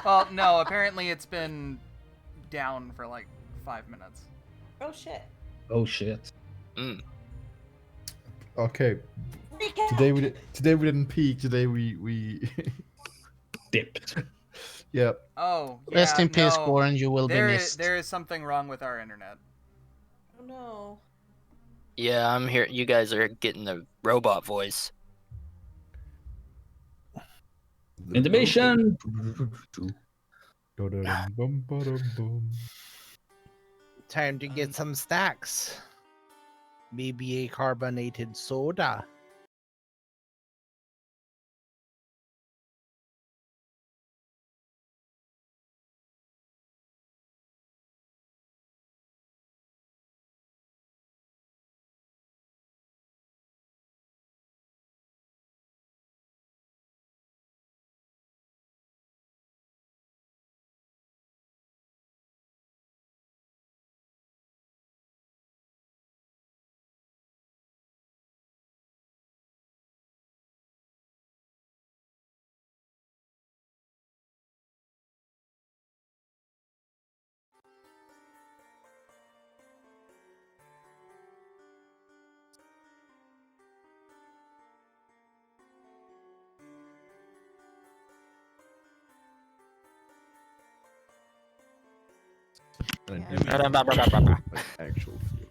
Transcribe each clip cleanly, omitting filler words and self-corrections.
Well, no, apparently it's been down for like 5 minutes. Oh shit. Oh shit. Okay. Recap. Today we didn't peak. Today we Dipped. Yep. Oh, yeah, Rest in peace, no. Warren. You will be There missed. there is something wrong with our internet. Oh no. Yeah, I'm here. You guys are getting the robot voice. Intimation. Time to get some snacks. Maybe a carbonated soda. Actual feel.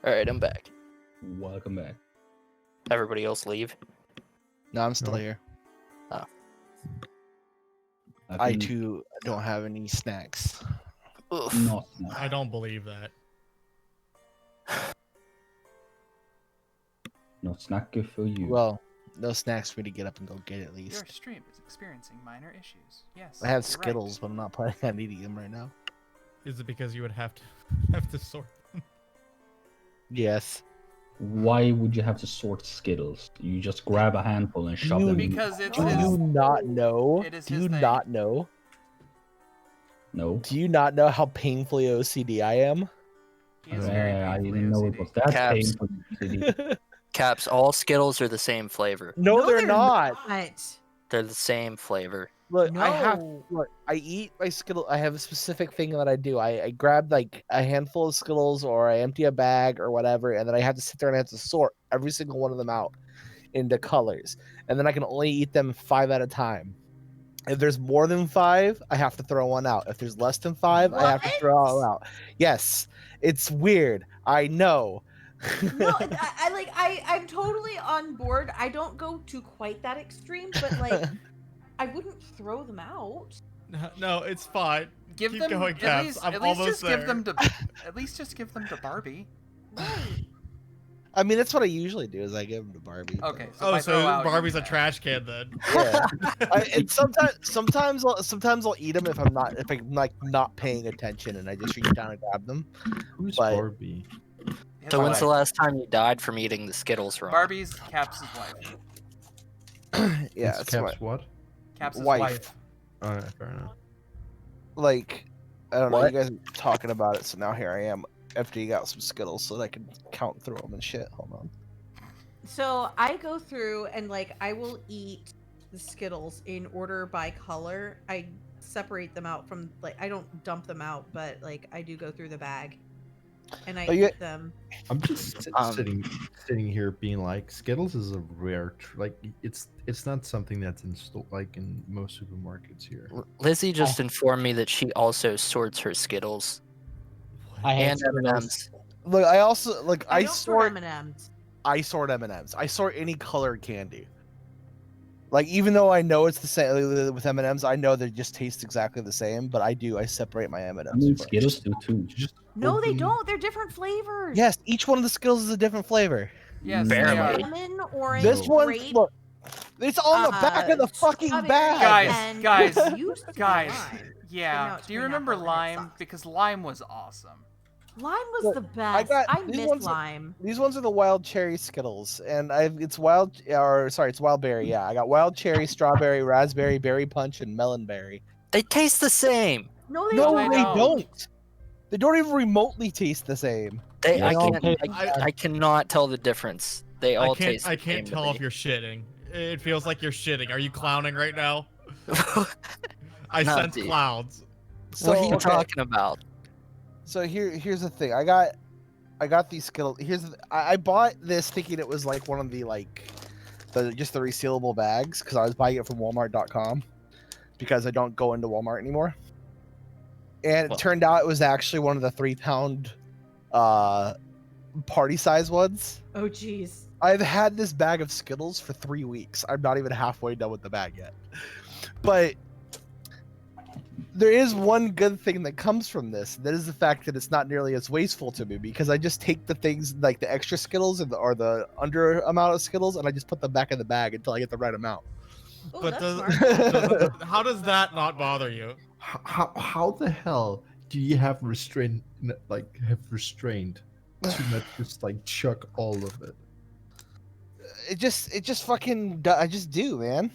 All right, I'm back. Welcome back. Everybody else leave. No, I'm still No. here. Oh. I too don't have any snacks. Oof. Not. I don't believe that. No snack good for you. Well, no snacks for me to get up and go get at Your least. stream is experiencing minor issues. Yes. I have you're right. Skittles, but I'm not planning on eating them right now. Is it because you would have to sort them? Yes. Why would you have to sort Skittles? You just grab a handful and shove them in. Because it's Do his. you not know? It is Do his you thing. not know? No. Do you not know how painfully OCD I am? He is very I painfully didn't know it OCD. was that Caps. painful. Caps, all Skittles are the same flavor. No, they're not. They're the same flavor. Look, I have No. look. I eat my Skittle. I have a specific thing that I do. I grab like a handful of Skittles, or I empty a bag or whatever, and then I have to sit there and I have to sort every single one of them out into colors, and then I can only eat them 5 at a time. If there's more than 5, I have to throw one out. If there's less than 5, I have to throw all out. Yes, it's weird. I know. No, I'm totally on board. I don't go to quite that extreme, but like I wouldn't throw them out. No, it's fine. Give Keep them going, at Caps. least. I'm At least almost just give there. them to. At least just give them to Barbie. Right. I mean, that's what I usually do. Is I give them to Barbie. but- Okay. So Oh, by so throw out, you Barbie's a mean that. trash can then. Yeah. And sometimes I'll eat them if I'm like not paying attention and I just reach down and grab them. Who's But- Barbie? His So when's the wife. last time you died from eating the Skittles wrong? Barbie's Caps' wife. Yeah, It's it's Caps my what? Caps' Wife. wife. Alright, fair enough. like I don't know. What? You guys are talking about it, so now here I am emptying out some Skittles so that I can count through them and shit. Hold on. So I go through and like I will eat the Skittles in order by color. I separate them out from like I don't dump them out, but like I do go through the bag and I Oh, yeah. eat them. I'm just sitting here being like, Skittles is a rare, like it's not something that's in like in most supermarkets here. Lizzie just informed me that she also sorts her Skittles I hate and Skittles. M&Ms. Look, I also like I don't sort M&Ms. I sort M&Ms. I sort any colored candy. Like even though I know it's the same with M&Ms, I know they just taste exactly the same. But I separate my M&Ms. I mean, first. Skittles do too. You just No, they Open- don't. They're different flavors. Yes, each one of the Skittles is a different flavor. Yes, Barely. they are. Lemon, orange, This one, grape, look, it's on the back of the fucking strawberry, bag. and Guys, it used to be Guys, lime. yeah. now it's Do you green remember apple and it lime? sucks. Because lime was awesome. Lime was Look, the best. got- I these miss ones are- lime. These ones are the wild cherry Skittles, and it's wild berry. Yeah, I got wild cherry, strawberry, raspberry, berry punch, and melon berry. They taste the same. No, they No, they they don't. don't. They don't even remotely taste the same. They, Yeah, I all can't. taste I cannot tell the difference. They all taste. I the can't same tell to if me. you're shitting. It feels like you're shitting. Are you clowning right now? I No, sense dude. clouds. What are you okay, talking about? So here's the thing. I got these Skittles. I bought this thinking it was like one of the just the resealable bags because I was buying it from Walmart.com because I don't go into Walmart anymore. And Well- it turned out it was actually one of the 3-pound party size ones. Oh, jeez. I've had this bag of Skittles for 3 weeks. I'm not even halfway done with the bag yet. But there is one good thing that comes from this. That is the fact that it's not nearly as wasteful to me because I just take the things like the extra Skittles or the under amount of Skittles and I just put them back in the bag until I get the right amount. Oh, But that's does, smart. how does that not bother you? How the hell do you have restraint to not just like chuck all of it? It just fucking I just do, man.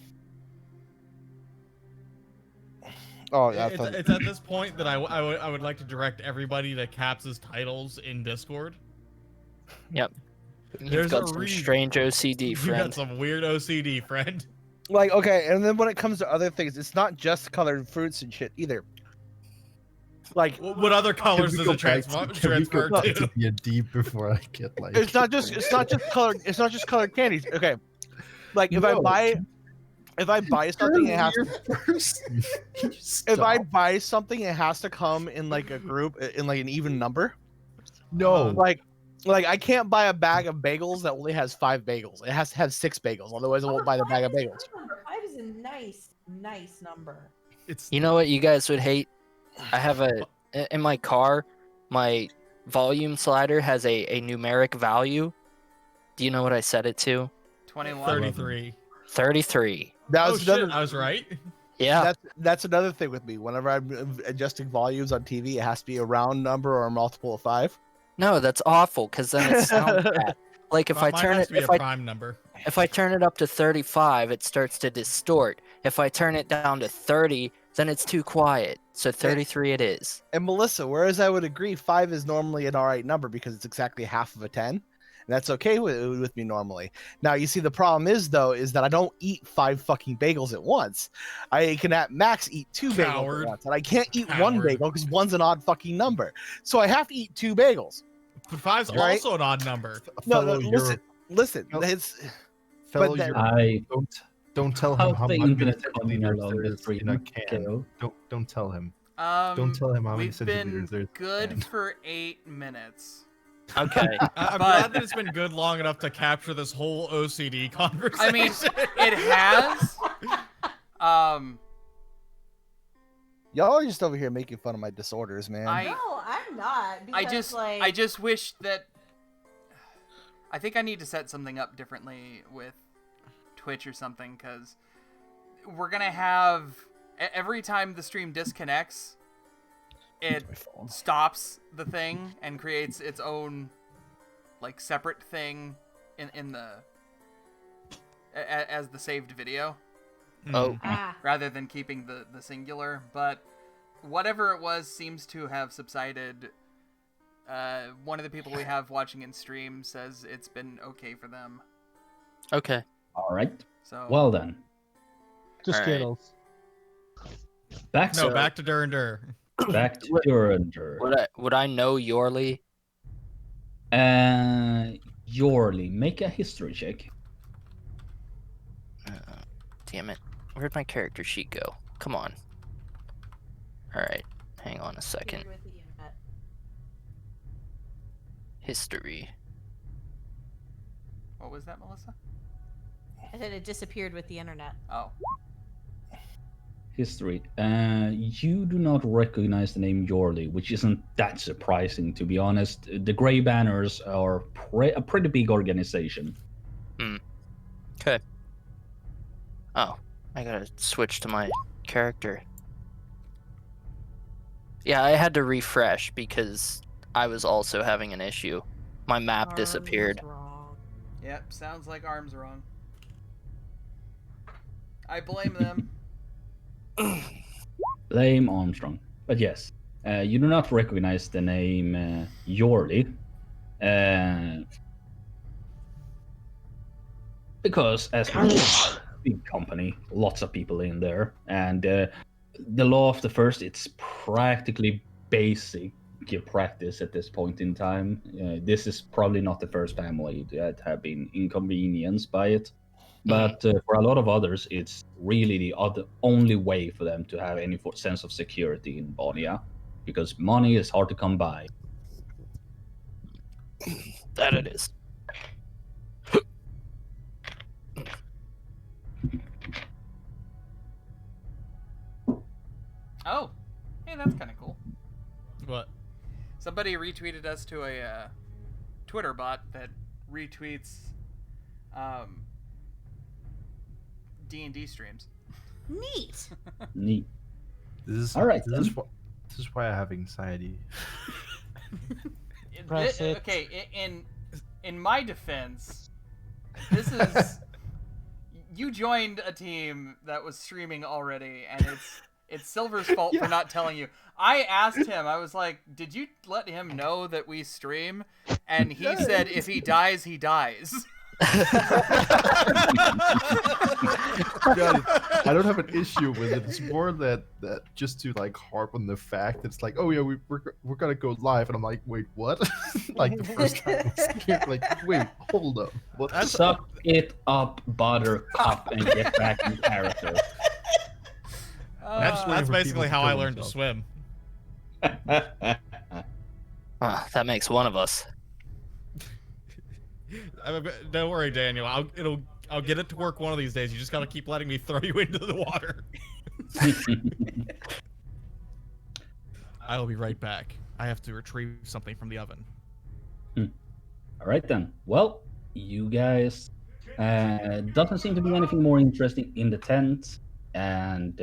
Oh, yeah. It's at this point that I would like to direct everybody to Caps's titles in Discord. You've There's got a some reason. strange OCD, You friend. got some weird OCD, friend. Like, okay, and then when it comes to other things, it's not just colored fruits and shit either. Like, What other colors Can we does go it back transfer, to- can we go transfer back to? D&D before I get like it's not just colored candies. Okay, like if I No. buy something, it has to, if I Stop. buy something, it has to come in like a group in like an even number. No, Like I can't buy a bag of bagels that only has 5 bagels. It has to have 6 bagels, otherwise I won't buy the bag of bagels. 5 is a nice number. It's You know what you guys would hate? I have in my car, my volume slider has a numeric value. Do you know what I set it to? 21. 33. 33. That Oh was shit, another. I was right. Yeah. That's another thing with me. Whenever I'm adjusting volumes on TV, it has to be a round number or a multiple of 5. No, that's awful because then it sounds bad. Like if I Mine turn has it to be if a I prime number. if I turn it up to 35, it starts to distort. If I turn it down to 30, then it's too quiet. So 33 it is. And Melissa, whereas I would agree 5 is normally an alright number because it's exactly half of a 10. And that's okay with me normally. Now you see the problem is that I don't eat 5 fucking bagels at once. I can at max eat 2 bagels Coward. at once. And I can't eat 1 Coward. bagel because 1's an odd fucking number. So I have to eat 2 bagels. But 5's Right? also an odd number. No, fellow listen. No. It's fellow that- Europe, don't tell him How's how the many internet centiliters coming along there the is in stream? a can. Kale? Don't tell him. Don't tell him how many We've been centiliters there's in a good can. for 8 minutes. Okay. I'm But- glad that it's been good long enough to capture this whole OCD conversation. I mean, it has. y'all are just over here making fun of my disorders, man. No, I'm not. Because, I just wish that. I think I need to set something up differently with Twitch or something, because we're gonna have every time the stream disconnects, it My phone. stops the thing and creates its own like separate thing in the as the saved video, Oh. rather than keeping the singular. But whatever it was seems to have subsided. One of the people we have watching in stream says it's been okay for them. Okay. All right. So Well then, Just Alright. Skittles. back No, to back to Dur. back to What- Durandor. Would I know Yorley? Yorley, make a history check. Damn it. Where'd my character sheet go? Come on. Alright. Hang on a second. History. what was that, Melissa? I said it disappeared with the internet. Oh, History. You do not recognize the name Yorley, which isn't that surprising, to be honest. The Grey Banners are a pretty big organization. Okay. Oh, I gotta switch to my character. Yeah, I had to refresh because I was also having an issue. My map Arms disappeared. wrong. Yep, sounds like Arms wrong. I blame them. Blame Armstrong. But yes, you do not recognize the name Yorley. Because as a big company, lots of people in there, and the law of the first, it's practically basic practice at this point in time. This is probably not the first family that have been inconvenienced by it, but for a lot of others, it's really the only way for them to have any sense of security in Bonia, because money is hard to come by. That it is. Oh, hey, that's kind of cool. What? Somebody retweeted us to a Twitter bot that retweets D&D streams. Neat. Neat. This is All right, This is why I have anxiety. Press it. Okay, in my defense, this is you joined a team that was streaming already, and it's Silver's fault for not telling you. I asked him, I was like, did you let him know that we stream? And he said, if he dies, he dies. God, I don't have an issue with it. It's more that just to like harp on the fact that it's like, oh yeah, we're gonna go live, and I'm like, wait, what? Like the first time, I was scared, like, wait, hold up, what? Suck it up, Buttercup, and get back in character. That's basically how I learned to themselves. swim. That makes one of us. Don't worry, Daniel. I'll get it to work one of these days. You just gotta keep letting me throw you into the water. I'll be right back. I have to retrieve something from the oven. All right then. Well, you guys doesn't seem to be anything more interesting in the tent, and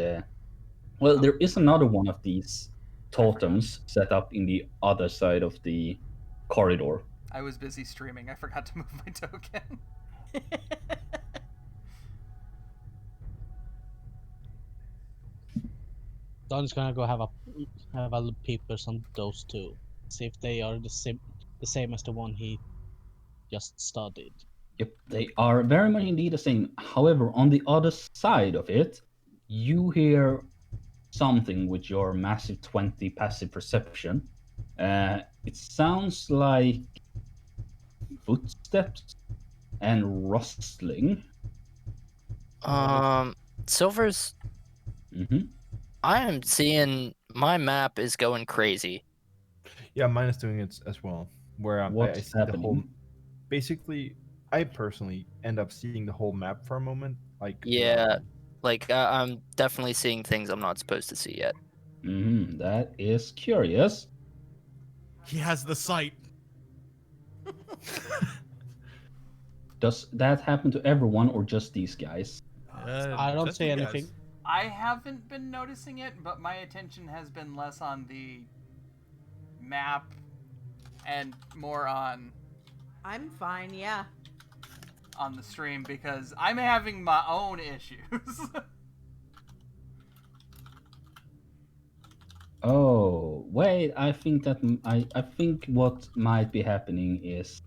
well, there is another one of these totems set up in the other side of the corridor. I was busy streaming. I forgot to move my token. Don's gonna go have a peepers on those two. See if they are the same as the one he just studied. Yep, they are very much indeed the same. However, on the other side of it, you hear something with your massive 20 passive perception. It sounds like footsteps and rustling. Silver's. Mm-hmm. I am seeing my map is going crazy. Yeah, mine is doing it as well. Where I What's see the whole. happening? Basically, I personally end up seeing the whole map for a moment. Like Yeah, like I'm definitely seeing things I'm not supposed to see yet. Mm-hmm. That is curious. He has the sight. Does that happen to everyone or just these guys? I don't Just see you guys. anything. I haven't been noticing it, but my attention has been less on the map and more on I'm fine, yeah. the stream because I'm having my own issues. Oh, wait, I think that I think what might be happening is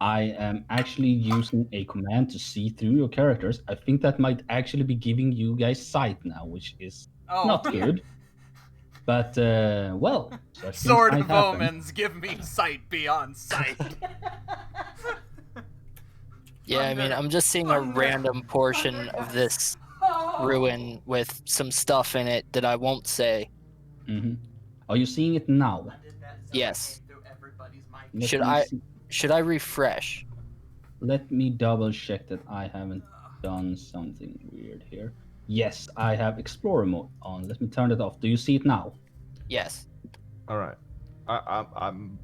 I am actually using a command to see through your characters. I think that might actually be giving you guys sight now, which is Oh. not good. But, well, such things Sword might of happen. Omens, give me sight beyond sight. Yeah, I mean, I'm just seeing a random portion of this ruin with some stuff in it that I won't say. Mm-hmm. Are you seeing it now? Yes. Let Should me I- see- Should I refresh? Let me double check that I haven't done something weird here. Yes, I have Explorer mode on. Let me turn it off. Do you see it now? Yes. All right. I'm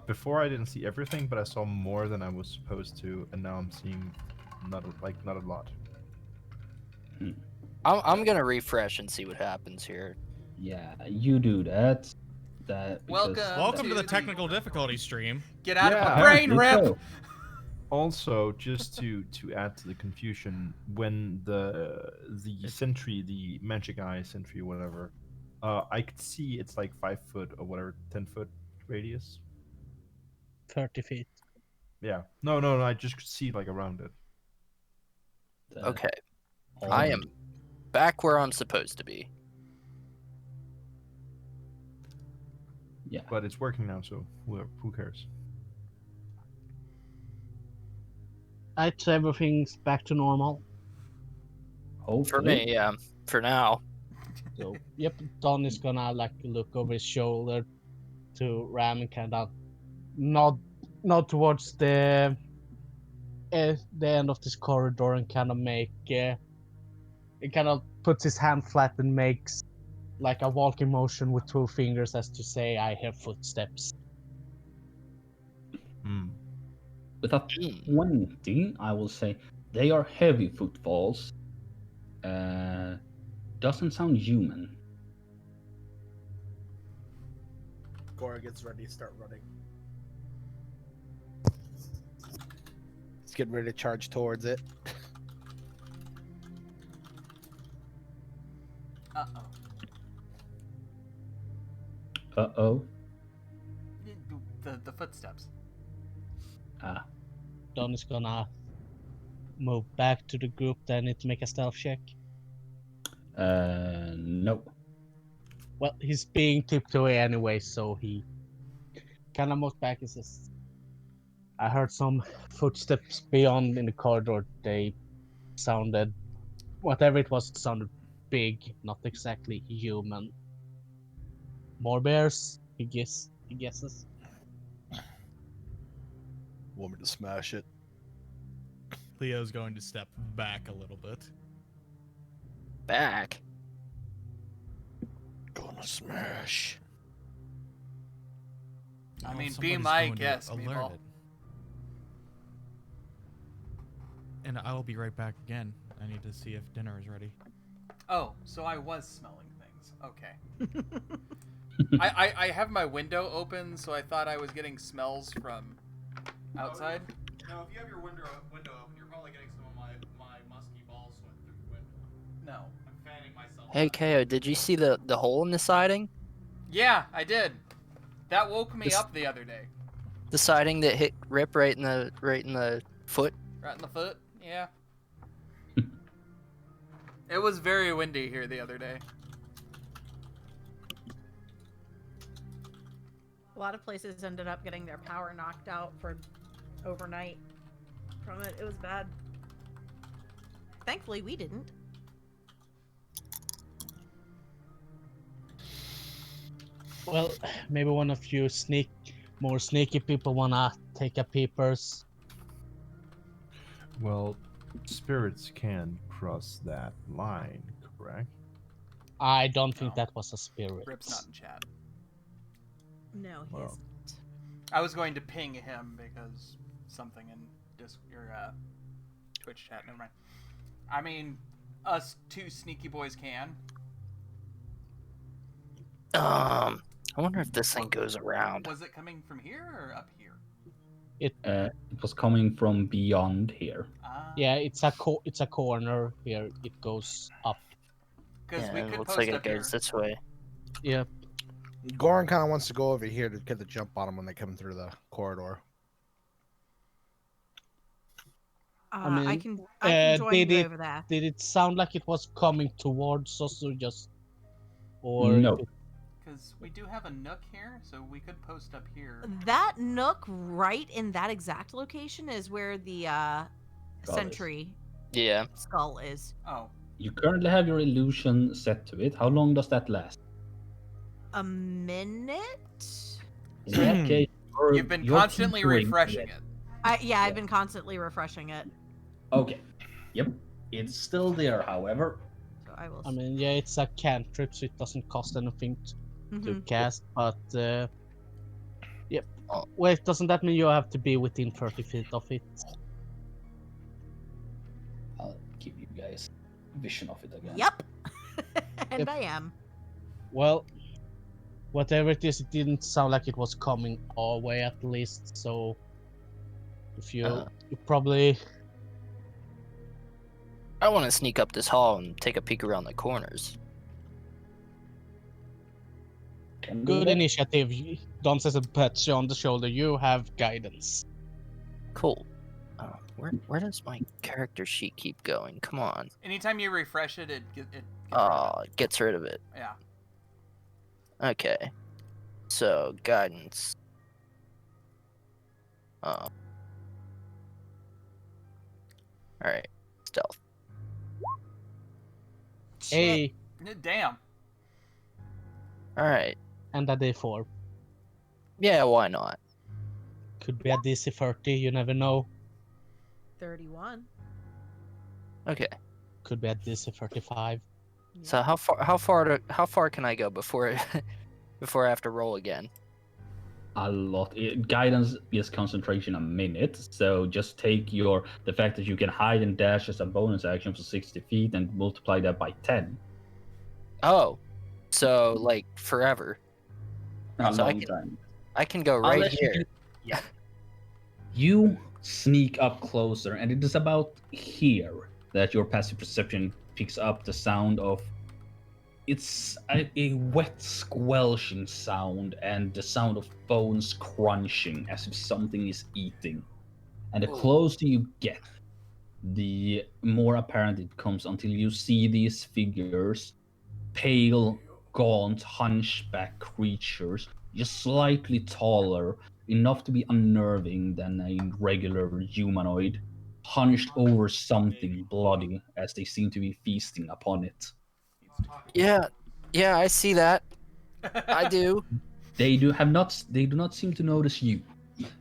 before I didn't see everything, but I saw more than I was supposed to, and now I'm seeing not a lot. I'm gonna refresh and see what happens here. Yeah, you do that. Because Welcome. Welcome to to the the- technical difficulty stream. Get out of Yeah. my brain, Apparently Rip. so. Also, just to add to the confusion, when the sentry, the magic eye sentry, whatever, I could see it's like 5 foot or whatever, 10-foot radius. 30 feet. Yeah. No. I just could see like around it. Okay. All I right. am back where I'm supposed to be. Yeah. But it's working now, so who cares? I'd say everything's back to normal. Hopefully. For me, yeah. For now. So, yep, Don is gonna like look over his shoulder to Ram and kind of nod towards the end of this corridor and kind of make it kind of puts his hand flat and makes like a walking motion with 2 fingers as to say, "I hear footsteps." Hmm. With a 20, I will say they are heavy footfalls. Doesn't sound human. Gora gets ready to start running. He's getting ready to charge towards it. Uh-oh. Uh-oh. The footsteps. Ah. Don is gonna move back to the group. Then need to make a stealth check. No. Well, he's being tiptoe anyway, so he kind of moves back and says, "I heard some footsteps beyond in the corridor. They sounded, whatever it was, it sounded big, not exactly human. More bears, he guesses. Want me to smash it? Leo's going to step back a little bit. Back. Gonna smash. I Oh, mean, be somebody's my going to guest, alert Meatball. it. And I will be right back again. I need to see if dinner is ready. Oh, so I was smelling things. Okay. I have my window open, so I thought I was getting smells from outside. No, if you have your window open, you're probably getting some of my musky ball sweat through the window. No. I'm fanning myself. Hey, KO, did you see the hole in the siding? Yeah, I did. That woke me This- up the other day. The siding that hit Rip right in the foot? Right in the foot. Yeah. It was very windy here the other day. A lot of places ended up getting their power knocked out for overnight from it. It was bad. Thankfully, we didn't. Well, maybe one of you more sneaky people wanna take a peepers. Well, spirits can cross that line, correct? I don't think No. that was a spirit. Rip's not in chat. No, he Wow. isn't. I was going to ping him because something in Twitch chat. Never mind. I mean, us two sneaky boys can. I wonder if this thing goes around. Was it coming from here or up here? It was coming from beyond here. Yeah, it's a corner here. It goes up. Because Yeah, we it could looks post like it up here. goes this way. Yeah. Goran kind of wants to go over here to get the jump on them when they come through the corridor. I mean, can join you did over there. Did it sound like it was coming towards us, or just, or No. Because we do have a nook here, so we could post up here. That nook right in that exact location is where the Skull is. sentry Yeah. skull is. Oh, You currently have your illusion set to it. How long does that last? A minute? In that case, you've been you're constantly tinkering refreshing with it. I've been constantly refreshing it. Okay. Yep. It's still there, however. So I will. I mean, yeah, it's a cantrip, so it doesn't cost anything to cast. But yep. Oh. Wait, doesn't that mean you have to be within 30 feet of it? I'll give you guys vision of it again. Yep. And Yep. I am. Well, whatever it is, it didn't sound like it was coming our way at least. So if you probably I want to sneak up this hall and take a peek around the corners. Can do good that. initiative. Don says and pats you on the shoulder. You have guidance. Cool. Where does my character sheet keep going? Come on. Anytime you refresh it, it gets rid of Oh, it gets rid of it. it. Yeah. Okay. So, guidance. Alright. Stealth. Hey, Damn. Alright. and a D4. Yeah, why not? Could be a DC 30. You never know. 31. Okay. Could be a DC 35. So how far can I go before before I have to roll again? A lot. Guidance is concentration a minute, so just take the fact that you can hide and dash as a bonus action for 60 feet and multiply that by 10. Oh. So like forever. A So long time. I can go right Unless you here. can- You sneak up closer, and it is about here that your passive perception picks up the sound of. It's a wet squelching sound and the sound of bones crunching as if something is eating. And the closer you get, the more apparent it becomes until you see these figures, pale, gaunt, hunchback creatures, just slightly taller, enough to be unnerving than a regular humanoid, hunched over something bloody as they seem to be feasting upon it. Yeah, I see that. I do. They do not seem to notice you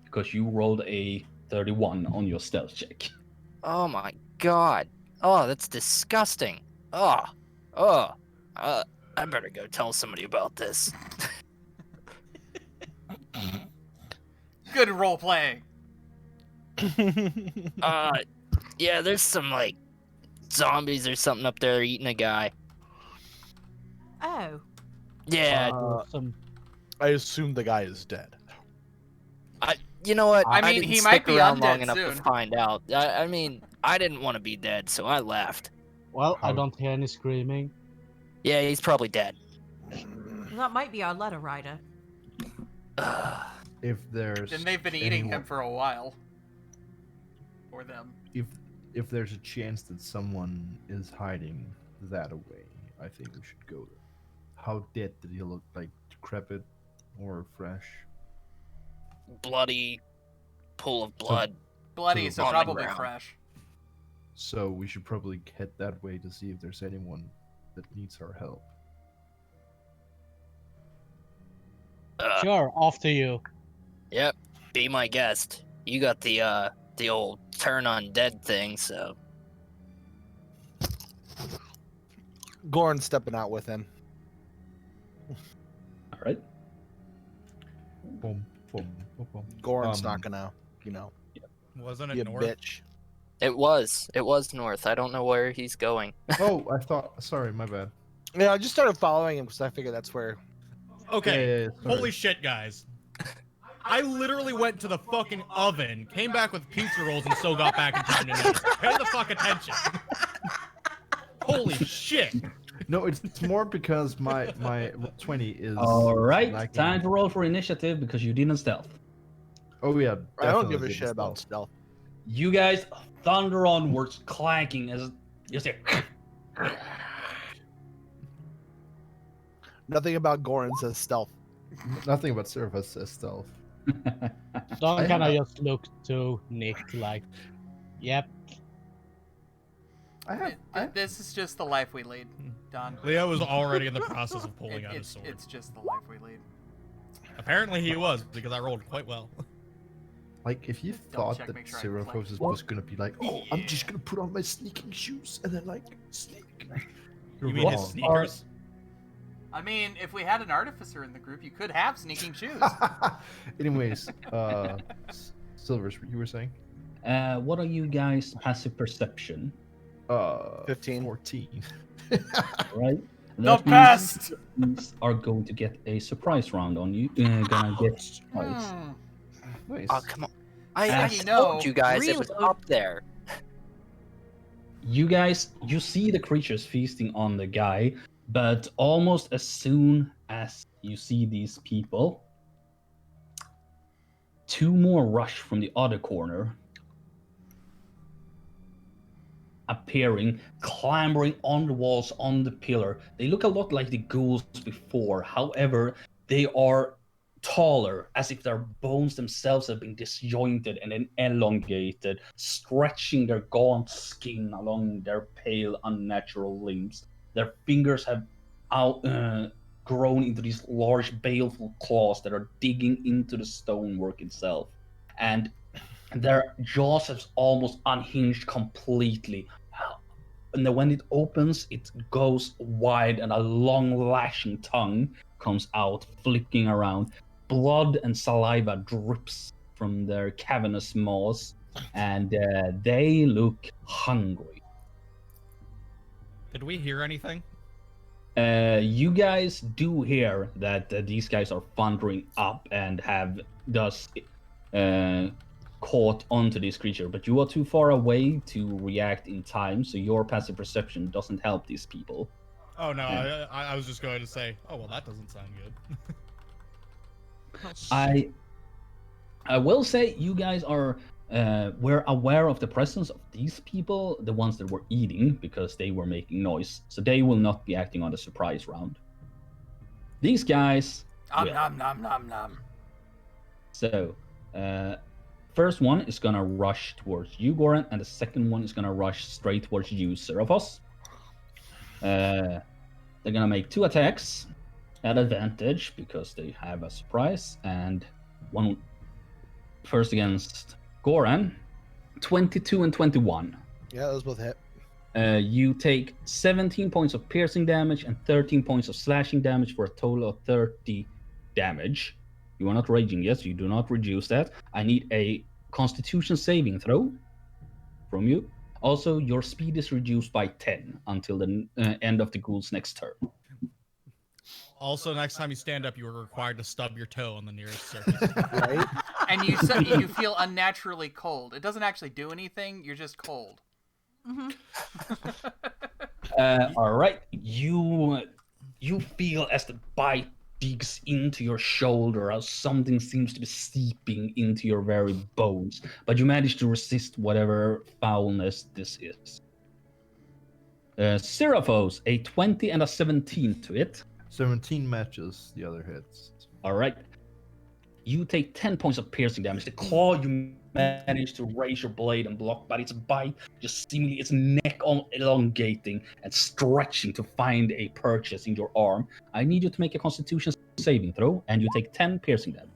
because you rolled a 31 on your stealth check. Oh my god. Oh, that's disgusting. I better go tell somebody about this. Good role playing. Yeah, there's some like zombies or something up there eating a guy. Oh. Yeah, Some I assume the guy is dead. you know what? I mean, didn't he stick might be around undead long enough soon. to find out. I mean, I didn't want to be dead, so I left. Well, I How- don't hear any screaming. Yeah, he's probably dead. That might be our letter writer. If there's And they've been eating him anyone- for a while. Or them. if there's a chance that someone is hiding that away, I think we should go there. How dead did he look? Like decrepit or fresh? Bloody pool of blood. Bloody, So so on the probably ground. fresh. So we should probably head that way to see if there's anyone that needs our help. Sure, off to you. Yep, be my guest. You got the old turn on dead thing, so Goran stepping out with him. All right. Boom, boom, boom, boom. Goran's not gonna, Wasn't be it a north? bitch. it was north. I don't know where he's going. Oh, I thought. Sorry, my bad. Yeah, I just started following him because I figured that's where. Okay. Yeah, sorry. Holy shit, guys. I literally went to the fucking oven, came back with pizza rolls, and still got back in time to notice. Pay the fuck attention. Holy shit. No, it's more because my 20 is. All right. lacking. Time to roll for initiative because you didn't stealth. Oh yeah. I don't definitely give a didn't shit about stealth. stealth. You guys thunder onwards, clanking as you say. Nothing about Goran says stealth. Nothing but Surface says stealth. Don I kind of have- just look to Nick like, yep. This is just the life we lead, Don. Leo was already in the process of pulling out his It's, sword. it's just the life we lead. Apparently he was, because I rolled quite well. Like if you Double thought check, that make sure I Seraphos reflect. was gonna be like, oh, I'm just gonna put on my sneaking shoes and then like sneak. You mean his wrong. sneakers? I mean, if we had an artificer in the group, you could have sneaking shoes. Anyways, Silvers, you were saying? What are you guys' passive perception? 15. 14. Right? The That means best! these are going to get a surprise round on you. Gonna get surprised. Hmm. Nice. Oh, come on. How I do you told know? you guys it was Reload. up there. You guys, you see the creatures feasting on the guy, but almost as soon as you see these people, two more rush from the other corner, appearing, clambering on the walls, on the pillar. They look a lot like the ghouls before. However, they are taller, as if their bones themselves have been disjointed and then elongated, stretching their gaunt skin along their pale, unnatural limbs. Their fingers have grown into these large, baleful claws that are digging into the stonework itself. And their jaws have almost unhinged completely. And then when it opens, it goes wide, and a long, lashing tongue comes out, flicking around. Blood and saliva drips from their cavernous maws, and they look hungry. Did we hear anything? You guys do hear that these guys are thundering up and have thus caught onto this creature, but you are too far away to react in time, so your passive perception doesn't help these people. Oh no, Yeah. I was just going to say, oh well, that doesn't sound good. I will say you guys are were aware of the presence of these people, the ones that were eating, because they were making noise, so they will not be acting on the surprise round. These guys will. Nom nom nom nom. So, first one is gonna rush towards you, Goran, and the second one is gonna rush straight towards you, Seraphos. They're gonna make 2 attacks at advantage because they have a surprise, and one first against Goran, 22 and 21. Yeah, those both hit. You take 17 points of piercing damage and 13 points of slashing damage for a total of 30 damage. You are not raging yet, so you do not reduce that. I need a Constitution saving throw from you. Also, your speed is reduced by 10 until the end of the ghoul's next turn. Also, next time you stand up, you are required to stub your toe on the nearest surface. Right? And you feel unnaturally cold. It doesn't actually do anything. You're just cold. All right, you feel as the bite digs into your shoulder, as something seems to be seeping into your very bones, but you manage to resist whatever foulness this is. Seraphos, a 20 and a 17 to it. 17 matches the other hits. All right. You take 10 points of piercing damage. The claw, you manage to raise your blade and block, but its bite just seemingly its neck on elongating and stretching to find a purchase in your arm. I need you to make a Constitution saving throw, and you take 10 piercing damage.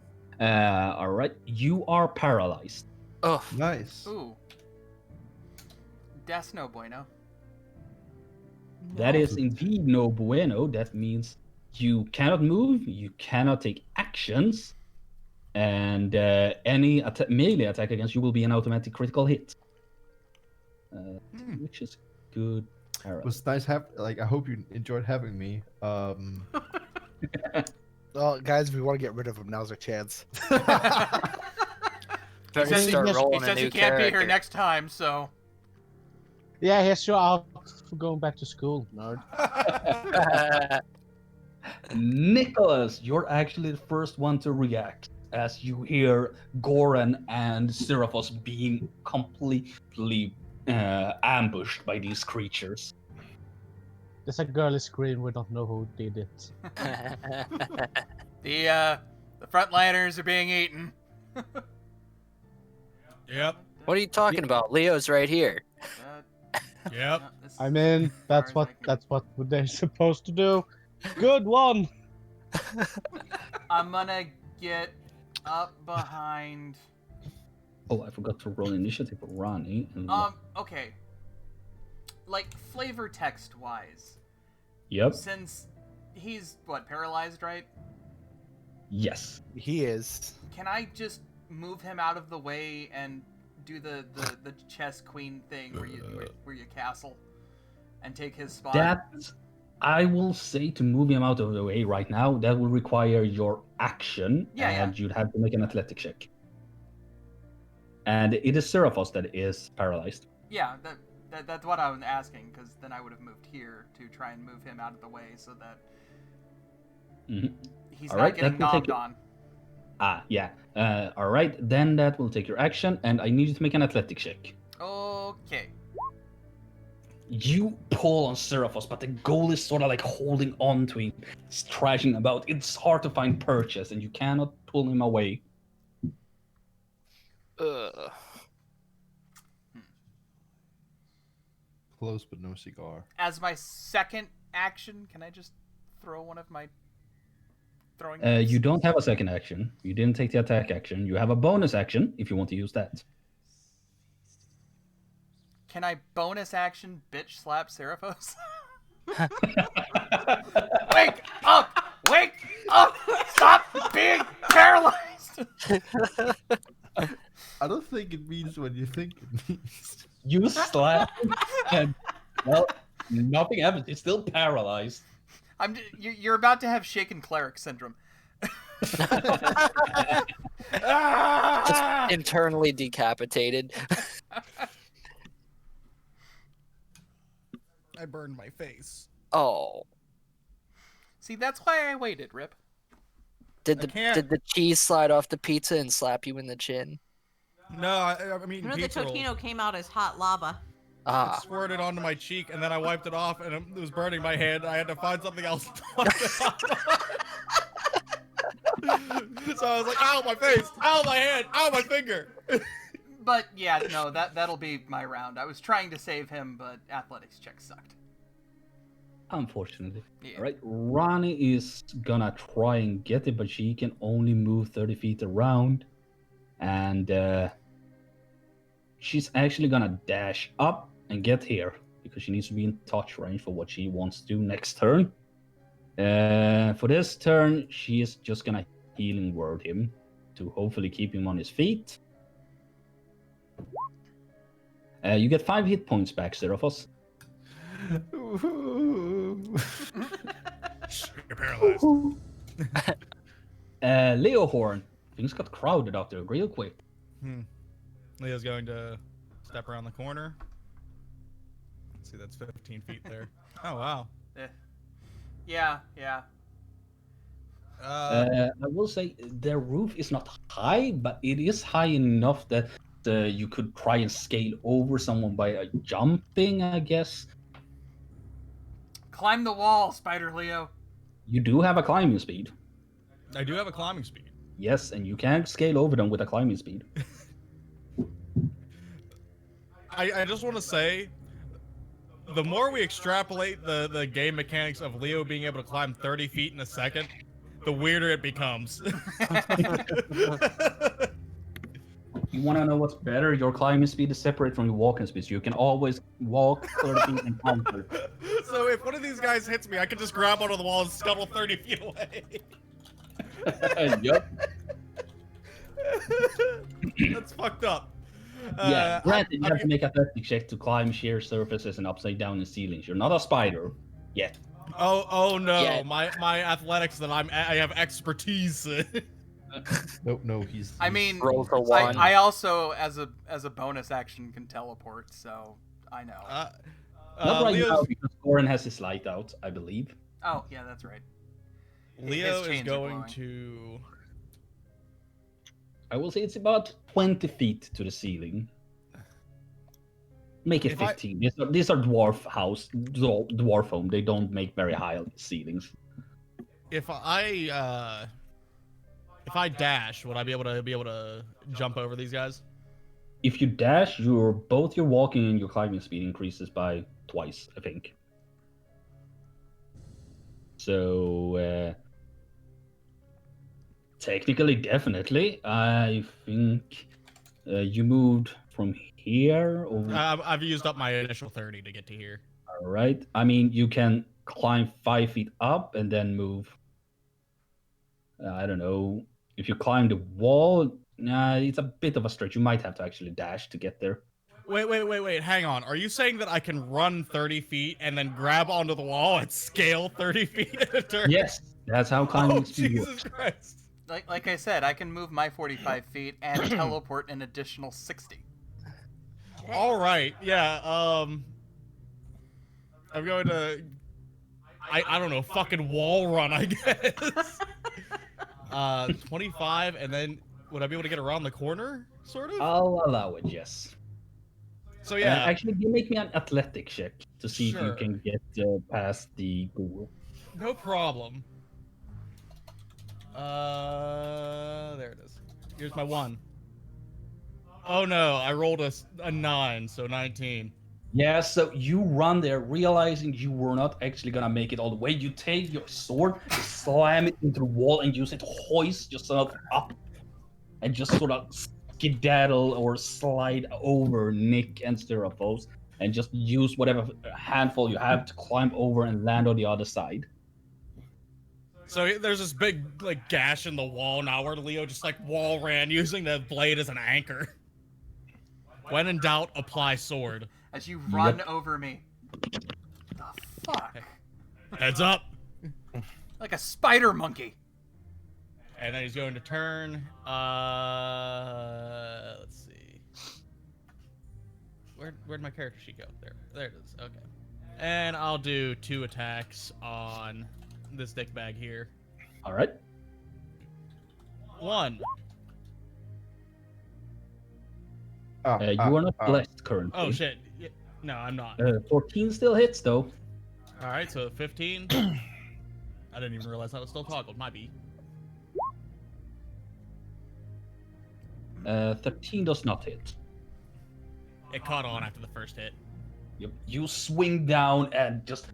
All right. You are paralyzed. Oh, Nice. Ooh. That's no bueno. That is indeed no bueno. That means you cannot move, you cannot take actions, and any melee attack against you will be an automatic critical hit. Which is good. It was nice I hope you enjoyed having me. Well, guys, if we want to get rid of him, now's our chance. better says start he rolling a says new he can't be here character. next time, so. Yeah, here's you out for going back to school, nerd. Nicholas, you're actually the first one to react as you hear Goran and Seraphos being completely ambushed by these creatures. There's a girly scream, we don't know who did it. The frontliners are being eaten. Yep. What are you talking about? Leo's right here. Yep. I mean, that's what they're supposed to do. Good one. I'm gonna get up behind. Oh, I forgot to roll initiative for Ronnie. And Okay. Like flavor text wise, Yep. Since he's paralyzed, right? Yes. He is. Can I just move him out of the way and do the chess queen thing where you castle and take his spot? That I will say to move him out of the way right now. That will require your action, and you'd have to make an athletic check. And it is Seraphos that is paralyzed. Yeah, that's what I was asking, because then I would have moved here to try and move him out of the way so that he's All not right, getting that will knobbed on. Yeah. All right, then that will take your action, and I need you to make an athletic check. Okay. You pull on Seraphos, but the goal is sort of like holding on to him. He's thrashing about. It's hard to find purchase, and you cannot pull him away. Close but no cigar. As my second action, can I just throw one of my throwing? You don't have a second action. You didn't take the attack action. You have a bonus action if you want to use that. Can I bonus action bitch slap Seraphos? Wake up! Wake up! Stop being paralyzed! I don't think it means what you think it means. You slap, and well, nothing happens. It's still paralyzed. You're about to have shaken cleric syndrome. Just internally decapitated. I burned my face. Oh. See, that's why I waited, Rip. Did the cheese slide off the pizza and slap you in the chin? No, I mean, The pizza roll. Totino came out as hot lava. It squirted onto my cheek, and then I wiped it off, and it was burning my hand. I had to find something else to wipe it off. So I was like, ow, my face! Ow, my hand! Ow, my finger! But yeah, no, that'll be my round. I was trying to save him, but athletics check sucked. Unfortunately. Yeah. All right, Ronnie is gonna try and get it, but she can only move 30 feet around. And she's actually gonna dash up and get here because she needs to be in touch range for what she wants to do next turn. For this turn, she is just gonna healing word him to hopefully keep him on his feet. You get 5 hit points back, Seraphos. You're paralyzed. Leo Horn. Things got crowded out there real quick. Leo's going to step around the corner. Let's see, that's 15 feet there. Oh, wow. Yeah. I will say their roof is not high, but it is high enough that you could try and scale over someone by jumping, I guess. Climb the wall, Spider Leo. You do have a climbing speed. I do have a climbing speed. Yes, and you can scale over them with a climbing speed. I just want to say, the more we extrapolate the game mechanics of Leo being able to climb 30 feet in a second, the weirder it becomes. You want to know what's better? Your climbing speed is separate from your walking speed, so you can always walk 30 feet and counter. So if one of these guys hits me, I can just grab onto the wall and scuttle 30 feet away. Yup. That's fucked up. Yeah, granted, you have to make a athletic check to climb sheer surfaces and upside down in ceilings. You're not a spider yet. Oh no, Yeah. my athletics that I have expertise in. No, he's. I mean, Roll for one. I also, as a bonus action, can teleport, so I know. Not right Leo's, now because Goran has his light out, I believe. Oh, yeah, that's right. Leo His is chains are going glowing. to. I will say it's about 20 feet to the ceiling. Make it If I- 15. These are dwarf home. They don't make very high ceilings. If I dash, would I be able to jump over these guys? If you dash, both your walking and your climbing speed increases by twice, I think. So technically, definitely, I think you moved from here. Over... I've used up my initial 30 to get to here. All right. I mean, you can climb 5 feet up and then move. I don't know. If you climb the wall, it's a bit of a stretch. You might have to actually dash to get there. Wait. Hang on. Are you saying that I can run 30 feet and then grab onto the wall and scale 30 feet in a turn? Yes, that's how climbing Oh, speed Jesus works. Christ. Like I said, I can move my 45 feet and teleport an additional 60. All right. Yeah. I'm going to. I don't know. Fucking wall run, I guess. 25, and then would I be able to get around the corner? Sort of. I'll allow it, yes. So yeah. Actually, you make me an athletic check to see if you Sure. can get past the ghoul. No problem. There it is. Here's my 1. Oh no, I rolled a 9, so 19. Yeah, so you run there, realizing you were not actually gonna make it all the way. You take your sword, you slam it into the wall, and use it to hoist yourself up, and just sort of skedaddle or slide over Nick and Seraphos, and just use whatever handful you have to climb over and land on the other side. So there's this big like gash in the wall now where Leo just like wall ran using the blade as an anchor. When in doubt, apply sword. As you run over me. The fuck? Heads up. Like a spider monkey. And then he's going to turn. Let's see. Where'd my character sheet go? There it is. Okay. And I'll do 2 attacks on this dick bag here. All right. 1. You are not blessed currently. Oh shit. Yeah, no, I'm not. 14 still hits though. All right, so 15. I didn't even realize that was still toggled. My B. 13 does not hit. It caught on after the first hit. You swing down, and just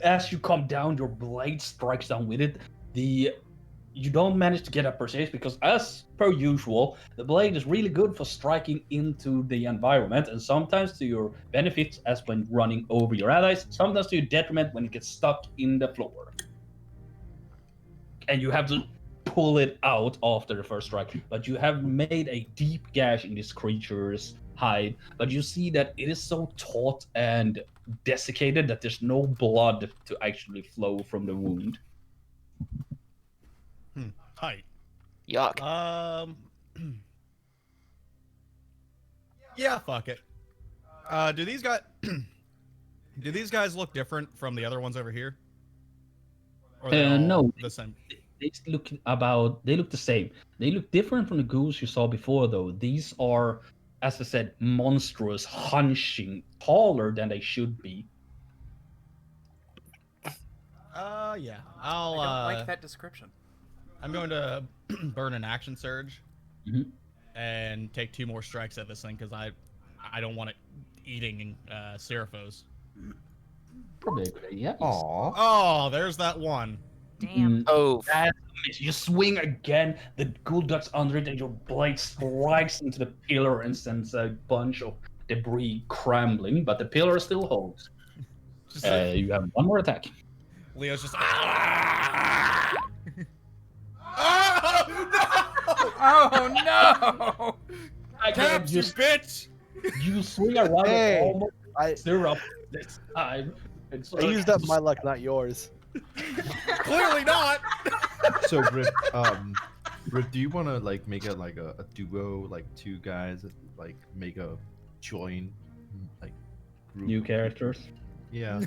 as you come down, your blade strikes down with it. You don't manage to get a precise because, as per usual, the blade is really good for striking into the environment, and sometimes to your benefit, as when running over your allies, sometimes to your detriment when it gets stuck in the floor. And you have to pull it out after the first strike. But you have made a deep gash in this creature's hide, but you see that it is so taut and desiccated that there's no blood to actually flow from the wound. Tight. Yuck. Yeah, fuck it. Do these guys look different from the other ones over here? Or they're all No. the same. They look the same. They look different from the ghouls you saw before, though. These are, as I said, monstrous, hunching, taller than they should be. Yeah. I don't like that description. I'm going to burn an action surge Mhm. and take 2 more strikes at this thing because I don't want it eating Seraphos. Probably a good idea. Aw. Oh, there's that one. Damn. Oh, That's a miss. You swing again, the ghoul ducks under it, and your blade strikes into the pillar and sends a bunch of debris crumbling, but the pillar still holds. Just You have 1 more attack. Leo's just. Ah! Oh Oh no! no! Caps, you bitch! You swing around Hey, and almost I syrup this time. And so used up my luck, not yours. Clearly not. So Rip, do you want to like make it like a duo, like 2 guys, like make a join, like group? new characters. Yeah.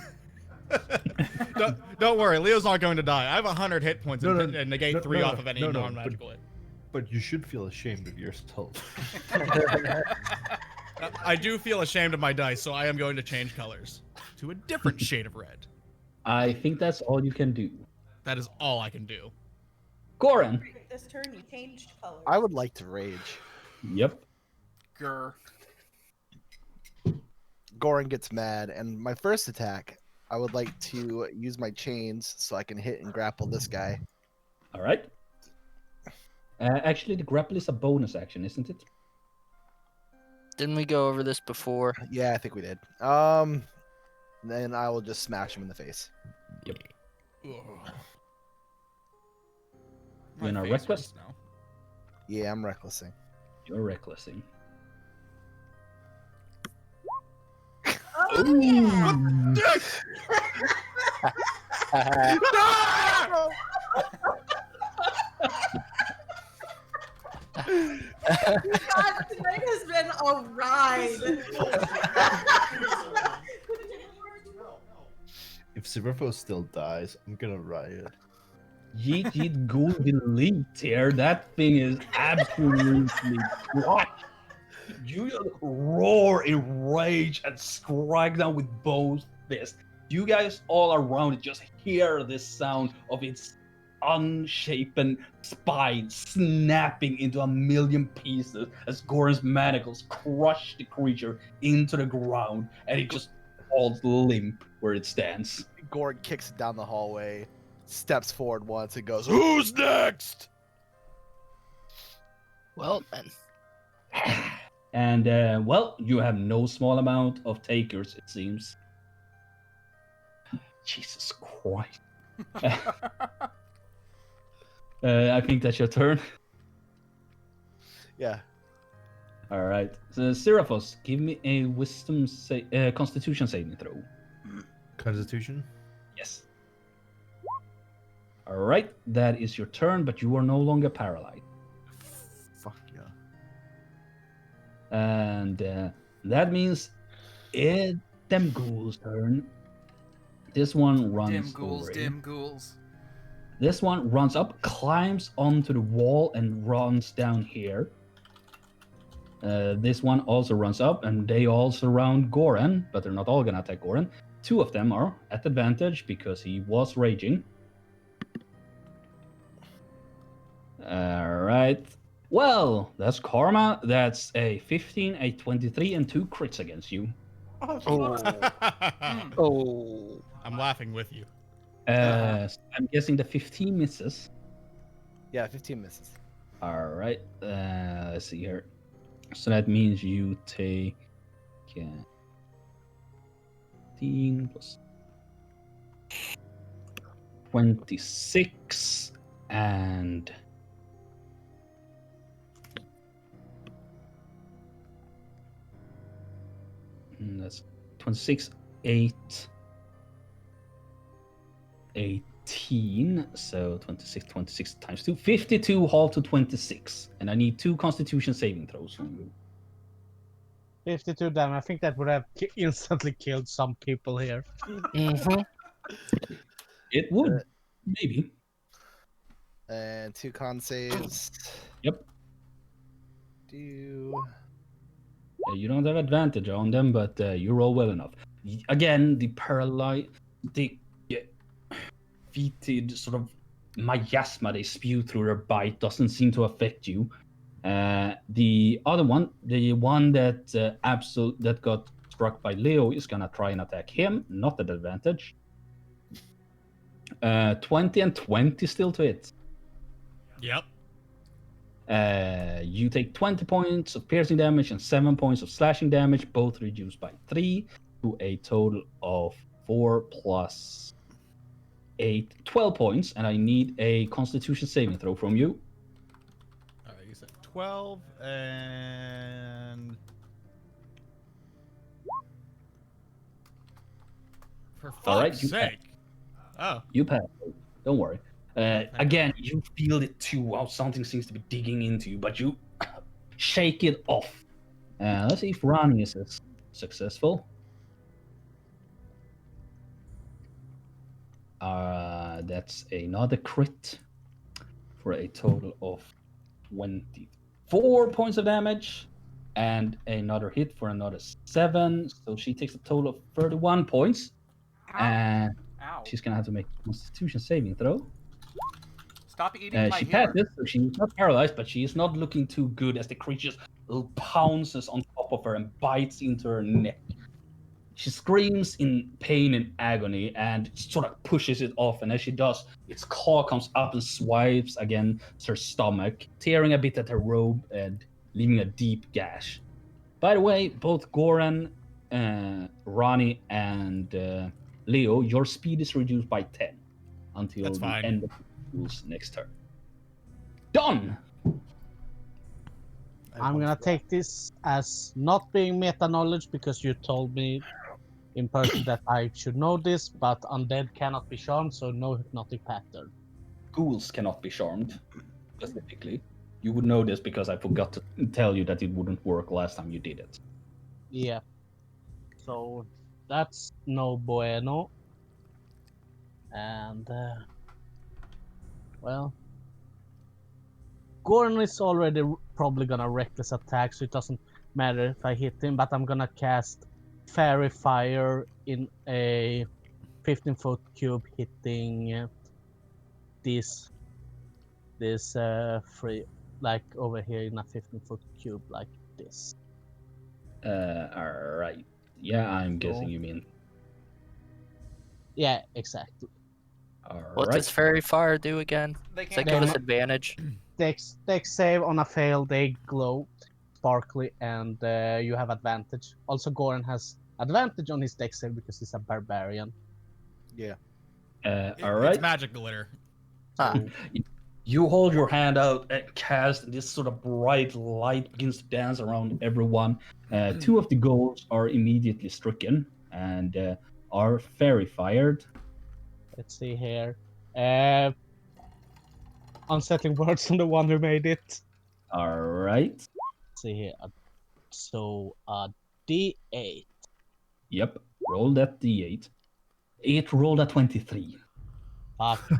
Don't worry, Leo's not going to die. I have 100 hit points No, and negate no, 3 no, off of any no, non-magical hit. But you should feel ashamed of yourself. I do feel ashamed of my dice, so I am going to change colors to a different shade of red. I think that's all you can do. That is all I can do. Goran. This turn you changed colors. I would like to rage. Yep. Grr. Goran gets mad, and my first attack, I would like to use my chains so I can hit and grapple this guy. All right. Actually, the grapple is a bonus action, isn't it? didn't we go over this before? Yeah, I think we did. Then I will just smash him in the face. Yep. Ugh. You in My a face reckless? hurts now. Yeah, I'm recklessing. You're recklessing. Oh, yeah. God, tonight has been a ride. If Silverfoot still dies, I'm gonna riot. Yeet yeet golden leet here. That thing is absolutely crushed. You just roar in rage and strike down with both fists. You guys all around it just hear this sound of its unshapen spine snapping into a million pieces as Goran's manacles crush the creature into the ground, and it just falls limp where it stands. Gordon kicks it down the hallway, steps forward once, and goes, "Who's next?" Well then. And well, you have no small amount of takers, it seems. Jesus Christ. I think that's your turn. Yeah. All right. So, Seraphos, give me a Constitution saving throw. Constitution? Yes. All right. That is your turn, but you are no longer paralyzed. Fuck yeah. And that means it's Dem Ghoul's turn. This one runs Dim ghouls, over. dim ghouls. This one runs up, climbs onto the wall, and runs down here. This one also runs up, and they all surround Goran, but they're not all gonna attack Goran. Two of them are at advantage because he was raging. Alright. Well, that's karma. That's a 15, a 23, and 2 crits against you. Oh. Oh. I'm laughing with you. I'm guessing the 15 misses. Yeah, 15 misses. Alright. Let's see here. So that means you take 15 plus 26 and that's 26, 8, 18. So 26 times 2, 52 half to 26. And I need 2 Constitution saving throws from you. 52 damage. I think that would have instantly killed some people here. Mm-hmm. It would, maybe. And 2 con saves. Yep. Do You don't have advantage on them, but you roll well enough. Again, the fetid sort of miasma they spew through their bite doesn't seem to affect you. The other one, the one that that got struck by Leo, is gonna try and attack him, not at advantage. 20 and 20 still to hit. Yep. You take 20 points of piercing damage and 7 points of slashing damage, both reduced by 3 to a total of 4 plus 8, 12 points, and I need a Constitution saving throw from you. Alright, you said 12 and... For fuck's Alright, you sake. Oh. You pass. Don't worry. Again, you feel it too. How something seems to be digging into you, but you shake it off. Let's see if Rani is successful. That's another crit for a total of 24 points of damage, and another hit for another 7. So she takes a total of 31 points, and Ow. she's gonna have to make a Constitution saving throw. Stop eating my She hair. passes, so she's not paralyzed, but she is not looking too good as the creature just pounces on top of her and bites into her neck. She screams in pain and agony and sort of pushes it off, and as she does, its claw comes up and swipes against her stomach, tearing a bit at her robe and leaving a deep gash. By the way, both Goran, Rani, and Leo, your speed is reduced by 10 until That's the fine. end of the rule's next turn. Done! I'm gonna take this as not being meta knowledge because you told me in person that I should know this, but undead cannot be charmed, so no hypnotic pattern. Ghouls cannot be charmed, specifically. You would know this because I forgot to tell you that it wouldn't work last time you did it. Yeah. So that's no bueno. And well, Gordon is already probably gonna reckless attack, so it doesn't matter if I hit him. But I'm gonna cast Fairy Fire in a 15-foot cube, hitting this free, like over here in a 15-foot cube, like this. Alright. Yeah, I'm guessing you mean. Yeah, exactly. What does Alright. Fairy Fire do again? They Does that can't give come us up. advantage? Dex save on a fail, they glow sparkly, and you have advantage. Also, Goran has advantage on his dex save because he's a barbarian. Alright. It's magic glitter. Ah. So, You hold your hand out and cast, and this sort of bright light begins to dance around everyone. Two of the ghouls are immediately stricken and are fairy fired. let's see here. Unsettling words on the one who made it. Alright. Let's see here. So, D8. Yep. Roll that d8. It rolled a 23. Fuck.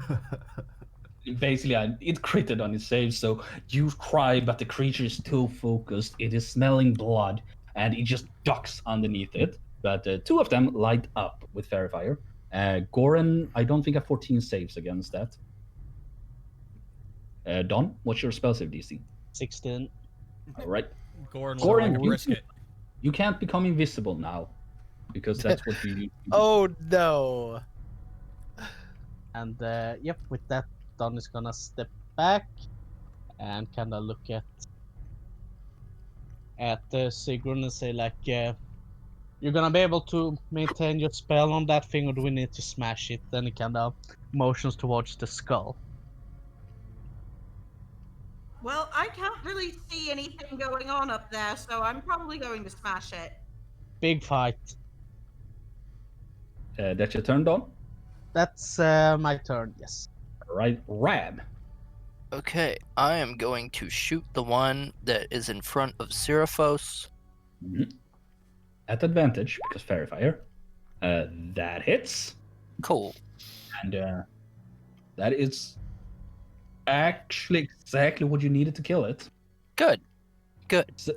Basically, it critted on its save, so you cry, but the creature is too focused. It is smelling blood, and it just ducks underneath it. But two of them light up with fairy fire. Goran, I don't think a 14 saves against that. Don, what's your spell save DC? 16. All right. Gordon Gordon, looking like a you- brisket. You can't become invisible now, because that's what you do. Oh no! And yep, with that, Don is gonna step back and kind of look at Sigrun and say like, you're gonna be able to maintain your spell on that thing, or do we need to smash it? Then he kind of motions towards the skull. Well, I can't really see anything going on up there, so I'm probably going to smash it. Big fight. That's your turn, Don. That's my turn. Yes. All right, Rab. Okay, I am going to shoot the one that is in front of Seraphos. At advantage, because fairy fire. That hits. Cool. And that is actually exactly what you needed to kill it. Good. Good. So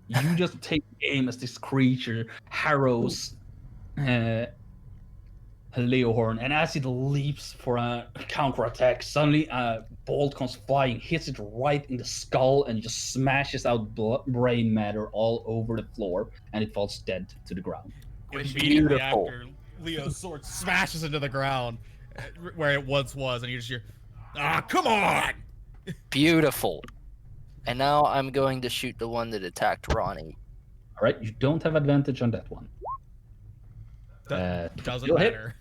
you just take aim as this creature harrows Leohorn, and as it leaps for a counterattack, suddenly a bolt comes flying, hits it right in the skull, and just smashes out brain matter all over the floor, and it falls dead to the ground. Immediately Beautiful. after Leo's sword smashes into the ground where it once was, and you just hear, "Ah, come on!" Beautiful. And now I'm going to shoot the one that attacked Ronnie. All right, you don't have advantage on that one. That doesn't you'll hit. matter.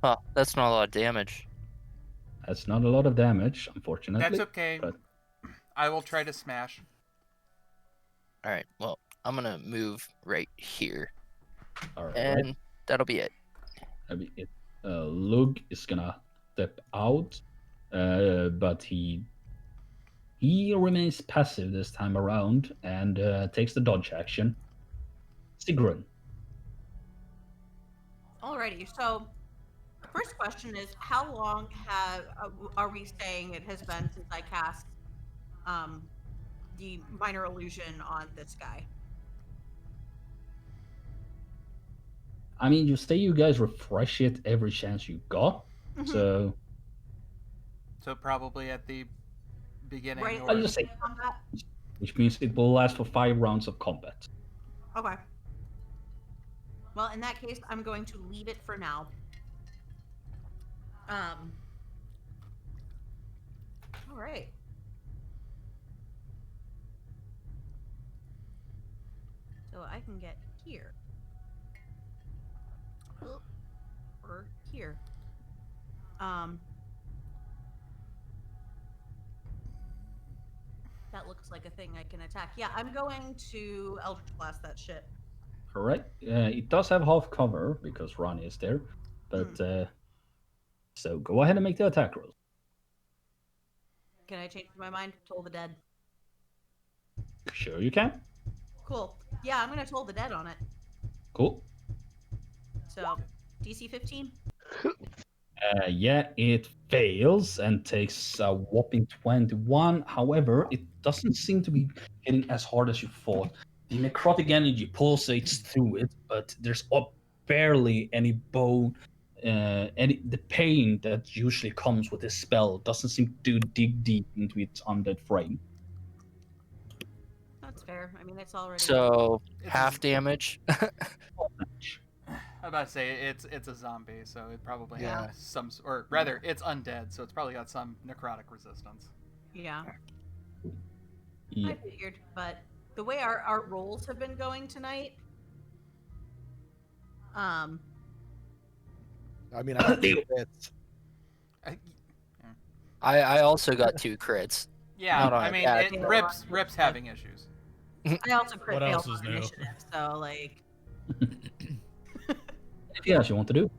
Oh, that's not a lot of damage. That's not a lot of damage, unfortunately. That's okay. but- I will try to smash. All right. Well, I'm gonna move right here, All right. and that'll be it. I mean, Lug is gonna step out, but he remains passive this time around and takes the dodge action. Sigrun. Alrighty, so first question is, how long are we saying it has been since I cast the minor illusion on this guy? I mean, you say you guys refresh it every chance you got, so So probably at the beginning. Right. Or... I'll just say, which means it will last for 5 rounds of combat. Okay. Well, in that case, I'm going to leave it for now. All right. So I can get here. Or here. That looks like a thing I can attack. Yeah, I'm going to Eldritch Blast that shit. All right. It does have half cover because Ronnie is there, but so go ahead and make the attack roll. Can I change my mind? Toll the Dead. Sure, you can. Cool. Yeah, I'm gonna Toll the Dead on it. Cool. So, DC 15. Yeah, it fails and takes a whopping 21. However, it doesn't seem to be hitting as hard as you thought. The necrotic energy pulsates through it, but there's barely any bone. The pain that usually comes with this spell doesn't seem to dig deep into its undead frame. That's fair. I mean, it's already. So It's half a- damage. I'm about to say it's a zombie, so it probably Yeah. has some, or rather, it's undead, so it's probably got some necrotic resistance. Yeah. Yeah. I figured, but the way our rolls have been going tonight, I mean, I got 2 hits. I also got 2 crits. Yeah, Not on I a mean, bad it, roll. Rip's having issues. I also crit What failed else is on new? initiative, so like, Anything else you want to do?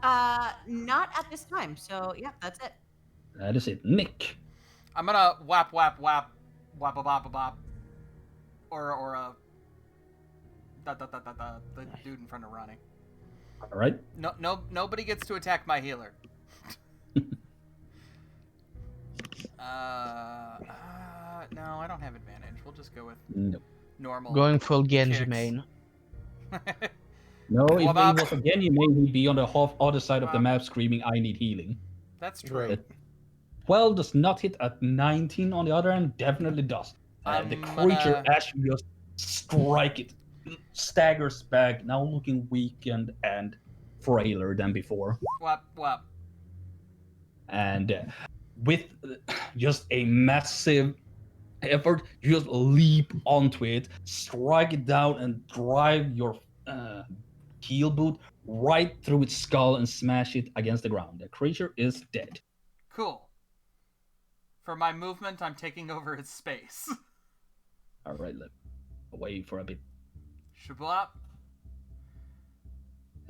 not at this time. So yeah, that's it. That is it. Nick. I'm gonna whap whap whap whap a bop a bop, or the dude in front of Ronnie. All right. Nobody gets to attack my healer. No, I don't have advantage. We'll just go with No. normal. Going full Genji kicks. main. No, if Wabab. it was again, you may be on the other side of the map screaming, I need healing. That's true. Great. 12 does not hit at 19 on the other end, definitely does. The I'm creature, gonna- as you just strike it, staggers back, now looking weakened and frailer than before. Whap whap. And with just a massive effort, you just leap onto it, strike it down, and drive your heel boot right through its skull and smash it against the ground. The creature is dead. Cool. For my movement, I'm taking over its space. All right, let away for a bit. Shablop.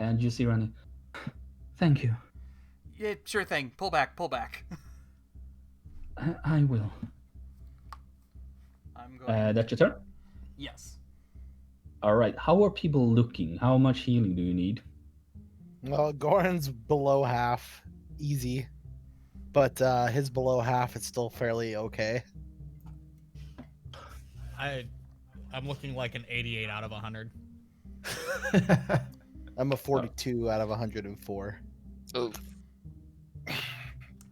And you see Randy. Thank you. Yeah, sure thing. Pull back, pull back. I will. I'm going. That's your turn. Yes. All right. How are people looking? How much healing do you need? Well, Goran's below half, easy, but his below half is still fairly okay. I'm looking like an 88 out of 100. I'm a 42 out of 104. Oh,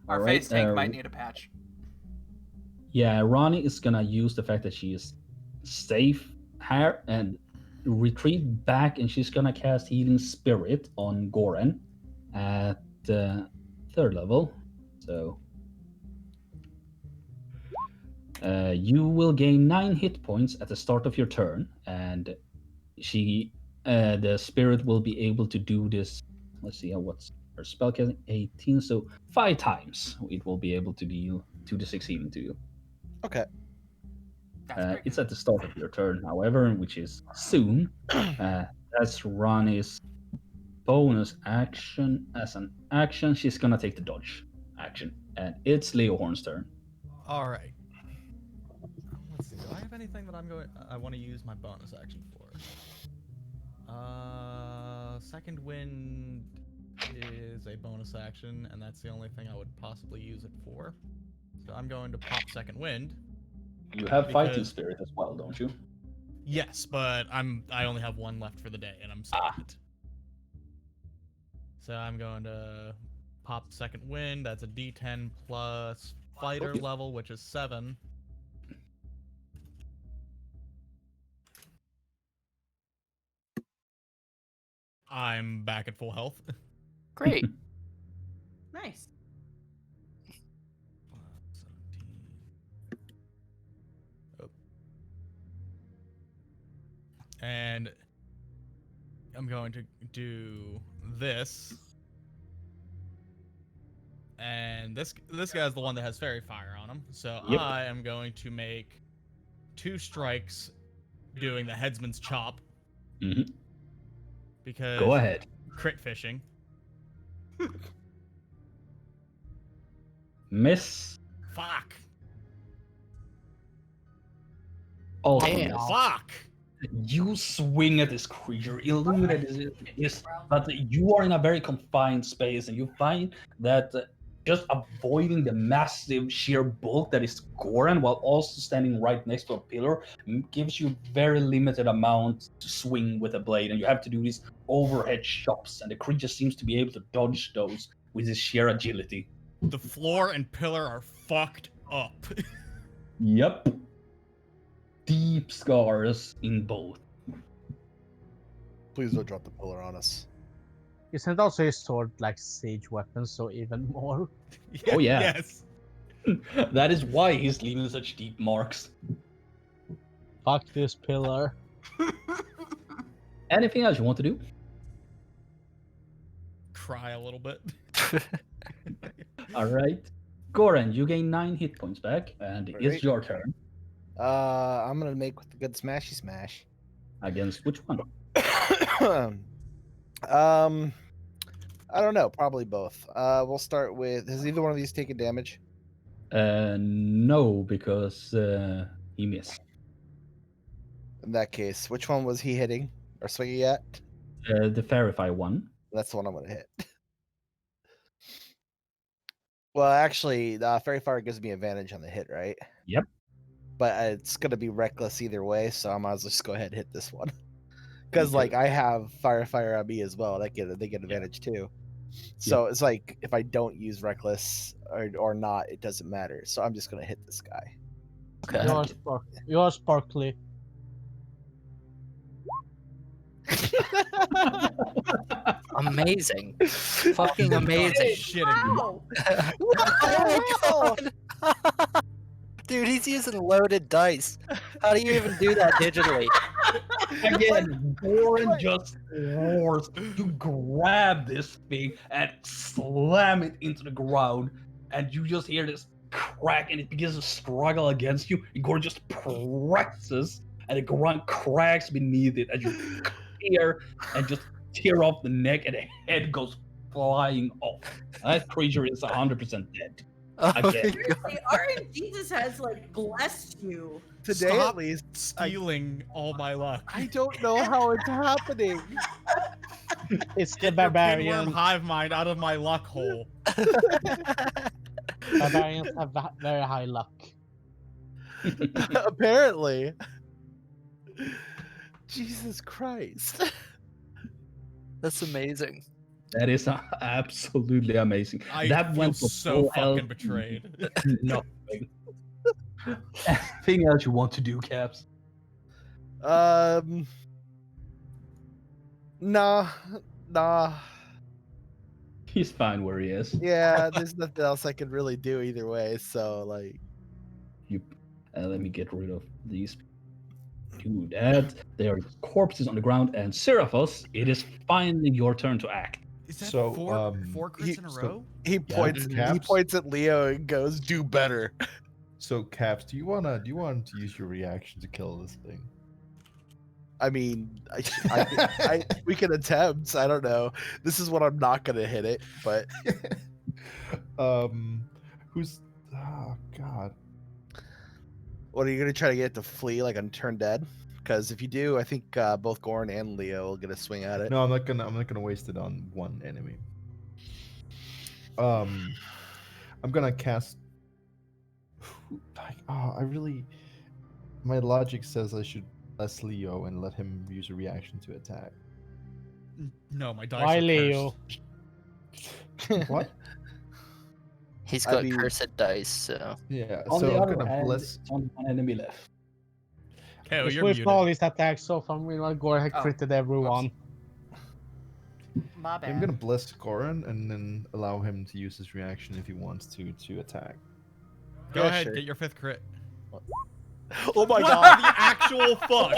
Our All face right, tank might need a patch. Yeah, Ronnie is gonna use the fact that she is safe here and retreat back, and she's gonna cast Healing Spirit on Goran at 3rd level. So you will gain 9 hit points at the start of your turn, and the spirit will be able to do this. Let's see what's her spell casting, 18, so 5 times it will be able to deal 2d6 healing to you. Okay. That's pretty It's good. at the start of your turn, however, which is soon. That's Ronnie's bonus action. As an action, she's gonna take the dodge action, and it's Leohorn's turn. All right. Let's see. Do I have anything that I want to use my bonus action for? Second wind is a bonus action, and that's the only thing I would possibly use it for. So I'm going to pop second wind. You have fighting Because- spirit as well, don't you? Yes, but I only have 1 left for the day, and I'm saved. So I'm going to pop second wind. That's a D10 plus fighter Okay. level, which is 7. I'm back at full health. great. Nice. 17. Oh. And I'm going to do this. And this guy's the one that has fairy fire on him. So Yep. I am going to make 2 strikes doing the headsman's chop. Mhm. Because Go ahead. crit fishing. Miss. Fuck. Also Damn. miss. Fuck. You swing at this creature, illuminated is, but you are in a very confined space, and you find that just avoiding the massive sheer bulk that is Goran, while also standing right next to a pillar, gives you very limited amount to swing with a blade, and you have to do these overhead chops, and the creature seems to be able to dodge those with his sheer agility. The floor and pillar are fucked up. Yep. Deep scars in both. Please don't drop the pillar on us. Isn't also his sword like siege weapon, so even more? Oh, yeah. Yes. That is why he's leaving such deep marks. Fuck this pillar. Anything else you want to do? Cry a little bit. All right. Goran, you gain 9 hit points back, and it's Alright. your turn. I'm gonna make with the good smashy smash. Against which one? I don't know. Probably both. We'll start with. Has either one of these taken damage? No, because he missed. In that case, which one was he hitting or swinging at? The Verify one. That's the one I'm gonna hit. Well, actually, Fairy Fire gives me advantage on the hit, right? Yep. But it's gonna be reckless either way, so I might as well just go ahead and hit this one. Because Okay. like I have Fire on me as well. They get advantage too. So it's like if I don't use reckless or not, it doesn't matter. So I'm just gonna hit this guy. Okay. You're sparkly. Amazing. Fucking amazing. Shitting. Wow. Oh my god. Dude, he's using loaded dice. How do you even do that digitally? Again, Goran just roars. You grab this thing and slam it into the ground, and you just hear this crack, and it begins to struggle against you. And Goran just presses, and the ground cracks beneath it, and you tear and just tear off the neck, and the head goes flying off. That creature is 100% dead. Oh my Again. god. The RNG Jesus has like blessed you. Today Stop at least, stealing all my luck. I don't know how it's happening. It's the Get your pinworm barbarian. hive mind out of my luck hole. Barbarians have very high luck. Apparently. Jesus Christ. That's amazing. That is absolutely amazing. I that feel went for so full fucking health. betrayed. Nothing. Anything else you want to do, Caps? Nah. He's fine where he is. Yeah, there's nothing else I could really do either way. So like, You, let me get rid of these. Do that. There are corpses on the ground, and Seraphos, it is finally your turn to act. Is that So, four crits in a so- row? he points. He Caps? points at Leo and goes, "Do better." So, Caps, do you want to use your reaction to kill this thing? I mean, we can attempt. I don't know. This is what I'm not gonna hit it, but Who's? Oh God. what are you gonna try to get it to flee like and turn dead? Because if you do, I think both Goran and Leo will get a swing at it. No, I'm not gonna waste it on one enemy. I'm gonna cast. Like, oh, I really. My logic says I should bless Leo and let him use a reaction to attack. No, my dice Why are Leo? cursed. What? He's I got mean- cursed dice, so. On Yeah. the So I'm other gonna hand, bless. on one enemy left. KO, If you're we muted. all these attacks so far, we will go ahead Oh, critted everyone. My bad. I'm gonna bless Goran and then allow him to use his reaction if he wants to attack. Go Yeah, ahead, sure. get your 5th crit. Oh my What god. the actual fuck?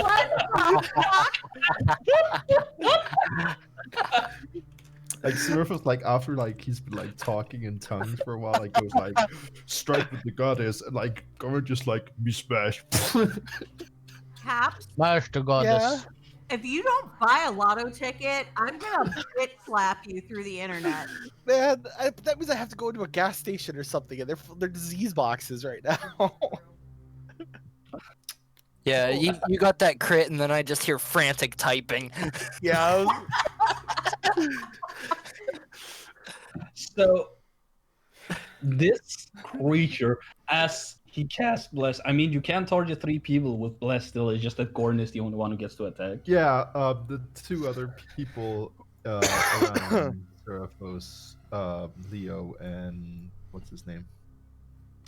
Like Seraph was like after like he's been like talking in tongues for a while, like goes like strike with the goddess, and like Goran just like me smash. Caps, Smash the goddess. if you don't buy a lotto ticket, I'm gonna bitch slap you through the internet. Man, that means I have to go into a gas station or something, and they're disease boxes right now. Yeah, you got that crit, and then I just hear frantic typing. Yeah. So this creature, as he casts bless, I mean you can target 3 people with bless still, it's just that Gordon is the only one who gets to attack. Yeah, the 2 other people around Seraphos, Leo and what's his name?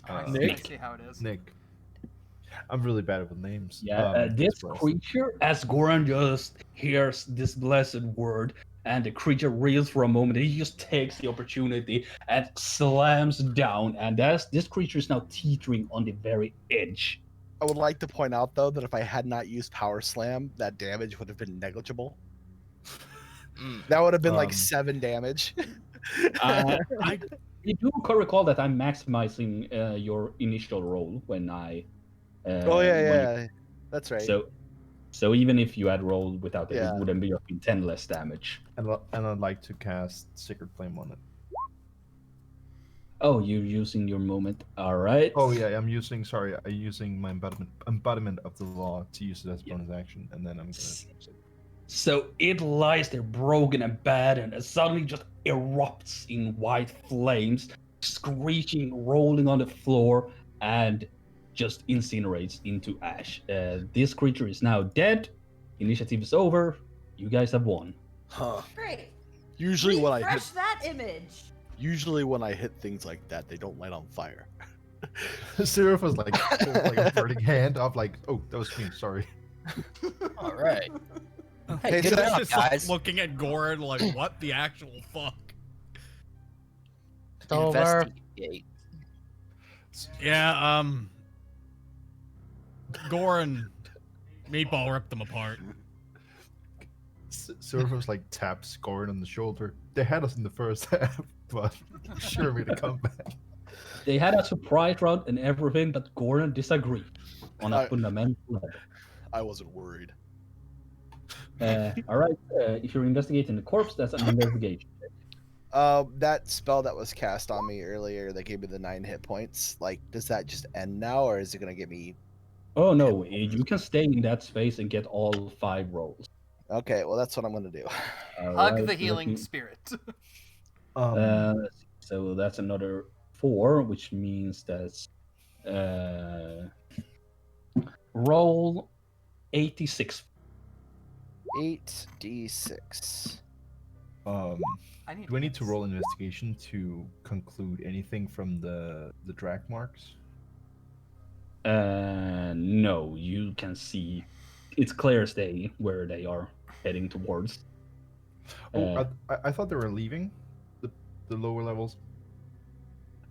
I Nick? see how it is. Nick. I'm really bad with names. Yeah, this as well. creature, as Goran just hears this blessed word, and the creature reels for a moment, he just takes the opportunity and slams down, and this creature is now teetering on the very edge. I would like to point out though that if I had not used Power Slam, that damage would have been negligible. That would have been like 7 damage. You do recall that I'm maximizing your initial roll when I. Oh yeah. That's right. So even if you had rolled without it, Yeah. it wouldn't be 10 less damage. And I'd like to cast Sacred Flame on it. Oh, you're using your moment. All right. Oh yeah, I'm using my embodiment of the law to use it as bonus action, and then I'm gonna use it. So it lies there broken and battered, and suddenly just erupts in white flames, screeching, rolling on the floor, and just incinerates into ash. This creature is now dead. Initiative is over. You guys have won. Huh. Great. Usually when I Refresh hit that image. usually when I hit things like that, they don't light on fire. Seraph was like, pulled, like a burning hand off, like, oh, that was me, sorry. All right. Hey, good so job, Just like, guys. looking at Goran like, what the actual fuck? It's over. Investigate. Yeah, Goran, Meatball ripped them apart. Seraph was like taps Goran on the shoulder. They had us in the first half, but sure made a comeback. They had a surprise round and everything, but Goran disagreed on a fundamental level. I wasn't worried. All right, if you're investigating the corpse, that's an investigation. That spell that was cast on me earlier that gave me the 9 hit points, like, does that just end now, or is it gonna give me? Oh no, you can stay in that space and get all 5 rolls. Okay, well that's what I'm gonna do. All Hug right, the let healing me- spirit. So that's another 4, which means that's roll 86. 8d6. Do I need to this. roll investigation to conclude anything from the drag marks? No, you can see it's clear as day where they are heading towards. Oh, I thought they were leaving the lower levels.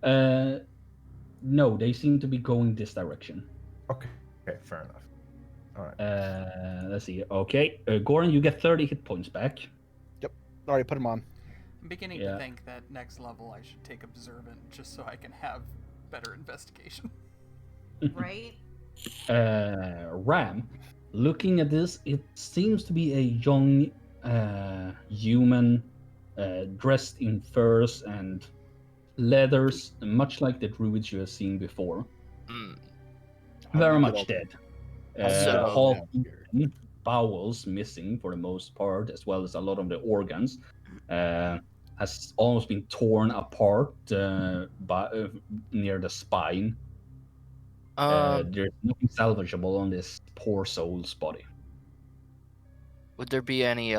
No, they seem to be going this direction. Okay, fair enough. All right. Let's see. Okay, Goran, you get 30 hit points back. Already put him on. I'm beginning Yeah. to think that next level I should take observant just so I can have better investigation. Right? Ram, looking at this, it seems to be a young human dressed in furs and leathers, much like the druids you have seen before. Mm. Very much dead. So- Half bowels missing for the most part, as well as a lot of the organs. Has almost been torn apart near the spine. There's nothing salvageable on this poor soul's body. Would there be any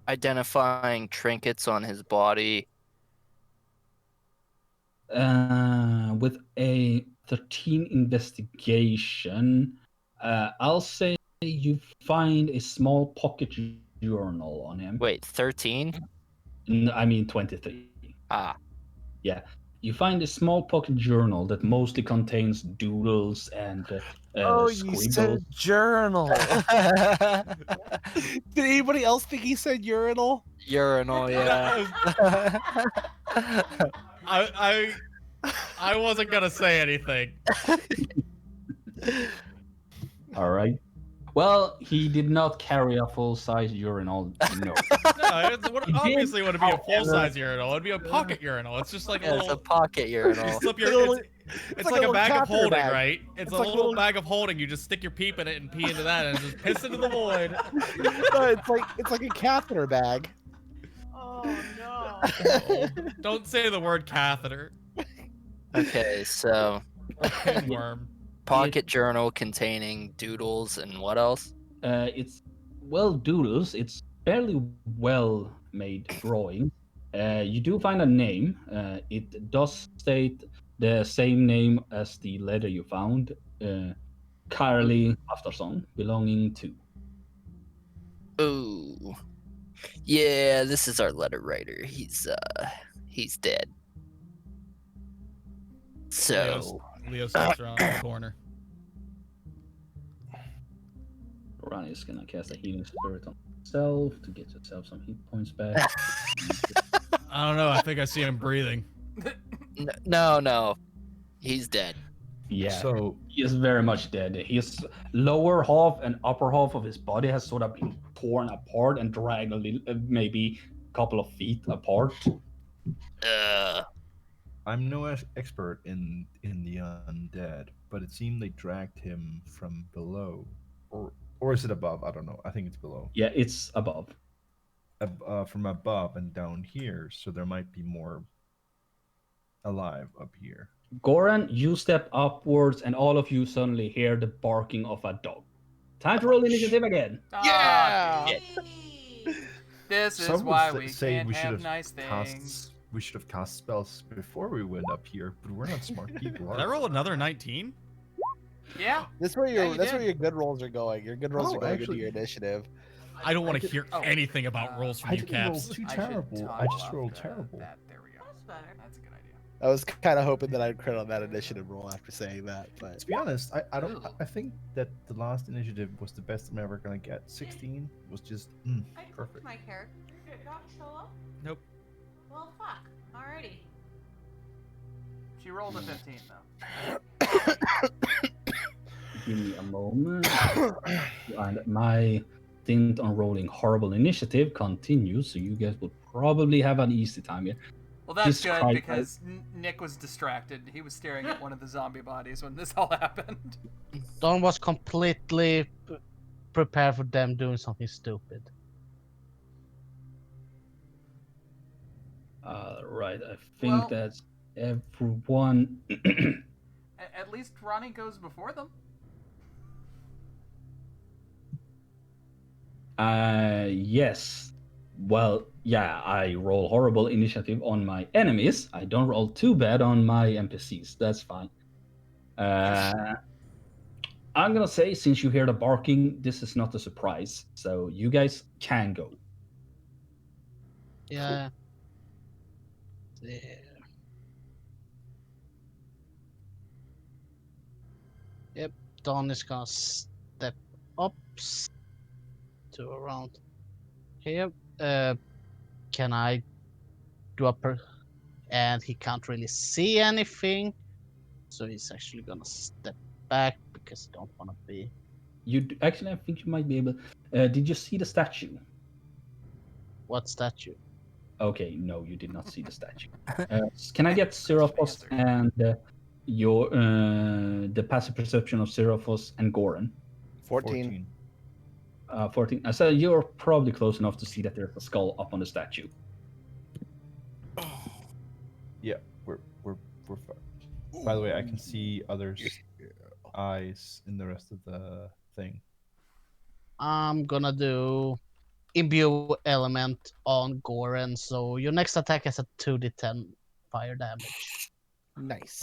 identifying trinkets on his body? With a 13 investigation, I'll say you find a small pocket journal on him. Wait, 13? I mean 23. Ah, You find a small pocket journal that mostly contains doodles and Oh, you scribbles. said journal. Did anybody else think he said urinal? Urinal, yeah. I wasn't gonna say anything. All right. Well, he did not carry a full-size urinal. No. No, obviously it wouldn't be a full-size urinal. It'd be a pocket urinal. It's just like Yeah, a it's a little. pocket You urinal. slip It's your. like It's a like a little bag of catheter holding, bag. right? It's a like little bag of holding. You just stick your peep in it and pee into that, and just piss into the void. No, it's like a catheter bag. Oh no. Oh, don't say the word catheter. Okay, so Pinworm. pocket journal containing doodles and what else? It's doodles. It's fairly well made drawing. You do find a name. It does state the same name as the letter you found. Carly Afterson, belonging to. Ooh. Yeah, this is our letter writer. He's dead. So Leo steps around the corner. Ryan is gonna cast a healing spirit on himself to get yourself some hit points back. I don't know. I think I see him breathing. no. He's dead. Yeah, So he is very much dead. His lower half and upper half of his body has sort of been torn apart and dragged a little, maybe a couple of feet apart. I'm no expert in the undead, but it seemed they dragged him from below, or is it above? I don't know. I think it's below. Yeah, it's above. From above and down here, so there might be more alive up here. Goran, you step upwards, and all of you suddenly hear the barking of a dog. Time to roll initiative again. Yeah! This is Some why would we say can't we should have nice things. we should have cast spells before we went up here, but we're not smart people. Did I roll another 19? Yeah. That's where you where did. your good rolls are going. Your good rolls Oh, are going actually- into your initiative. I don't want to did- hear anything about rolls from I you, didn't roll Caps. too I should terrible. I toggle just off rolled the- terrible. There we go. That's better. That's a good idea. I was kind of hoping that I'd crit on that initiative roll after saying that, but To be honest, I don't. Ooh. I think that the last initiative was the best I'm ever gonna get. 16 was just I clicked perfect. my character. Did it not show up? Nope. Well, fuck. Alrighty. She rolled a 15 though. Give me a moment. And my stint on rolling horrible initiative continues, so you guys will probably have an easy time here. Well, that's Jesus good Christ. because Nick was distracted. He was staring at one of the zombie bodies when this all happened. Don was completely prepared for them doing something stupid. Right, I think Well- that's everyone. At least Ronnie goes before them. Yes. Well, yeah, I roll horrible initiative on my enemies. I don't roll too bad on my NPCs. That's fine. I'm gonna say, since you hear the barking, this is not a surprise. So you guys can go. Yeah. Yeah. Yep, Don is gonna step up to around here. Can I do and he can't really see anything, so he's actually gonna step back because I don't want to be. Actually, I think you might be able. Did you see the statue? What statue? Okay, no, you did not see the statue. Can I get Seraphos and your the passive perception of Seraphos and Goran? 14. 14. So you're probably close enough to see that there's a skull up on the statue. Yeah, we're fine. By the way, I can see others' eyes in the rest of the thing. I'm gonna do imbue element on Goran, so your next attack has a 2d10 fire damage. Nice.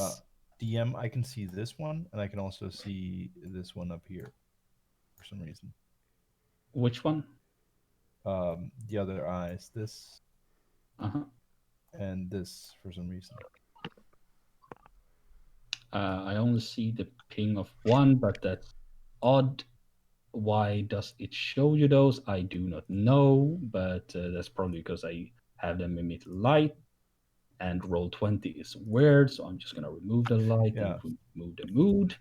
DM, I can see this one, and I can also see this one up here for some reason. Which one? The other eyes, this Uh-huh. and this for some reason. I only see the ping of one, but that's odd. Why does it show you those? I do not know, but that's probably because I have them emit light. And roll 20 is weird, so I'm just gonna remove the light Yeah. and remove the mood.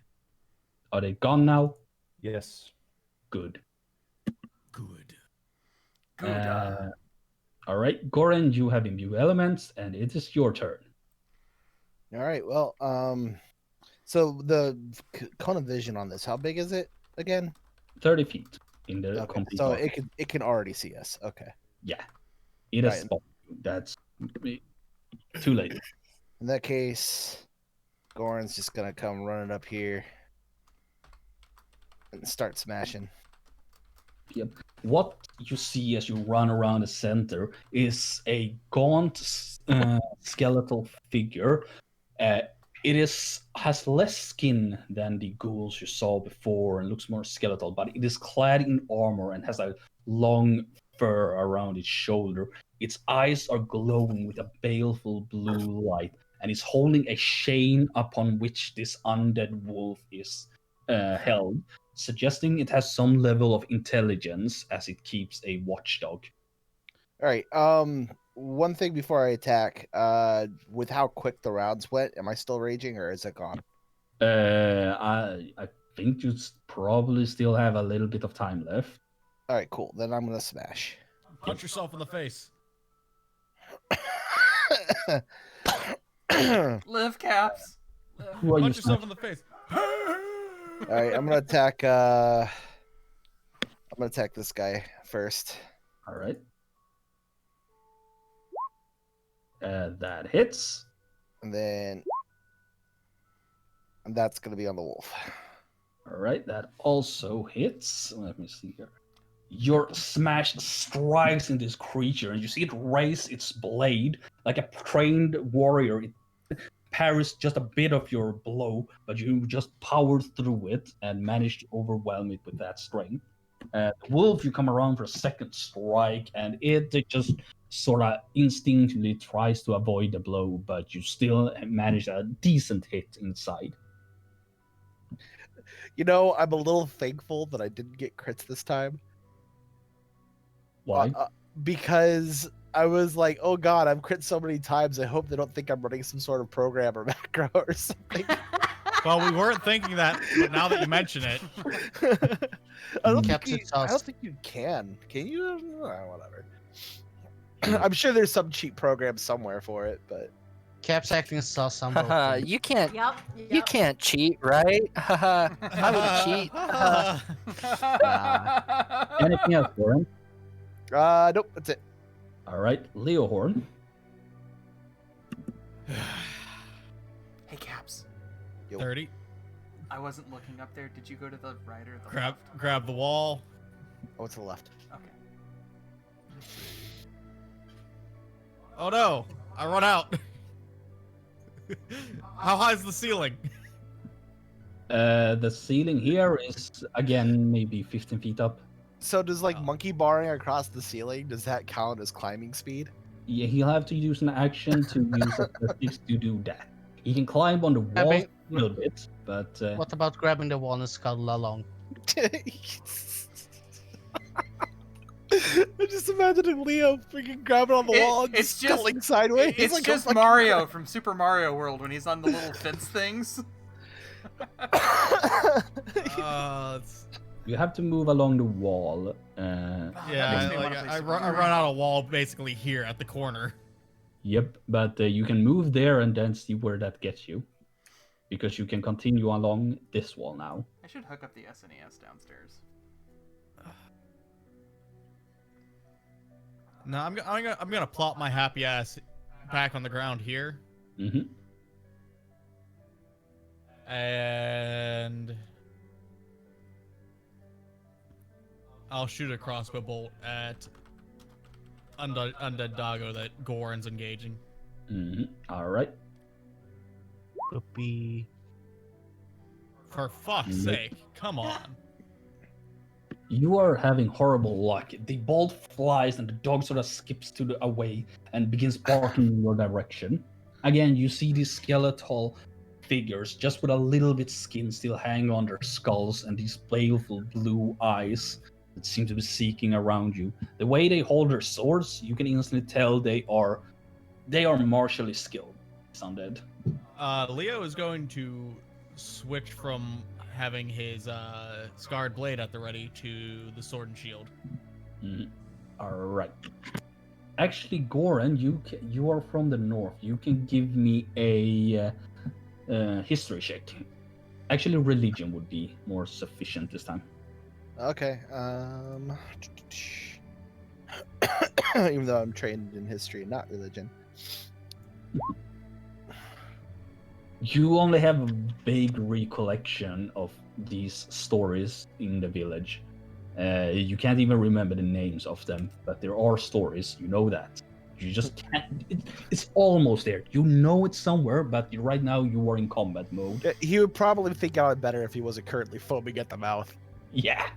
Are they gone now? Yes. Good. Good. Good. All right, Goran, you have imbue elements, and it is your turn. All right. Well, so the cone of vision on this, how big is it again? 30 feet in the Okay, complete so dark. it can already see us. Okay. Yeah, it is Right. spot. That's too late. In that case, Goran's just gonna come running up here and start smashing. Yep. What you see as you run around the center is a gaunt skeletal figure. It has less skin than the ghouls you saw before and looks more skeletal, but it is clad in armor and has a long fur around its shoulder. Its eyes are glowing with a baleful blue light, and it's holding a chain upon which this undead wolf is held, suggesting it has some level of intelligence as it keeps a watchdog. All right. One thing before I attack, with how quick the rounds went, am I still raging or is it gone? I think you probably still have a little bit of time left. All right, cool. Then I'm gonna smash. Punch yourself in the face. Live, Caps. Live. Who are you Punch yourself smashing? in the face. All right, I'm gonna attack. I'm gonna attack this guy first. All right. That hits. And then that's gonna be on the wolf. All right, that also hits. Let me see here. Your smash strikes in this creature, and you see it raise its blade like a trained warrior. It parries just a bit of your blow, but you just power through it and manage to overwhelm it with that strength. The wolf, you come around for a second strike, and it just sort of instinctively tries to avoid the blow, but you still manage a decent hit inside. You know, I'm a little thankful that I didn't get crits this time. Why? Because I was like, oh god, I've crit so many times. I hope they don't think I'm running some sort of program or macro or something. Well, we weren't thinking that, but now that you mention it, I don't Caps think its I don't sauce. think you can. Can you? Whatever. I'm sure there's some cheap program somewhere for it, but Caps acting as sauce on both. Haha, ends. you can't. Yep. You can't cheat, right? Haha, I would cheat. Haha. Anything else, Goran? nope, that's it. All right, Leohorn. Hey, Caps. 30. I wasn't looking up there. Did you go to the right or the Grab, left? grab the wall. Oh, it's to the left. Okay. Oh no, I run out. How high is the ceiling? The ceiling here is again maybe 15 feet up. So does monkey barring across the ceiling, does that count as climbing speed? Yeah, he'll have to use an action to use athletics to do that. He can climb on the wall mean- a little bit, but What about grabbing the wall and scuttle along? I'm just imagining Leo freaking grabbing on the wall and it's just just- scuttling sideways. It's like a just fucking- Mario from Super Mario World when he's on the little fence things. you have to move along the wall. Yeah, makes me like, wanna play I Super run Mario. out a wall basically here at the corner. Yep, but you can move there and then see where that gets you. Because you can continue along this wall now. I should hook up the SNES downstairs. No, I'm gonna plop my happy ass back on the ground here, Mm-hmm. and I'll shoot a crossbow bolt at undead doggo that Goran's engaging. Mm-hmm. All right. Whoopee. For fuck's Mm. sake, come on. You are having horrible luck. The bolt flies and the dog sort of skips away and begins barking in your direction. Again, you see this skeletal figures, just with a little bit skin still hanging on their skulls, and these baleful blue eyes that seem to be seeking around you. The way they hold their swords, you can instantly tell they are martially skilled. It's undead. Leo is going to switch from having his scarred blade at the ready to the sword and shield. All right. Actually, Goran, you are from the north. You can give me a history check. Actually, religion would be more sufficient this time. Okay. Even though I'm trained in history and not religion. You only have a vague recollection of these stories in the village. You can't even remember the names of them, but there are stories. You know that. You just can't. It's almost there. You know it's somewhere, but right now you are in combat mode. Yeah, he would probably think out better if he wasn't currently foaming at the mouth. Yeah.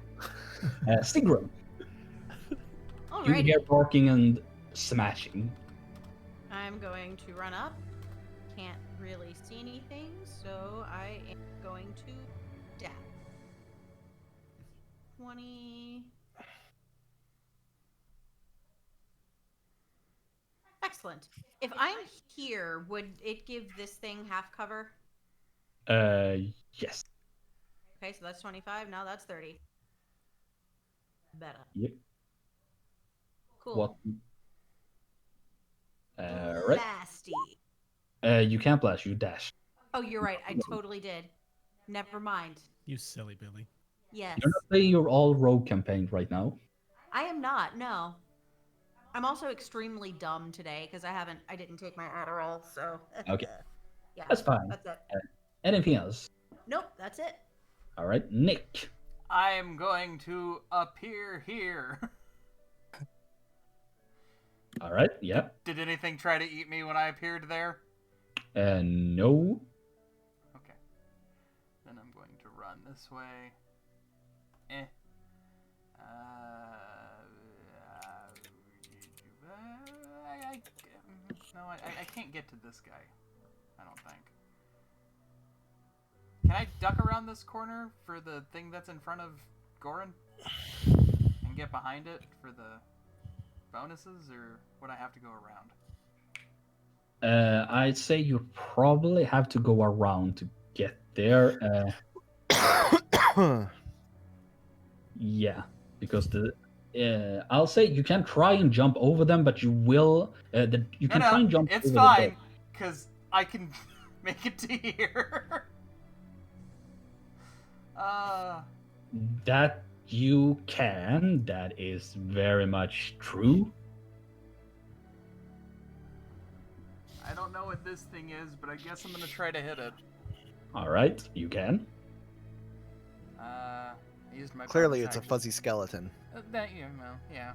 Sigrun, you Alrighty. hear barking and smashing. I'm going to run up. Can't really see anything, so I am going to dab. 20. Excellent. If I'm here, would it give this thing half cover? Yes. Okay, so that's 25. Now that's 30. Better. Yep. Cool. What? Right. Blasty. You can't blast. You dash. Oh, you're right. I totally did. Never mind. You silly Billy. Yes. You're not playing your all rogue campaign right now. I am not. No. I'm also extremely dumb today because I didn't take my Adderall, so. Okay. Yeah. That's fine. That's it. Anything else? Nope, that's it. All right, Nick. I'm going to appear here. All right. Yeah. Did anything try to eat me when I appeared there? No. Okay. Then I'm going to run this way. I can't get to this guy. I don't think. Can I duck around this corner for the thing that's in front of Goran? And get behind it for the bonuses, or would I have to go around? I'd say you probably have to go around to get there. Yeah, because I'll say you can try and jump over them, but you will. You can try and jump. It's over fine, because I can make it to here. That you can. That is very much true. I don't know what this thing is, but I guess I'm gonna try to hit it. All right, you can. I used my Clearly, bonus it's a action. fuzzy skeleton. Yeah.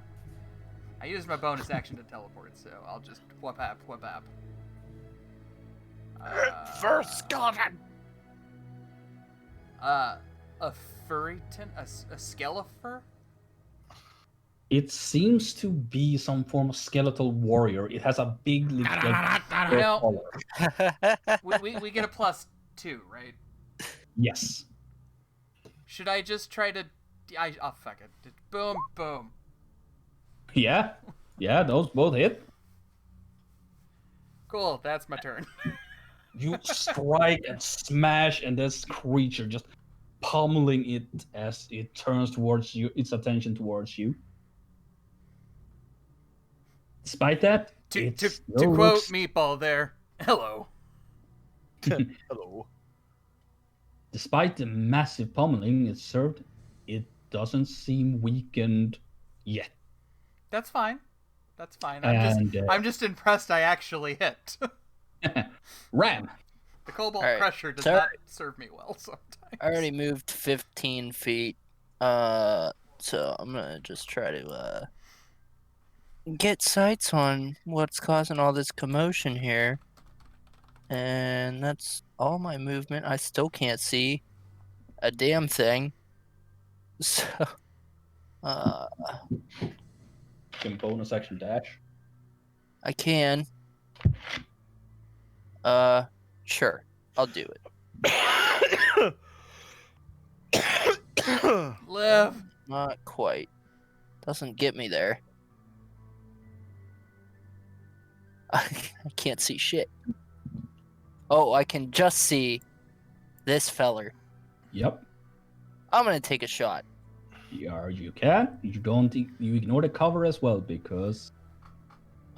I used my bonus action to teleport, so I'll just whoop app. First skeleton. A furryton, a skeletor. It seems to be some form of skeletal warrior. It has a big No. collar. we get a +2, right? Yes. Should I just try to? Oh fuck it! Boom. Yeah. Yeah, those both hit. Cool. That's my turn. You strike and smash, and this creature just pummeling it as it turns towards you, its attention towards you. Despite that, to it quote looks... Meatball there, hello. Hello. Despite the massive pummeling it served, it doesn't seem weakened yet. That's fine. And, I'm just impressed I actually hit. Ram. The Cobalt Alright, Crusher does so- not serve me well sometimes. I already moved 15 feet. So I'm gonna just try to get sights on what's causing all this commotion here. And that's all my movement. I still can't see a damn thing. So Can bonus action dash. I can. Sure. I'll do it. Live. Not quite. Doesn't get me there. I can't see shit. Oh, I can just see this feller. Yep. I'm gonna take a shot. Yeah, you can. You don't. You ignore the cover as well because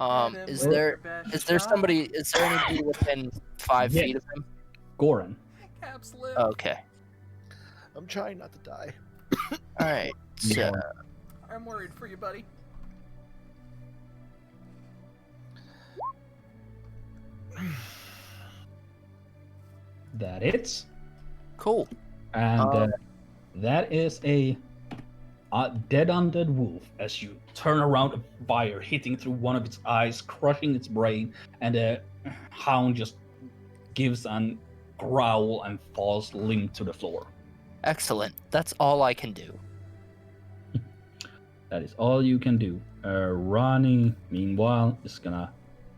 Is Hit him with there your best is there shot. somebody? Is there anybody within 5 Yes. feet of him? Goran. Caps live. Okay. I'm trying not to die. All right. So Yeah. I'm worried for you, buddy. That hits, cool. and Um, that is a dead undead wolf. As you turn around, a fire hitting through one of its eyes, crushing its brain, and the hound just gives an growl and falls limp to the floor. Excellent. That's all I can do. That is all you can do. Ronnie, meanwhile, is gonna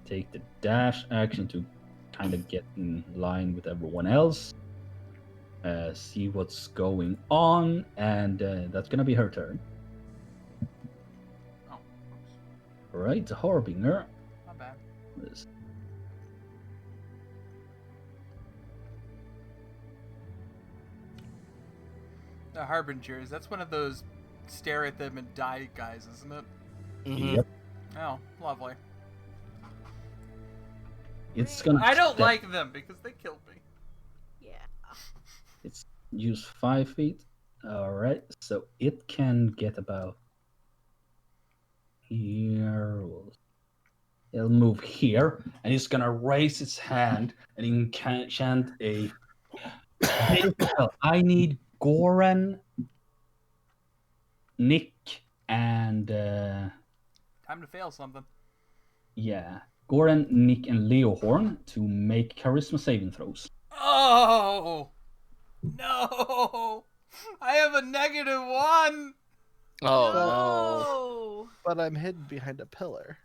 take the dash action to kind of get in line with everyone else. See what's going on, and that's gonna be her turn. Oh, Right, the Harbinger. not bad. This- The Harbingers. That's one of those stare at them and die guys, isn't it? Mhm. Yep. Oh, lovely. It's gonna. I don't step- like them because they killed me. Yeah. It's use 5 feet. All right, so it can get about here. It'll move here, and it's gonna raise its hand and enchant a. I need Goran, Nick, and Time to fail something. yeah, Goran, Nick, and Leohorn to make charisma saving throws. Oh no! I have a -1. Oh no. No. But I'm hidden behind a pillar.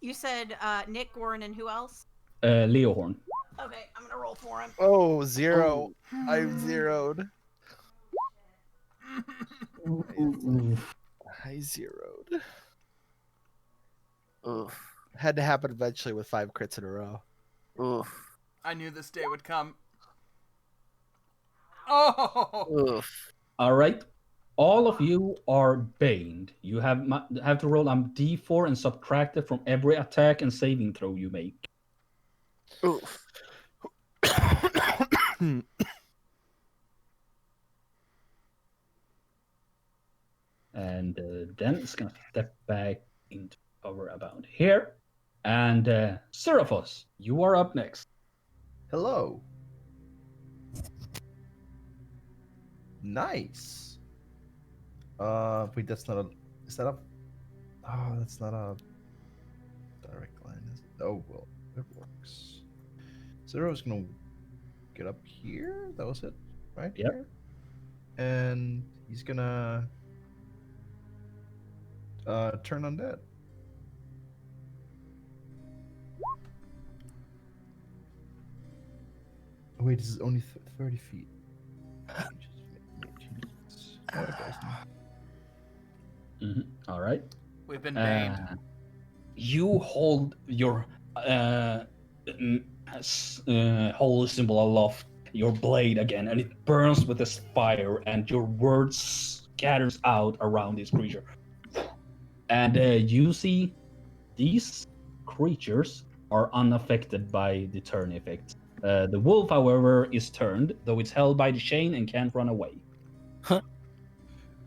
You said Nick, Goran, and who else? Leohorn. Okay, I'm gonna roll for him. Oh, 0. I'm zeroed. I zeroed. Oof. Had to happen eventually with 5 crits in a row. Oof. I knew this day would come. Oh! Oof. All right, all of you are baned. You have to roll a d4 and subtract it from every attack and saving throw you make. Oof. And then it's gonna step back into cover about here. And Seraphos, you are up next. Hello. Nice. Wait, that's not a. Is that a? Oh, that's not a direct line. Is it? Oh well, it works. Zero's gonna get up here. That was it, right? Yep. Here. And he's gonna turn undead. Oh, wait, this is only 30 feet. Jesus. Oh, it doesn't. All right. We've been banned. You hold your holy symbol aloft, your blade again, and it burns with this fire, and your word scatters out around this creature. And you see these creatures are unaffected by the turn effect. The wolf, however, is turned, though it's held by the chain and can't run away.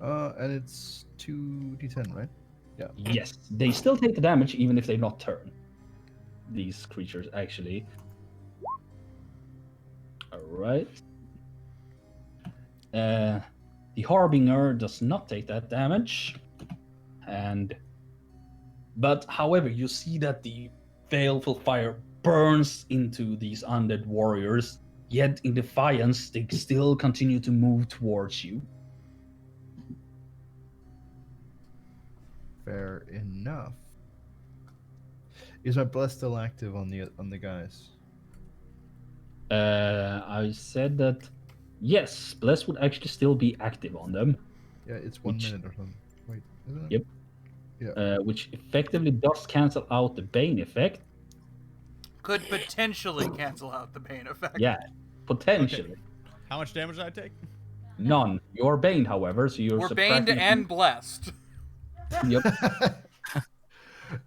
And it's 2d10, right? Yeah. Yes, they still take the damage even if they not turn. These creatures, actually. Alright. The Harbinger does not take that damage. But, however, you see that the baleful fire burns into these undead warriors, yet in defiance, they still continue to move towards you. Fair enough. Is my bless still active on the guys? I said that yes, Bless would actually still be active on them. Yeah, it's 1 Which- minute or something. Wait, isn't it? Yep. Yeah. Which effectively does cancel out the Bane effect. Could potentially cancel out the Bane effect. Yeah, potentially. How much damage did I take? None. You're Bane, however, so you're We're baned subtracting. and blessed. Yep.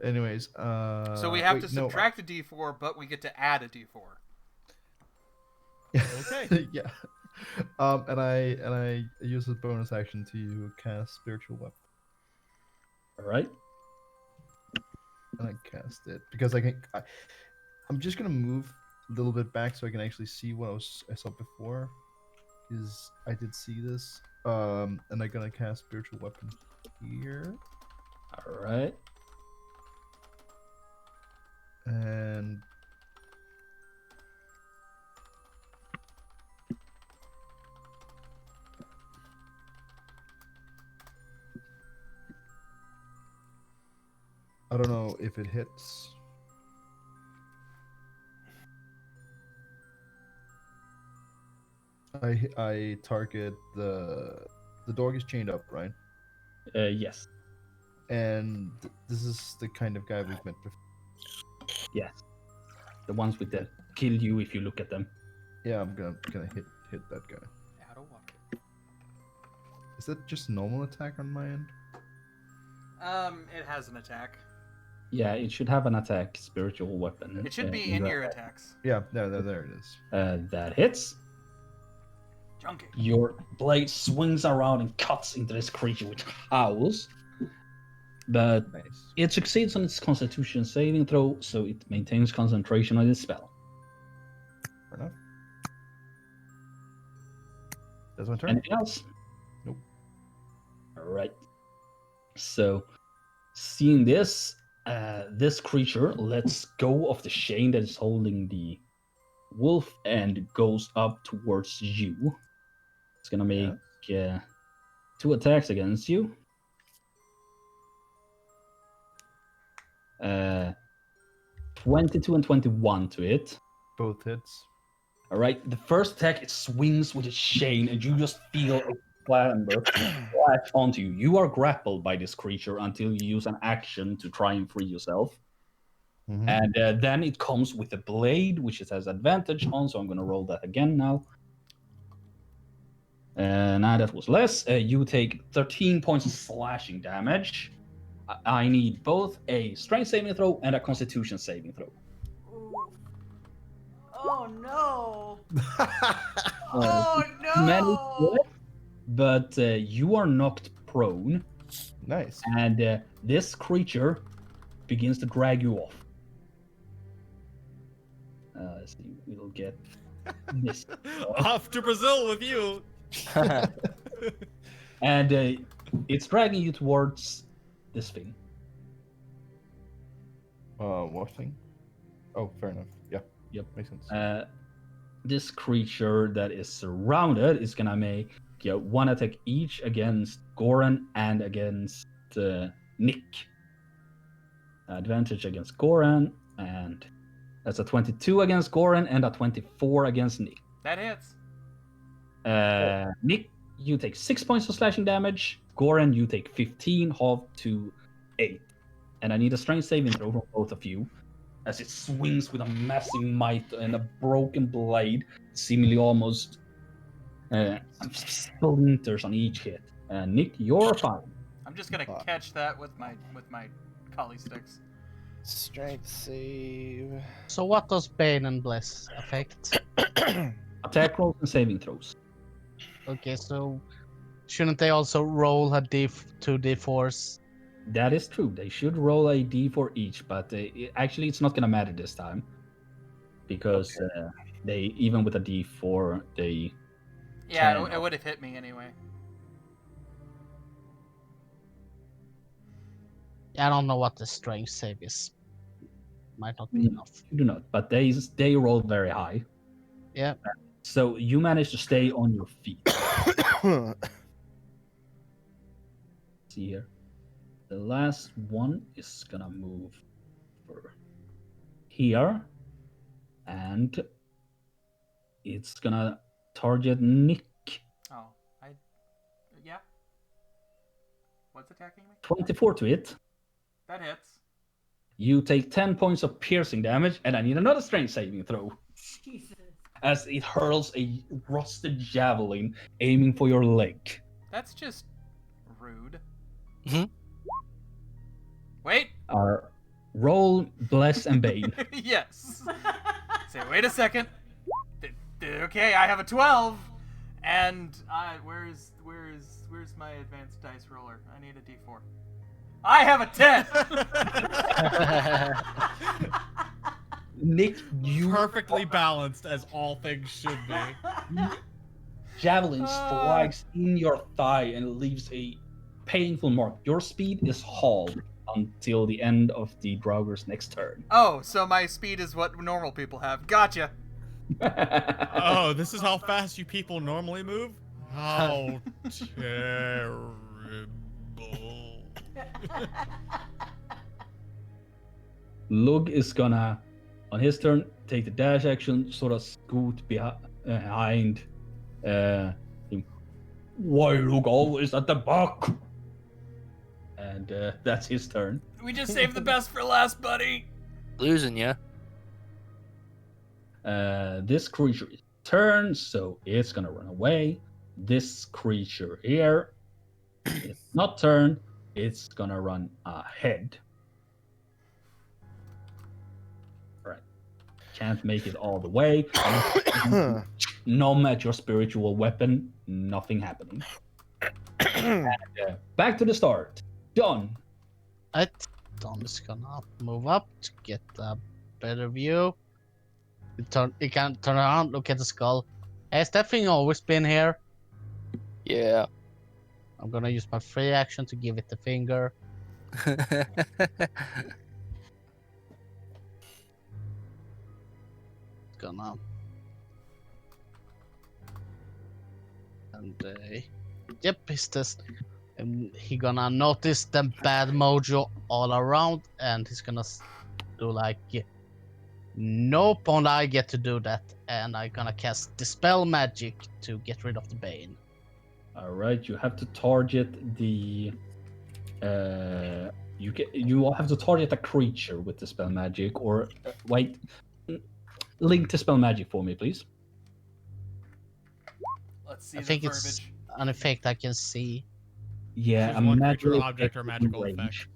Anyways, So we have wait, to no, subtract a d4, but we get to add a d4. Okay. yeah. And I use a bonus action to cast spiritual weapon, All right. and I cast it because I'm just gonna move a little bit back so I can actually see what I saw before, because I did see this. And I'm gonna cast spiritual weapon here, All right. and I don't know if it hits. I target the dog is chained up, right? Yes. And this is the kind of guy we've met before. Yes. The ones with the kill you if you look at them. Yeah, I'm gonna hit that guy. Add a walk. Is that just normal attack on my end? It has an attack. Yeah, it should have an attack, spiritual weapon. It should be in your attacks. Yeah, there it is. That hits. Junkie. Your blade swings around and cuts into this creature, which howls. But Nice. it succeeds on its Constitution saving throw, so it maintains concentration on its spell. Fair enough. That's my turn. Anything else? Nope. All right. So, seeing this, this creature lets go of the chain that is holding the wolf and goes up towards you. It's gonna make 2 attacks against you. 22 and 21 to hit. Both hits. All right. The first attack, it swings with its chain, and you just feel a clamber flash onto you. You are grappled by this creature until you use an action to try and free yourself. Mhm. And then it comes with a blade, which it has advantage on, so I'm going to roll that again now. Now that was less. You take 13 points of slashing damage. I need both a strength saving throw and a constitution saving throw. Oh no! Uh, Oh managed no! it, but you are knocked prone, Nice. and this creature begins to drag you off. Let's see, we'll get this. Off to Brazil with you. And it's dragging you towards this thing. What thing? Oh, fair enough. Yeah. Yep. Makes sense. This creature that is surrounded is gonna make 1 attack each against Goran and against Nick. Advantage against Goran, and that's a 22 against Goran and a 24 against Nick. That hits. Nick, you take 6 points of slashing damage. Goran, you take 15, halved to 8. And I need a strength saving throw from both of you, as it swings with a massive might and a broken blade, seemingly almost splinters on each hit. Nick, you're fine. I'm just gonna catch that with my collie sticks. Strength save. So what does Bane and Bless affect? Attack rolls and saving throws. Okay, so shouldn't they also roll a two d4s? That is true. They should roll a d4 each, but actually it's not going to matter this time. Because they, even with a d4, they... Yeah, Ten. it would have hit me anyway. I don't know what the strength save is. Might not be enough. You do not, but they roll very high. Yeah. So you manage to stay on your feet. See here. The last one is gonna move for here. And It's gonna target Nick. Oh, yeah. What's attacking me? 24 to hit. That hits. You take 10 points of piercing damage, and I need another strength saving throw. Jesus. As it hurls a rusted javelin aiming for your leg. That's just rude. Mhm. Wait. Roll, bless, and bane. Yes. Say, wait a second. Okay, I have a 12, and where's my advanced dice roller? I need a D4. I have a 10. Nick, you Perfectly balanced as all things should be. javelin strikes in your thigh and leaves a painful mark. Your speed is halved until the end of the Draugur's next turn. Oh, so my speed is what normal people have. Gotcha. Oh, this is how fast you people normally move? How terrible. Lug is gonna, on his turn, take the dash action, sort of scoot behind him. Why Lug always at the back? And that's his turn. We just saved the best for last, buddy. Losing ya. This creature is turned, so it's gonna run away. This creature here is not turned, it's gonna run ahead. Right. Can't make it all the way. Numb at your spiritual weapon, nothing happening. And, back to the start. Done. Don is gonna move up to get a better view. He can turn around, look at the skull. Has that thing always been here? Yeah. I'm gonna use my free action to give it the finger. Gonna. And yep, it's this. And he gonna notice the bad mojo all around, and he's gonna do like, nope, only I get to do that, and I'm gonna cast Dispel Magic to get rid of the Bane. Alright, you have to target the you have to target a creature with the spell magic, or wait, link to spell magic for me, please. Let's see I the think it's verbiage. an effect I can see. Yeah, Choose a one magical creature, object, or effect magical range. effect.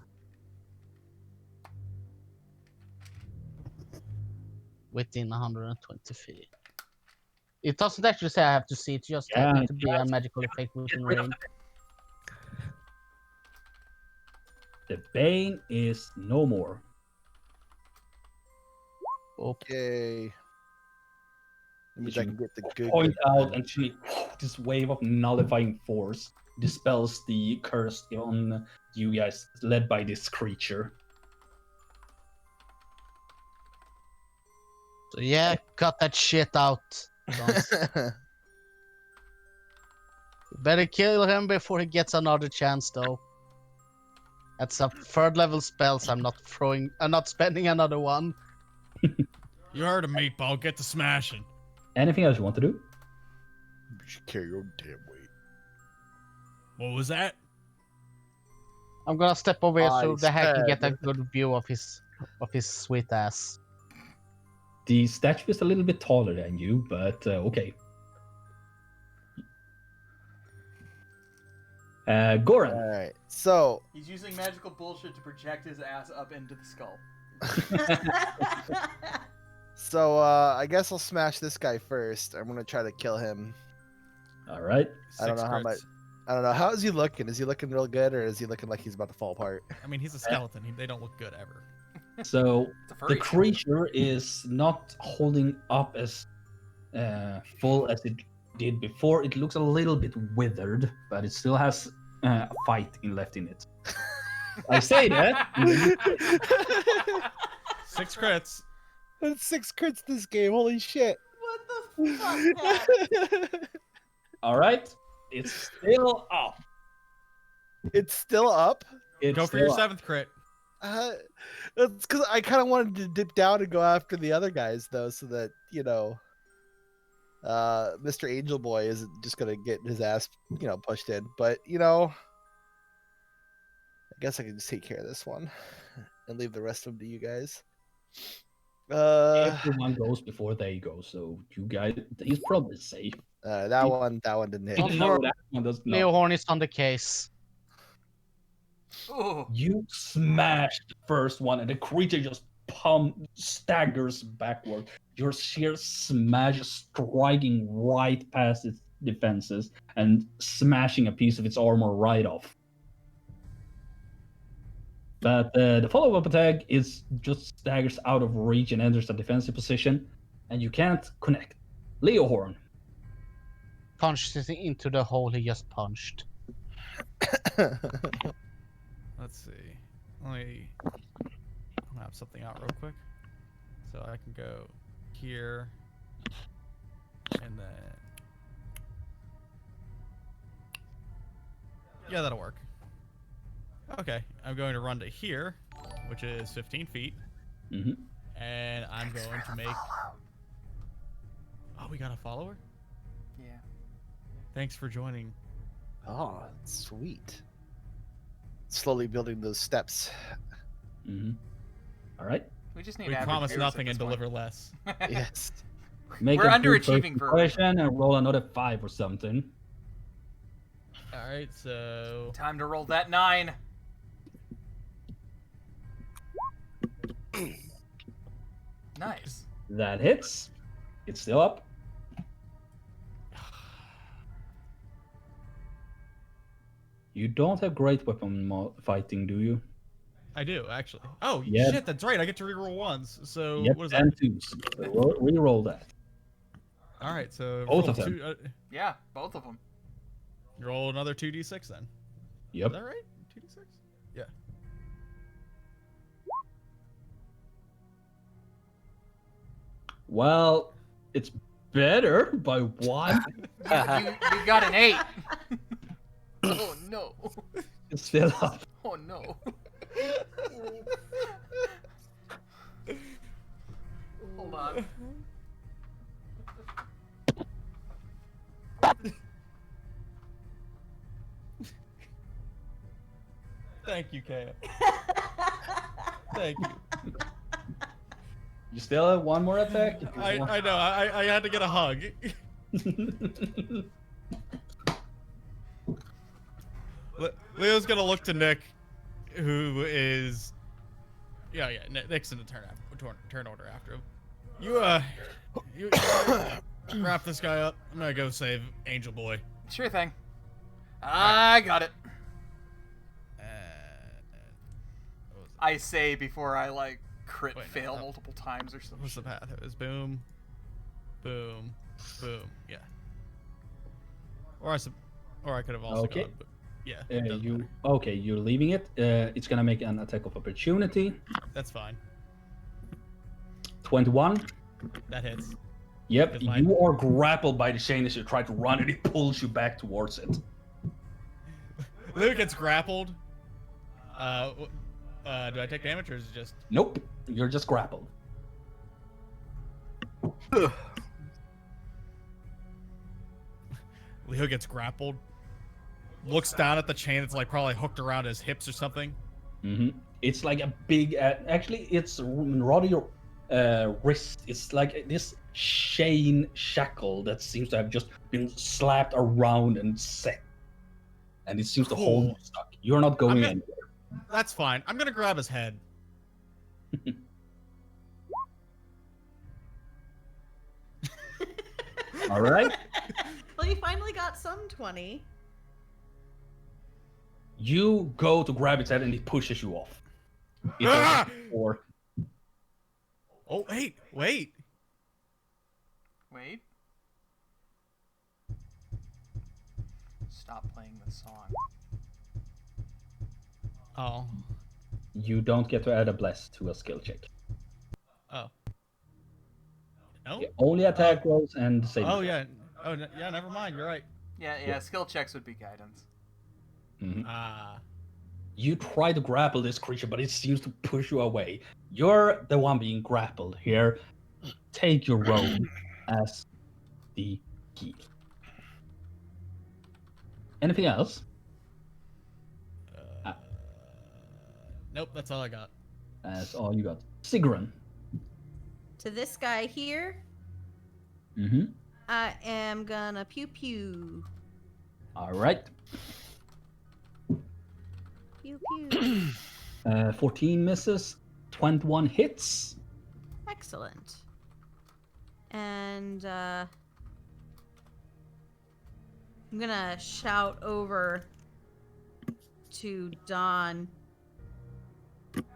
Within 120 feet. It doesn't actually say I have to see it, just Yeah, happen to be a just magical effect Get within rid of range. it. The Bane is no more. Okay. That means I can get the good. Point out and see this wave of nullifying force dispels the curse on you guys, led by this creature. So yeah, cut that shit out. Don't- Better kill him before he gets another chance, though. That's a third level spell, so I'm not spending another one. You heard a meatball. Get to smashing. Anything else you want to do? You should carry your own damn weight. What was that? I'm gonna step over here so I the hack can get a said- good view of his sweet ass. The statue is a little bit taller than you, but okay. Goran. All right. So He's using magical bullshit to project his ass up into the skull. I guess I'll smash this guy first. I'm gonna try to kill him. All right. I don't Six know how crits. much. I don't know. How is he looking? Is he looking real good, or is he looking like he's about to fall apart? I mean, he's a skeleton. They don't look good ever. So It's a furry. the creature is not holding up as full as it did before. It looks a little bit withered, but it still has a fight left in it. I say that. 6 crits. That's 6 crits this game. Holy shit! What the fuck, Pat? All right. It's still up. It's still up. It's Go for your still up. 7th crit. That's because I kind of wanted to dip down and go after the other guys, though, so that Mr. Angel Boy isn't just gonna get his ass, pushed in. But I guess I can just take care of this one and leave the rest of them to you guys. Everyone goes before they go, so you guys, he's probably safe. That one didn't hit. Don't No, worry. that one does not. Leohorn is on the case. Oh, You smash the first one, and the creature just staggers backward. Your sheer smash is striking right past its defenses and smashing a piece of its armor right off. But the follow-up attack is just staggers out of reach and enters a defensive position, and you can't connect. Leohorn. Punched it into the hole he just punched. Let's see. Let me map something out real quick. So I can go here. And then... Yeah, that'll work. Okay, I'm going to run to here, which is 15 feet. Mm-hmm. And I'm going to make... Oh, we got a follower? yeah. Thanks for joining. Oh, sweet. Slowly building those steps. Mm-hmm. All right. We just need. We average promise viewers nothing at and this point. deliver less. Yes. Make We're a good underachieving for a reason. concentration and roll another 5 or something. Alright, so... Time to roll that 9. Nice. That hits. It's still up. You don't have great weapon fighting, do you? I do, actually. Oh, Yeah. shit, that's right. I get to reroll ones. So, Yep, what is and that? 2s. So re-roll that. Alright, so... Both roll of them. Yeah, both of them. roll another 2d6 then. Yep. Is that right? 2d6? Yeah. Well, it's better by 1. You got an 8. Oh no. It's still up. Oh no. Hold on. Thank you, Kaya. Thank you. You still have one more attack? If you want. I know. I had to get a hug. Leo's gonna look to Nick, who is... Yeah. Nick's in the turn order after him. You wrap this guy up. I'm gonna go save Angel Boy. Sure thing. I got it. What was it? I say before I like crit Wait, no, fail that- multiple times or something. What's the path? It was boom, boom, boom. Yeah. Or I could have also Okay. gone. But yeah. It doesn't you matter. okay? You're leaving it. It's gonna make an attack of opportunity. That's fine. 21. That hits. Yep. Because mine- You are grappled by the chain as you try to run, and it pulls you back towards it. Leo gets grappled. Do I take damage or is it just? Nope. You're just grappled. Leo gets grappled. Looks down at the chain that's like probably hooked around his hips or something. Mm-hmm. It's like a big. Actually, it's rather your wrist. It's like this chain shackle that seems to have just been slapped around and set, and it seems to hold you Cool. stuck. You're not going I'm gonna- anywhere. That's fine. I'm gonna grab his head. All right. Well, you finally got some 20. You go to grab its head, and it pushes you off. It's Ah! or Oh wait. Wait. Stop playing the song. Oh. you don't get to add a bless to a skill check. Oh. No. Yeah, only attack rolls and saving. Oh yeah. Oh yeah. Never mind. You're right. Yeah, skill checks would be guidance. Mhm. Ah. You try to grapple this creature, but it seems to push you away. You're the one being grappled here. Take your roll as the key. Anything else? Nope, that's all I got. That's all you got. Sigrun. To this guy here, Mm-hmm. I am gonna pew pew. All right. Pew pew. 14 misses, 21 hits. Excellent. And I'm gonna shout over to Don.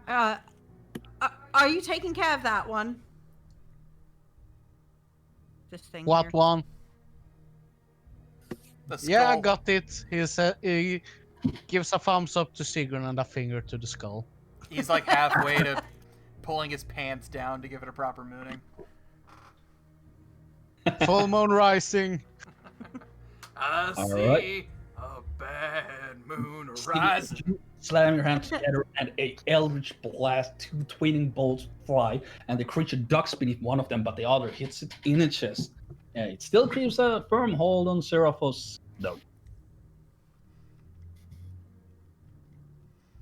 Are you taking care of that one? This thing What here. one? The Yeah, I skull. got it. He gives a thumbs up to Sigrun and a finger to the skull. He's like halfway to pulling his pants down to give it a proper mooning. Full moon rising. I All see right. a bad moon arise. You slam your hands together and a eldritch blast, 2 twinning bolts fly, and the creature ducks beneath one of them, but the other hits it in its chest. It still keeps a firm hold on Seraphos, though.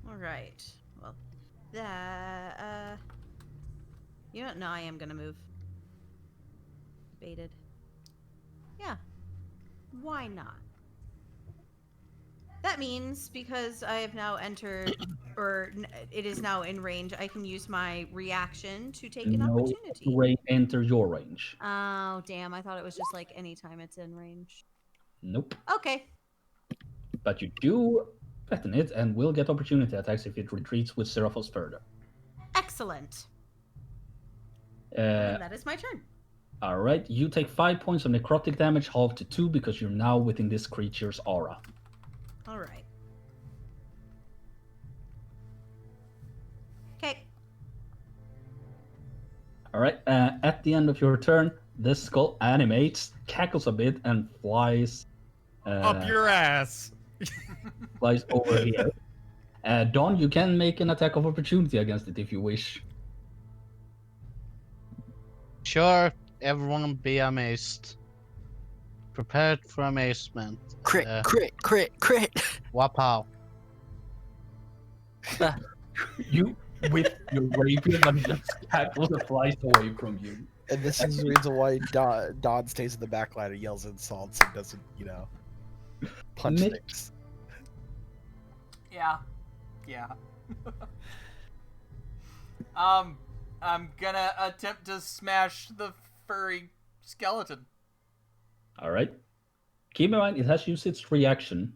All right. Well, that. You know what? No, I am gonna move. Baited. Yeah. Why not? That means because I have now entered, or it is now in range, I can use my reaction to take an No opportunity. ray enter your range. Oh, damn. I thought it was just like anytime it's in range. Nope. Okay. But you do threaten it and will get opportunity attacks if it retreats with Seraphos further. Excellent. Uh, And that is my turn. Alright, you take 5 points of necrotic damage, halved to 2 because you're now within this creature's aura. All right. Okay. Alright, at the end of your turn, this skull animates, cackles a bit, and flies Up your ass. flies over here. Dawn, you can make an attack of opportunity against it if you wish. Sure, everyone be amazed. Prepared for amazement. Crit, Uh, crit, crit, crit. Wapow. You, with your rapier, but just cackles and flies away from you. And this is the reason why Don stays in the back line and yells insults and doesn't, punch Nick. things. Yeah. Yeah. I'm gonna attempt to smash the furry skeleton. Alright. Keep in mind, it has used its reaction.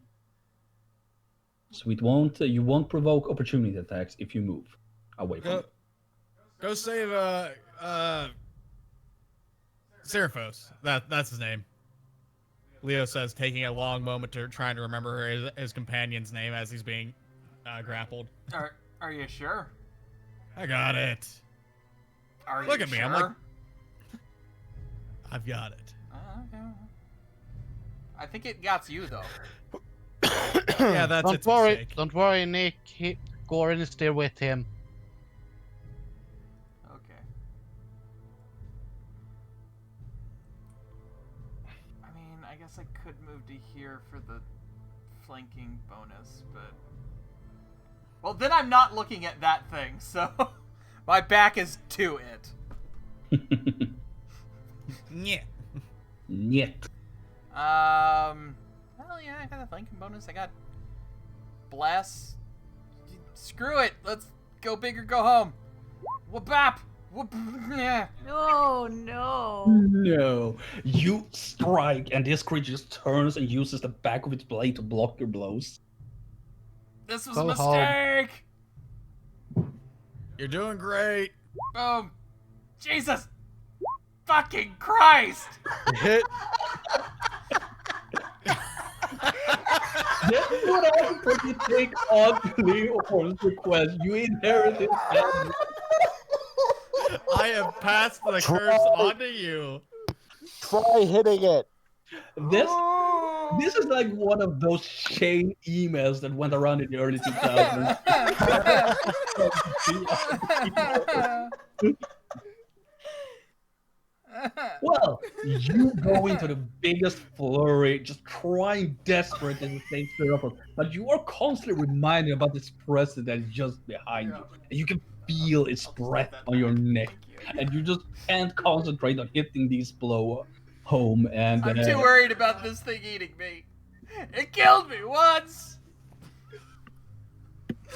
So it won't, you won't provoke opportunity attacks if you move away from Go, it. go save Seraphos. That's his name. Leo says, taking a long moment to trying to remember his companion's name as he's being grappled. Are you sure? I got it. Are Look you at me, sure? I'm like- I've got it. Okay. I think it got you though. Yeah, that's Don't its worry, mistake. don't worry, Nick. Gorin is still with him. Okay. I mean, I guess I could move to here for the flanking bonus, but... Well, then I'm not looking at that thing, so... My back is to it. Yeah. Niet. Well, yeah, I got a flanking bonus. I got... Blast. Screw it! Let's go big or go home. Whoop-bap! Whoop! Yeah. Oh no. No. You strike, and this creature just turns and uses the back of its blade to block your blows. This was Go a home. mistake! You're doing great. Boom! Jesus! Fucking Christ! Hit. This is what happens when you take on Leopold's request. You inherit his family. I have passed the curse onto you. Try hitting it. This is like one of those chain emails that went around in the early 2000s. Well, you go into the biggest flurry, just trying desperately to save Seraphos, but you are constantly reminded about this presence that is just behind you. And you can feel its I'll just breath take that on your back. neck, Thank you. and you just can't concentrate on hitting these blow home. And I'm too worried about this thing eating me. It killed me once,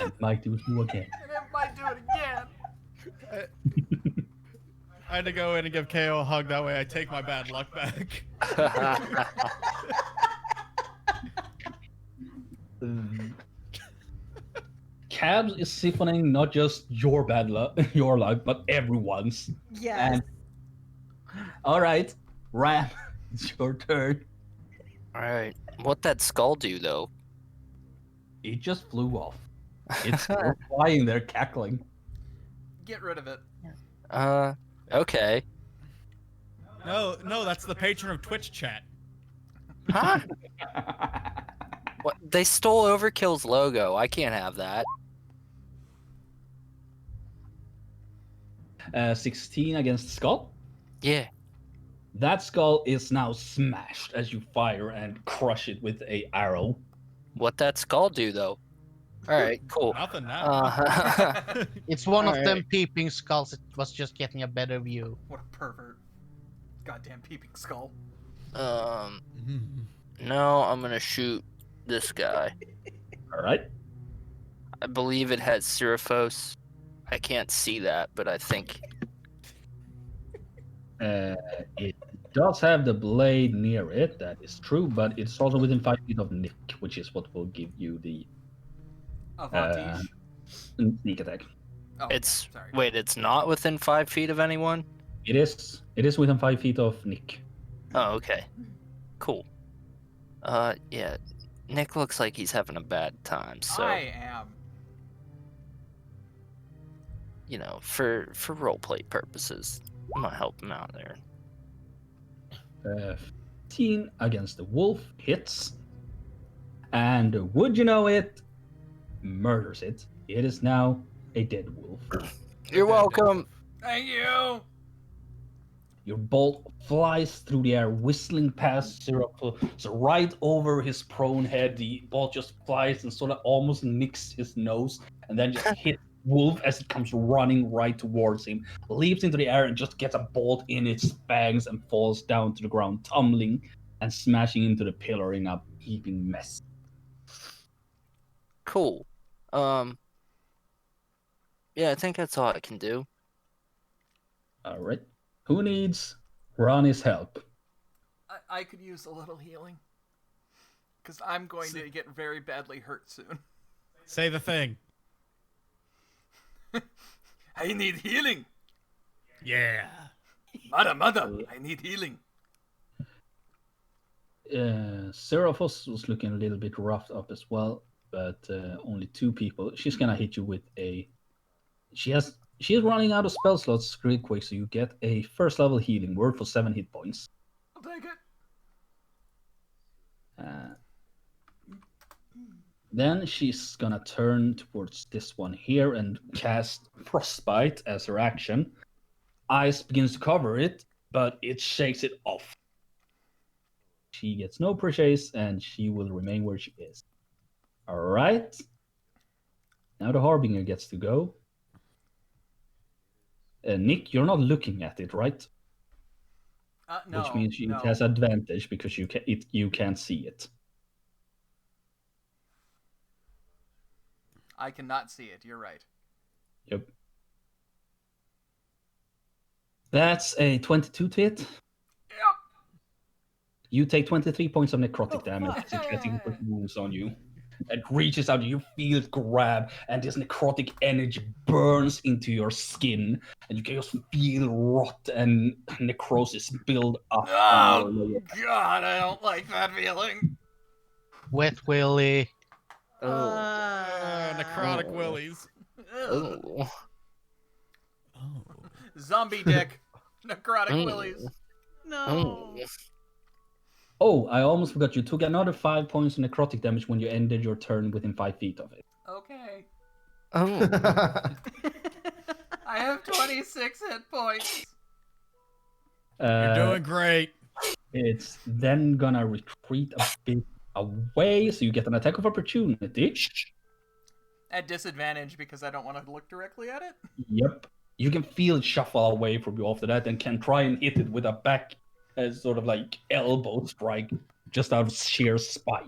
and might do so again. and it might do it again. I had to go in and give KO a hug. That way I take my bad luck back. Cabs is siphoning not just your bad luck, your luck, but everyone's. Yes. And all right, Ram, it's your turn. Alright. What that skull do, though? It just flew off. It's still flying there, cackling. Get rid of it. Okay. No, that's the patron of Twitch chat. Huh? What? They stole Overkill's logo. I can't have that. 16 against Skull. Yeah. That skull is now smashed as you fire and crush it with a arrow. What that skull do, though? Alright, cool. Nothing now. It's one of them Alright. peeping skulls. It was just getting a better view. What a pervert. Goddamn peeping skull. No, I'm gonna shoot this guy. All right. I believe it has Seraphos. I can't see that, but I think... It does have the blade near it, that is true, but it's also within 5 feet of Nick, which is what will give you the Avantage. sneak attack. Oh, It's... sorry. Wait, it's not within 5 feet of anyone? It is within 5 feet of Nick. Oh, okay. Cool. Yeah. Nick looks like he's having a bad time, so... I am. You know, for roleplay purposes, I'm gonna help him out there. 15 against the wolf hits, and would you know it, murders it. It is now a dead wolf. You're welcome. Thank you. Your bolt flies through the air, whistling past Seraphos, so right over his prone head. The bolt just flies and sort of almost nicks his nose, and then just hits Wolf as it comes running right towards him, leaps into the air and just gets a bolt in its fangs and falls down to the ground, tumbling and smashing into the pillar in a heaping mess. Cool. Yeah, I think that's all I can do. All right. Who needs Ronnie's help? I could use a little healing. Because I'm going to get very badly hurt soon. Say the thing. I need healing. Yeah. Mother, I need healing. Seraphos was looking a little bit roughed up as well, but only 2 people. She's gonna hit you with a... She's running out of spell slots really quick, so you get a first level healing word for 7 hit points. I'll take it. Then she's gonna turn towards this one here and cast Frostbite as her action. Ice begins to cover it, but it shakes it off. She gets no purchase, and she will remain where she is. Alright. Now the Harbinger gets to go. Nick, you're not looking at it, right? No. Which means no. it has advantage because you can't see it. I cannot see it. You're right. Yep. That's a 22 to hit. Yep. You take 23 points of necrotic Oh, damage as it gets fuck. moves on you. It reaches out, you feel it grab, and this necrotic energy burns into your skin, and you can just feel rot and necrosis build up. Oh, on your lower God, I don't like that feeling. Wet Willy. Oh. Necrotic Oh. willies. Ugh. Oh. Oh. Zombie dick. Necrotic Mm. willies. No. Oh. Oh, I almost forgot. You took another 5 points of necrotic damage when you ended your turn within 5 feet of it. Okay. Oh. I have 26 hit points. You're doing great. It's then gonna retreat a bit away, so you get an attack of opportunity. At disadvantage because I don't want to look directly at it. Yep. You can feel it shuffle away from you after that and can try and hit it with a back sort of like elbow strike just out of sheer spite.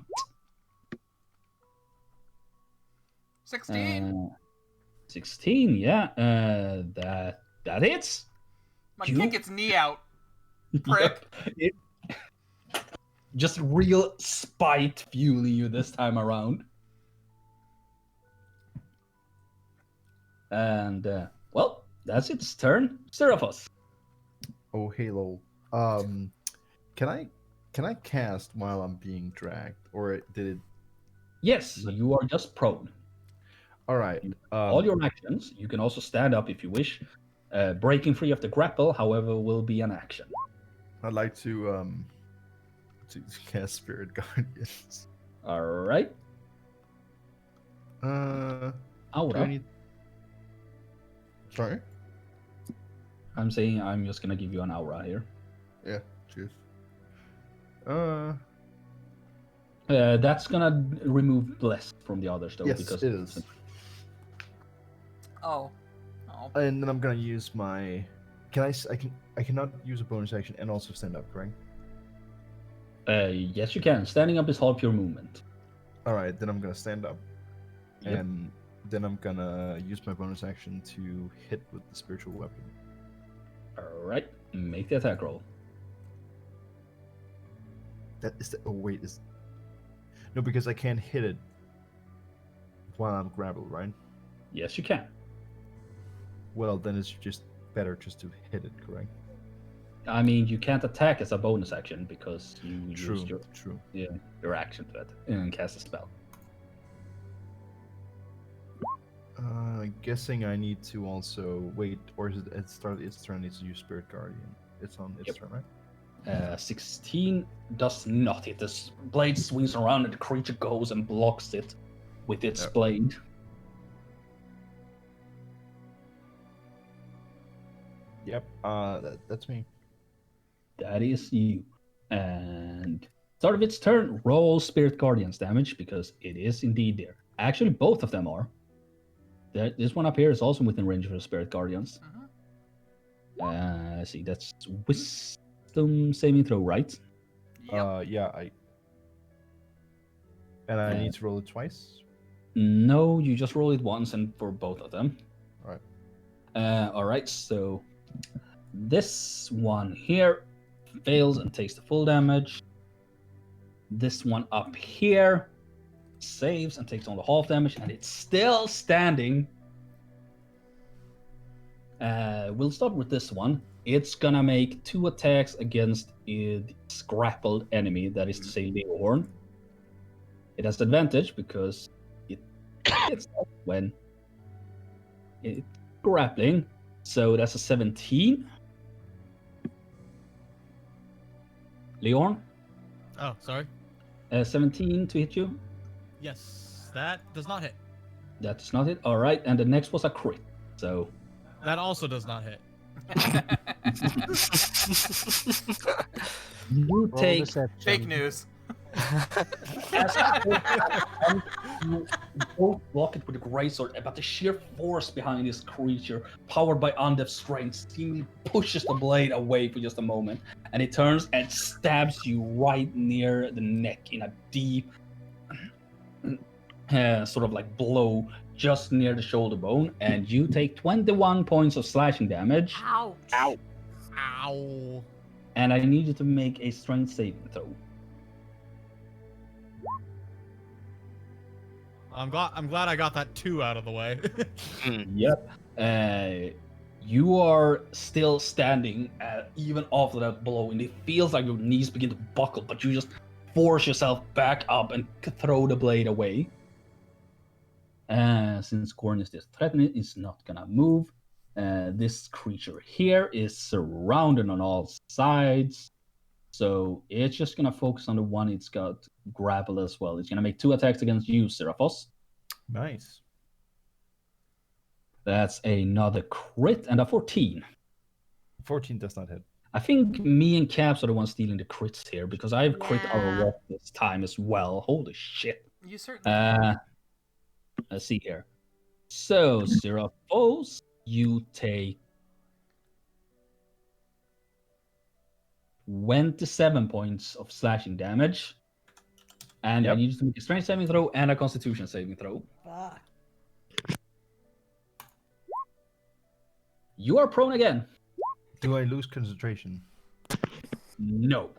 16. 16, yeah. That hits. I'm gonna kick its knee out. Prick. Yep. Just real spite fueling you this time around. And, well, that's its turn. Seraphos. Oh, Halo. Can I cast while I'm being dragged, or did it? Yes, you are just prone. All right. All your actions, you can also stand up if you wish. Breaking free of the grapple, however, will be an action. I'd like to cast Spirit Guardians. All right. Do Aura. I need... Sorry. I'm saying I'm just gonna give you an aura here. Yeah. Cheers. That's gonna remove bless from the others though. Yes, because it is. Oh. And then I'm gonna use my. I cannot use a bonus action and also stand up, correct? Yes, you can. Standing up is half your movement. All right, then I'm gonna stand up, Yep. and then I'm gonna use my bonus action to hit with the spiritual weapon. All right, make the attack roll. That is the. Oh wait, is. No, because I can't hit it while I'm grappled, right? Yes, you can. Well, then it's just better just to hit it, correct? I mean, you can't attack as a bonus action because you used True. your action to that and cast a spell. Guessing I need to also wait, or is it at start its turn? Needs to use Spirit Guardian. It's on its turn, right? 16 does not hit. The blade swings around and the creature goes and blocks it with its Yep. blade. Yep. That's me. That is you. And start of its turn, roll Spirit Guardians damage because it is indeed there. Actually, both of them are. This one up here is also within range of the Spirit Guardians. Let's see, that's Wisdom saving throw, right? Yep. Yeah. And I need to roll it twice. No, you just roll it once and for both of them. Alright. Alright, so this one here fails and takes the full damage. This one up here saves and takes on the half damage, and it's still standing. We'll start with this one. It's gonna make 2 attacks against its grappled enemy, that is to say, Leohorn. It has advantage because it gets up when it's grappling. So that's a 17. Leorn, Oh, sorry. 17 to hit you. Yes, that does not hit. That's not it. All right, and the next was a crit. So That also does not hit. you Roll take deception. Fake news. you both block it with a greatsword, but the sheer force behind this creature, powered by undead strength, seemingly pushes the blade away for just a moment, and it turns and stabs you right near the neck in a deep, sort of like blow just near the shoulder bone, and you take 21 points of slashing damage. Ouch. Ow. Ow. And I need you to make a strength saving throw. I'm glad I got that 2 out of the way. Yep. You are still standing even after that blow, and it feels like your knees begin to buckle, but you just force yourself back up and throw the blade away. Since Gorn is just threatening, it's not gonna move. This creature here is surrounded on all sides, so it's just gonna focus on the one it's got grapple as well. It's gonna make 2 attacks against you, Seraphos. Nice. That's another crit and a 14. 14 does not hit. I think me and Caps are the ones stealing the crits here because I've crit our Yeah. rock this time as well. Holy shit. You certainly have. Let's see here. So, Seraphos, you take 27 points of slashing damage. And I Yep. need you to make a strength saving throw and a constitution saving throw. Fuck. You are prone again. Do I lose concentration? No.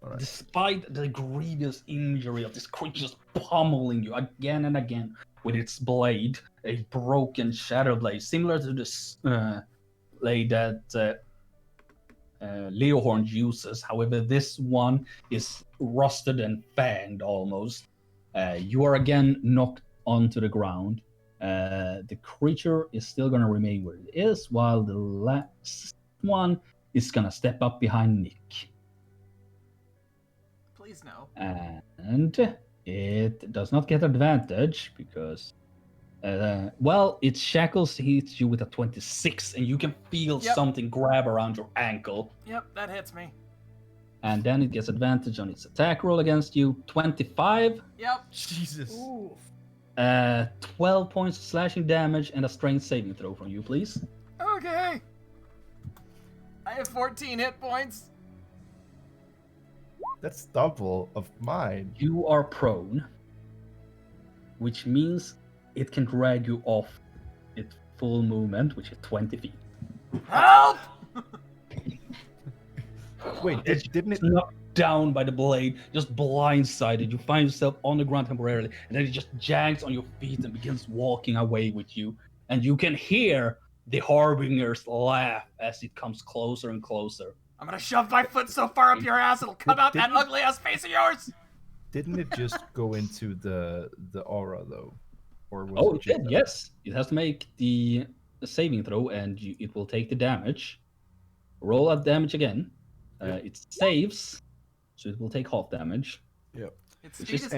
Alright. Despite the grievous injury of this creature just pummeling you again and again with its blade, a broken shadow blade, similar to this blade that Leohorn uses. However, this one is rusted and fanged almost. You are again knocked onto the ground. The creature is still going to remain where it is, while the last one is going to step up behind Nick. Please no. And it does not get advantage because, its shackles hits you with a 26, and you can feel Yep. something grab around your ankle. Yep, that hits me. And then it gets advantage on its attack roll against you. 25, Yep. Jesus. Ooh. 12 points of slashing damage, and a strength saving throw from you, please. Okay. I have 14 hit points. That's double of mine. You are prone, which means it can drag you off its full movement, which is 20 feet. Help! Wait, didn't it? Knocked down by the blade, just blindsided. You find yourself on the ground temporarily, and then it just janks on your feet and begins walking away with you. And you can hear the Harbinger's laugh as it comes closer and closer. I'm gonna shove my foot so far up your ass it'll come out that Didn't- ugly ass face of yours. Didn't it just go into the aura though? Or was Oh, it it just did, yes. It has to make the saving throw, and it will take the damage. Roll that damage again. It saves, so it will take half damage. Yep. Its Which speed is is a-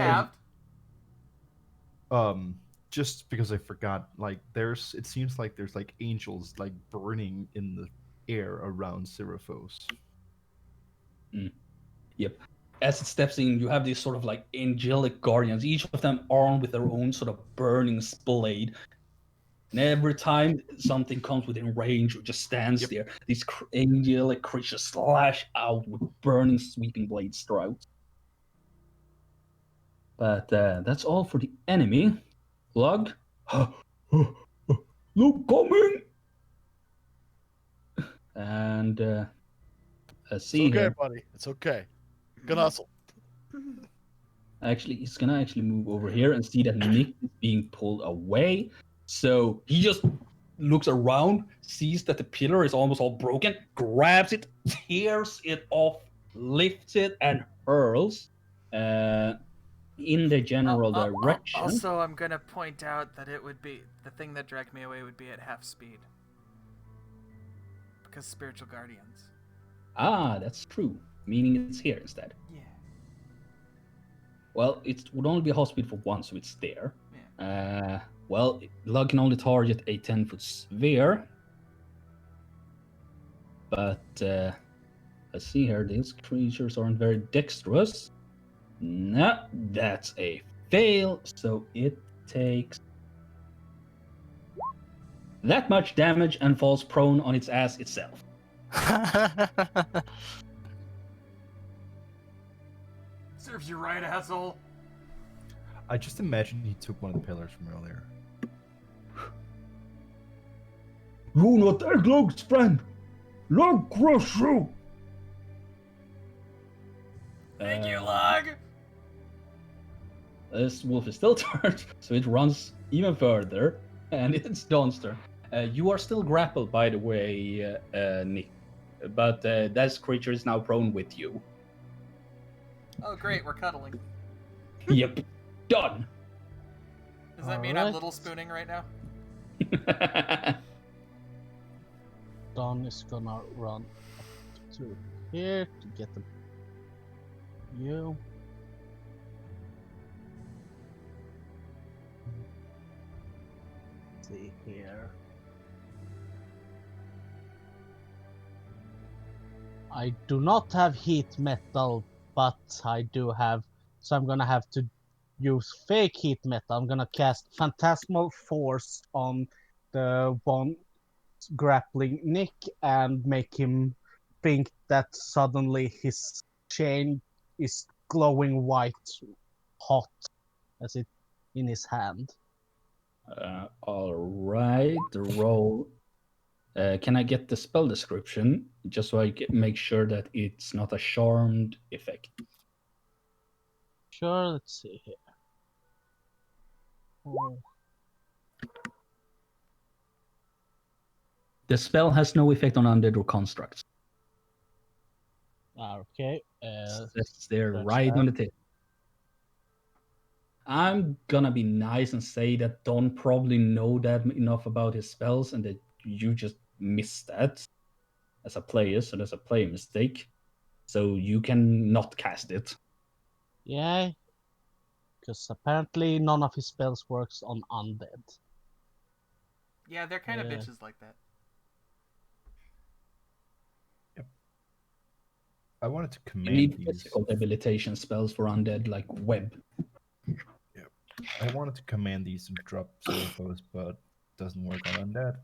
halved. Just because I forgot, like it seems like there's like angels like burning in the air around Seraphos. Yep. As it steps in, you have these sort of like angelic guardians, each of them armed with their own sort of burning blade. And every time something comes within range or just stands there, these angelic creatures slash out with burning, sweeping blade strikes. But that's all for the enemy. Lug. Look, coming! And let's It's see okay, here. buddy. It's okay. Good hustle. Actually, he's gonna actually move over here and see that Nick is being pulled away. So he just looks around, sees that the pillar is almost all broken, grabs it, tears it off, lifts it, and hurls in the general direction. Also, I'm gonna point out that it would be the thing that dragged me away would be at half speed because spiritual guardians. Ah, that's true. Meaning it's here instead. Yeah. Well, it would only be half speed for one, so it's there. Yeah. Well, Lug can only target a 10-foot sphere. But let's see here. These creatures aren't very dexterous. No, that's a fail. So it takes that much damage and falls prone on its ass itself. Serves you right, asshole. I just imagine he took one of the pillars from earlier. You not take Lug's friend. Lug crush you. Thank you, Lug. This wolf is still turned, so it runs even further, and it's Dawn's turn. You are still grappled, by the way, Nick, but that creature is now prone with you. Oh, great, we're cuddling. Yep, done. Does that mean I'm Alright. little spooning right now? Don is gonna run up to here to get them. You. See here. I do not have heat metal, but I do have. So I'm gonna have to use fake heat metal. I'm gonna cast Phantasmal Force on the one grappling Nick and make him think that suddenly his chain is glowing white, hot, as it in his hand. All right, roll. Can I get the spell description just so I make sure that it's not a charmed effect? Sure, let's see here. Oh, The spell has no effect on undead or constructs. okay. It's there That's right that. on the tip. I'm gonna be nice and say that Don probably know that enough about his spells and that you just missed that as a player, so that's a player mistake. So you can not cast it. Yeah, because apparently none of his spells works on undead. Yeah, they're kind of Yeah. bitches like that. I wanted to You command need these. physical debilitation spells for undead, like web. I wanted to command these to drop salvos, but it doesn't work on undead.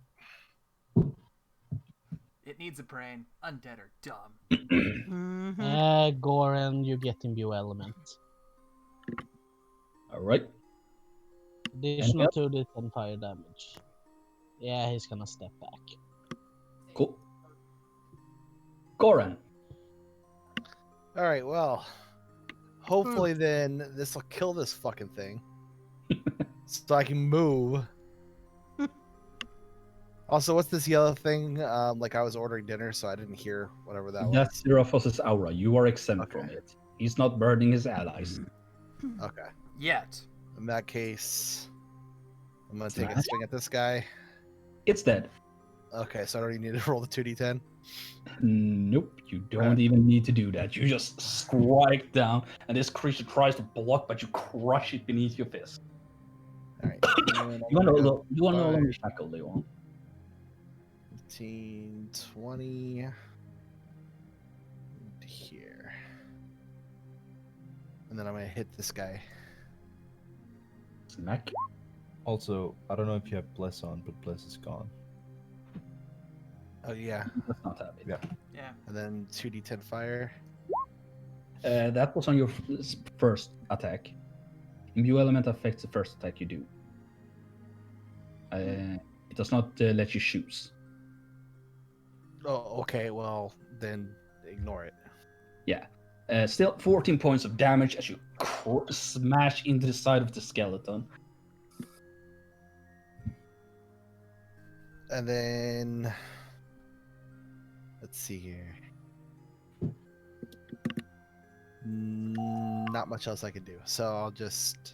It needs a brain. Undead are dumb. Mm-hmm. Goran, you get imbue element. All right. Additional 2d10 fire damage. Yeah, he's gonna step back. Cool. Goran. All right, well, hopefully then this will kill this fucking thing, so I can move. Also, what's this yellow thing? Like I was ordering dinner, so I didn't hear whatever that That's was. Seraphos' aura. You are exempt Okay. from it. He's not burning his allies. Okay. Yet. In that case, I'm gonna take a Smash. swing at this guy. It's dead. Okay, so I don't even need to roll the 2d10. Nope, you don't even need to do that. You just strike down, and this creature tries to block, but you crush it beneath your fist. All right. You are no longer shackled, Leon. 15, 20. Here. And then I'm gonna hit this guy. Smack. Also, I don't know if you have Bless on, but Bless is gone. Oh yeah. Does not have it. Yeah. Yeah. And then 2d10 fire. That was on your first attack. Imbue element affects the first attack you do. It does not let you choose. Oh, okay. Well, then ignore it. Yeah. Still 14 points of damage as you smash into the side of the skeleton. And then let's see here. Not much else I can do. So I'll just,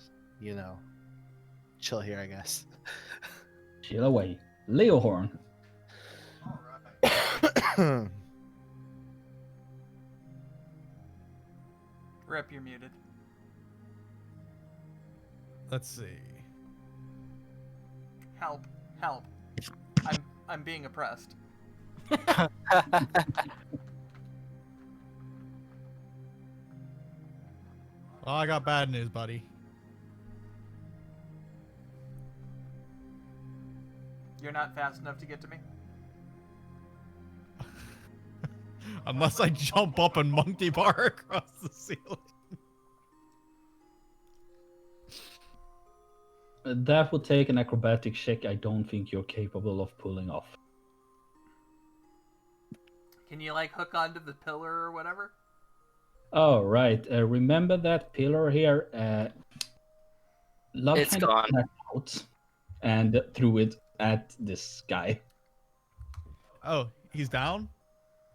chill here, I guess. Chill away. Leohorn. Rep, you're muted. Let's see. Help. Help. I'm being oppressed. Well, I got bad news, buddy. You're not fast enough to get to me? Unless I jump up and monkey bar across the ceiling. That would take an acrobatic check I don't think you're capable of pulling off. Can you, hook onto the pillar or whatever? Oh, right. Remember that pillar here? Love It's kind of gone. pulled that out and threw it at this guy. Oh, he's down?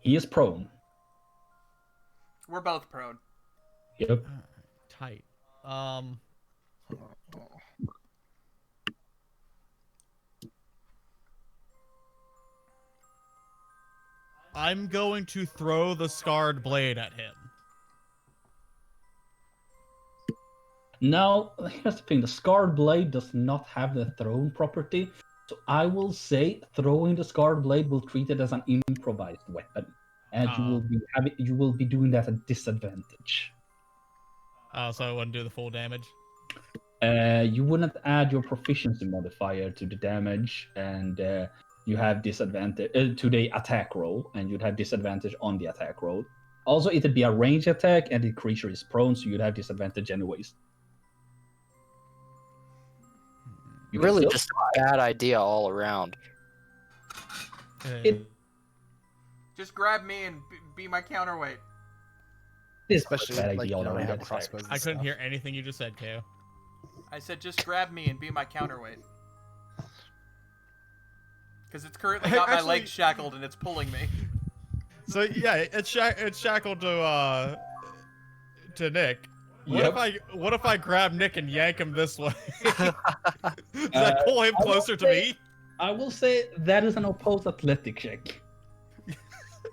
He is prone. We're both prone. Yep. Tight. I'm going to throw the scarred blade at him. Now, here's the thing. The Scarred Blade does not have the thrown property. So I will say throwing the Scarred Blade will treat it as an improvised weapon. and you will be doing that at disadvantage. Oh, so I wouldn't do the full damage. You wouldn't add your proficiency modifier to the damage, and you have disadvantage to the attack roll, and you'd have disadvantage on the attack roll. Also, it'd be a range attack, and the creature is prone, so you'd have disadvantage anyways. You can Really, still just a bad idea all around. It- Just grab me and be my counterweight. This Especially, bad like, idea you all know, I around, have that's fair. crossbows and I couldn't stuff. hear anything you just said, KO. I said just grab me and be my counterweight. Because it's currently got my Actually- legs shackled and it's pulling me. So yeah, it's shackled to Nick. What if I grab Nick and yank him this way? Does that pull him I will closer to say- me? I will say that is an opposed athletic check.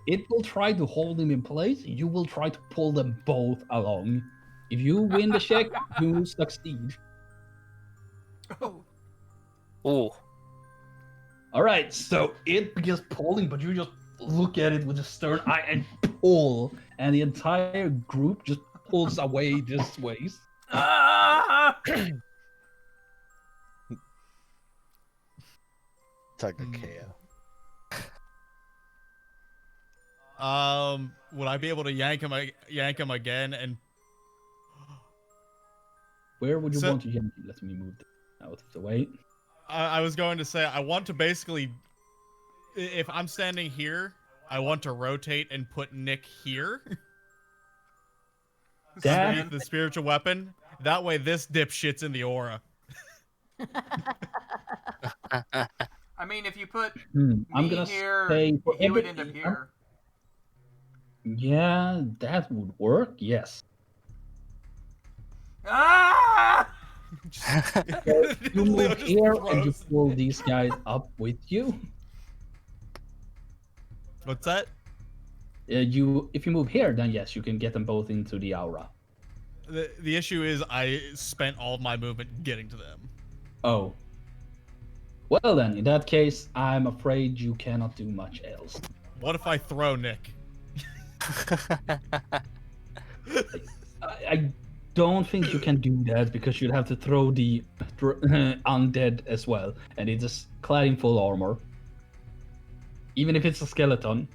It will try to hold him in place. You will try to pull them both along. If you win the check, you succeed. Oh, Ooh. All right, so it begins pulling, but you just look at it with a stern eye and pull, and the entire group just pulls away this way. ah! It's like a KO. Would I be able to yank him again? And Where would you So- want to yank him? Let me move this out of the way. I was going to say I want to basically, if I'm standing here, I want to rotate and put Nick here That- underneath the spiritual weapon. That way, this dipshit's in the aura. I mean, if you put I'm me gonna here, say for he would every- end up here. Yeah, that would work. Yes. Ah! You Leo move just here and you throws- pull these guys up with you. What's that? If you move here, then yes, you can get them both into the aura. The issue is I spent all of my movement getting to them. Oh. Well then, in that case, I'm afraid you cannot do much else. What if I throw Nick? I don't think you can do that because you'd have to throw the undead as well, and it is clad in full armor. Even if it's a skeleton,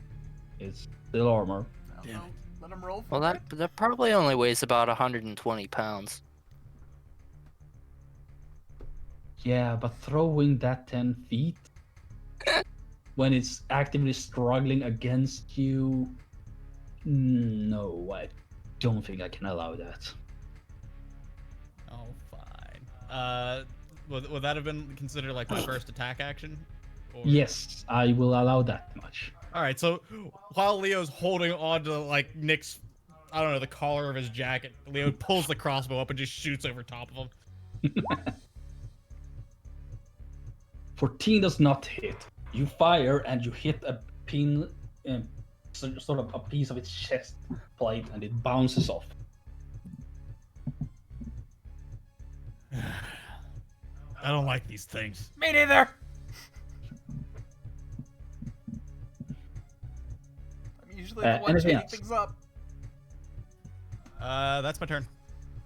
it's still armor. Well, let him roll for Well, it. that probably only weighs about 120 pounds. Yeah, but throwing that 10 feet when it's actively struggling against you, no, I don't think I can allow that. Oh, fine. Would that have been considered like my first attack action? Or... Yes, I will allow that much. All right. So while Leo's holding on to like Nick's, I don't know, the collar of his jacket, Leo pulls the crossbow up and just shoots over top of him. 14 does not hit. You fire and you hit a pin, sort of a piece of its chest plate, and it bounces off. I don't like these things. Me neither. I'm usually the one anything chaining else? things up. That's my turn.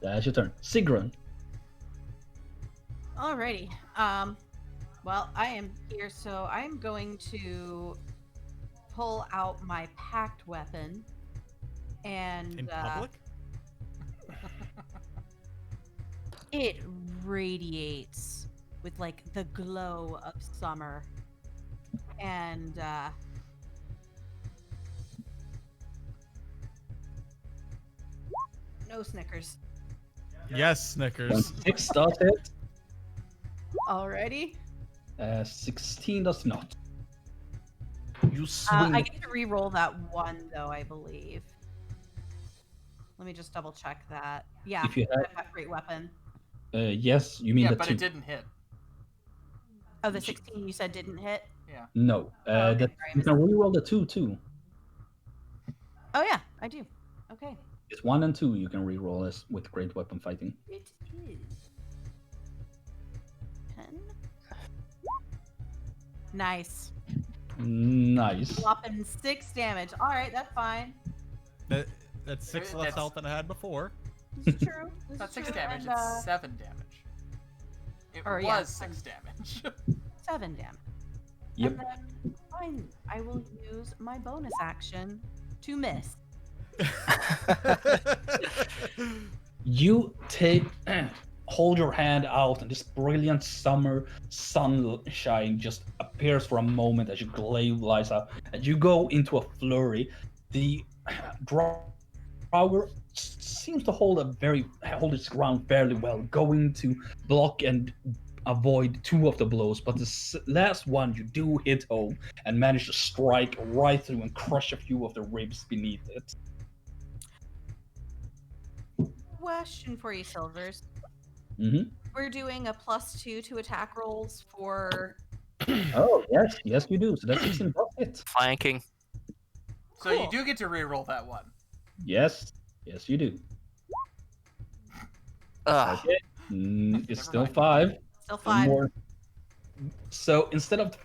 That's your turn. Sigrun. Alrighty. Well, I am here, so I'm going to pull out my packed weapon and In public? it radiates with like the glow of summer. And no Snickers. Yes, Snickers. 6 does hit. Alrighty. 16 does not. You I swing. get to re-roll that one though, I believe. Let me just double check that. Yeah, If you have- I've got great weapon. Yes, you mean Yeah, the but 2. it didn't hit. Oh, the 16 you said didn't hit? No. Oh, okay, That, sorry, I you missed can that. reroll the 2 too. Oh yeah, I do. Okay. It's 1 and 2 you can reroll as with great weapon fighting. It is 10. Nice. Nice. Whopping 6 damage. All right, that's fine. That's 6 less That's- health than I had before. This is true. This Not is 6 true. damage, And, it's 7 damage. It or, was yeah, 6 damage. 7 damage. Yep. And then fine, I will use my bonus action to miss. You take, hold your hand out, and this brilliant summer sunshine just appears for a moment as your glaive lights up, and you go into a flurry. The Draugr seems to hold its ground fairly well, going to block and avoid 2 of the blows, but the last one you do hit home and manage to strike right through and crush a few of the ribs beneath it. Question for you, Silvers. Mm-hmm. We're doing a +2 to attack rolls for. Oh, yes, you do. So that's 16 plus hit. Flanking. So you Cool. do get to reroll that one. Yes, you do. Ugh. Okay. It's Never still mind. 5. Still So 5. more. So instead of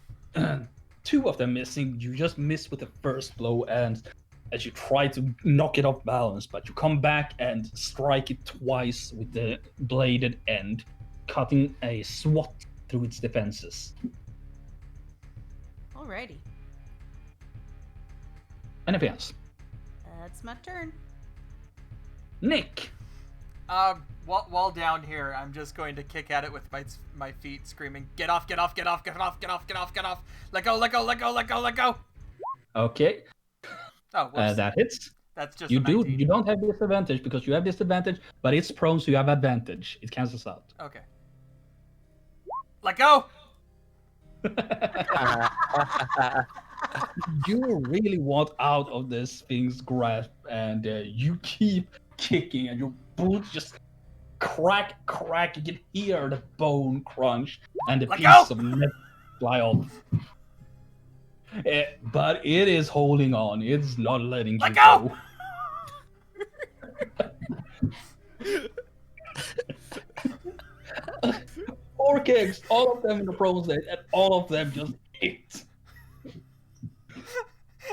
2 of them missing, you just miss with the first blow, and as you try to knock it off balance, but you come back and strike it twice with the bladed end, cutting a swat through its defenses. Alrighty. Anything else? That's my turn. Nick! While down here, I'm just going to kick at it with my feet, screaming, "Get off! Get off! Get off! Get off! Get off! Get off! Get off! Let go! Let go! Let go! Let go! Let go!" Okay, Oh, whoops. that hits. That's just You a 19. You don't have disadvantage because you have disadvantage, but it's prone, so you have advantage. It cancels out. Okay. Let go! You really want out of this thing's grasp, and you keep kicking, and your boots just crack. You can hear the bone crunch, and the Let piece go! of metal fly off. But it is holding on. It's not letting Let you go! go. 4 kicks, all of them in the pro state, and all of them just hit.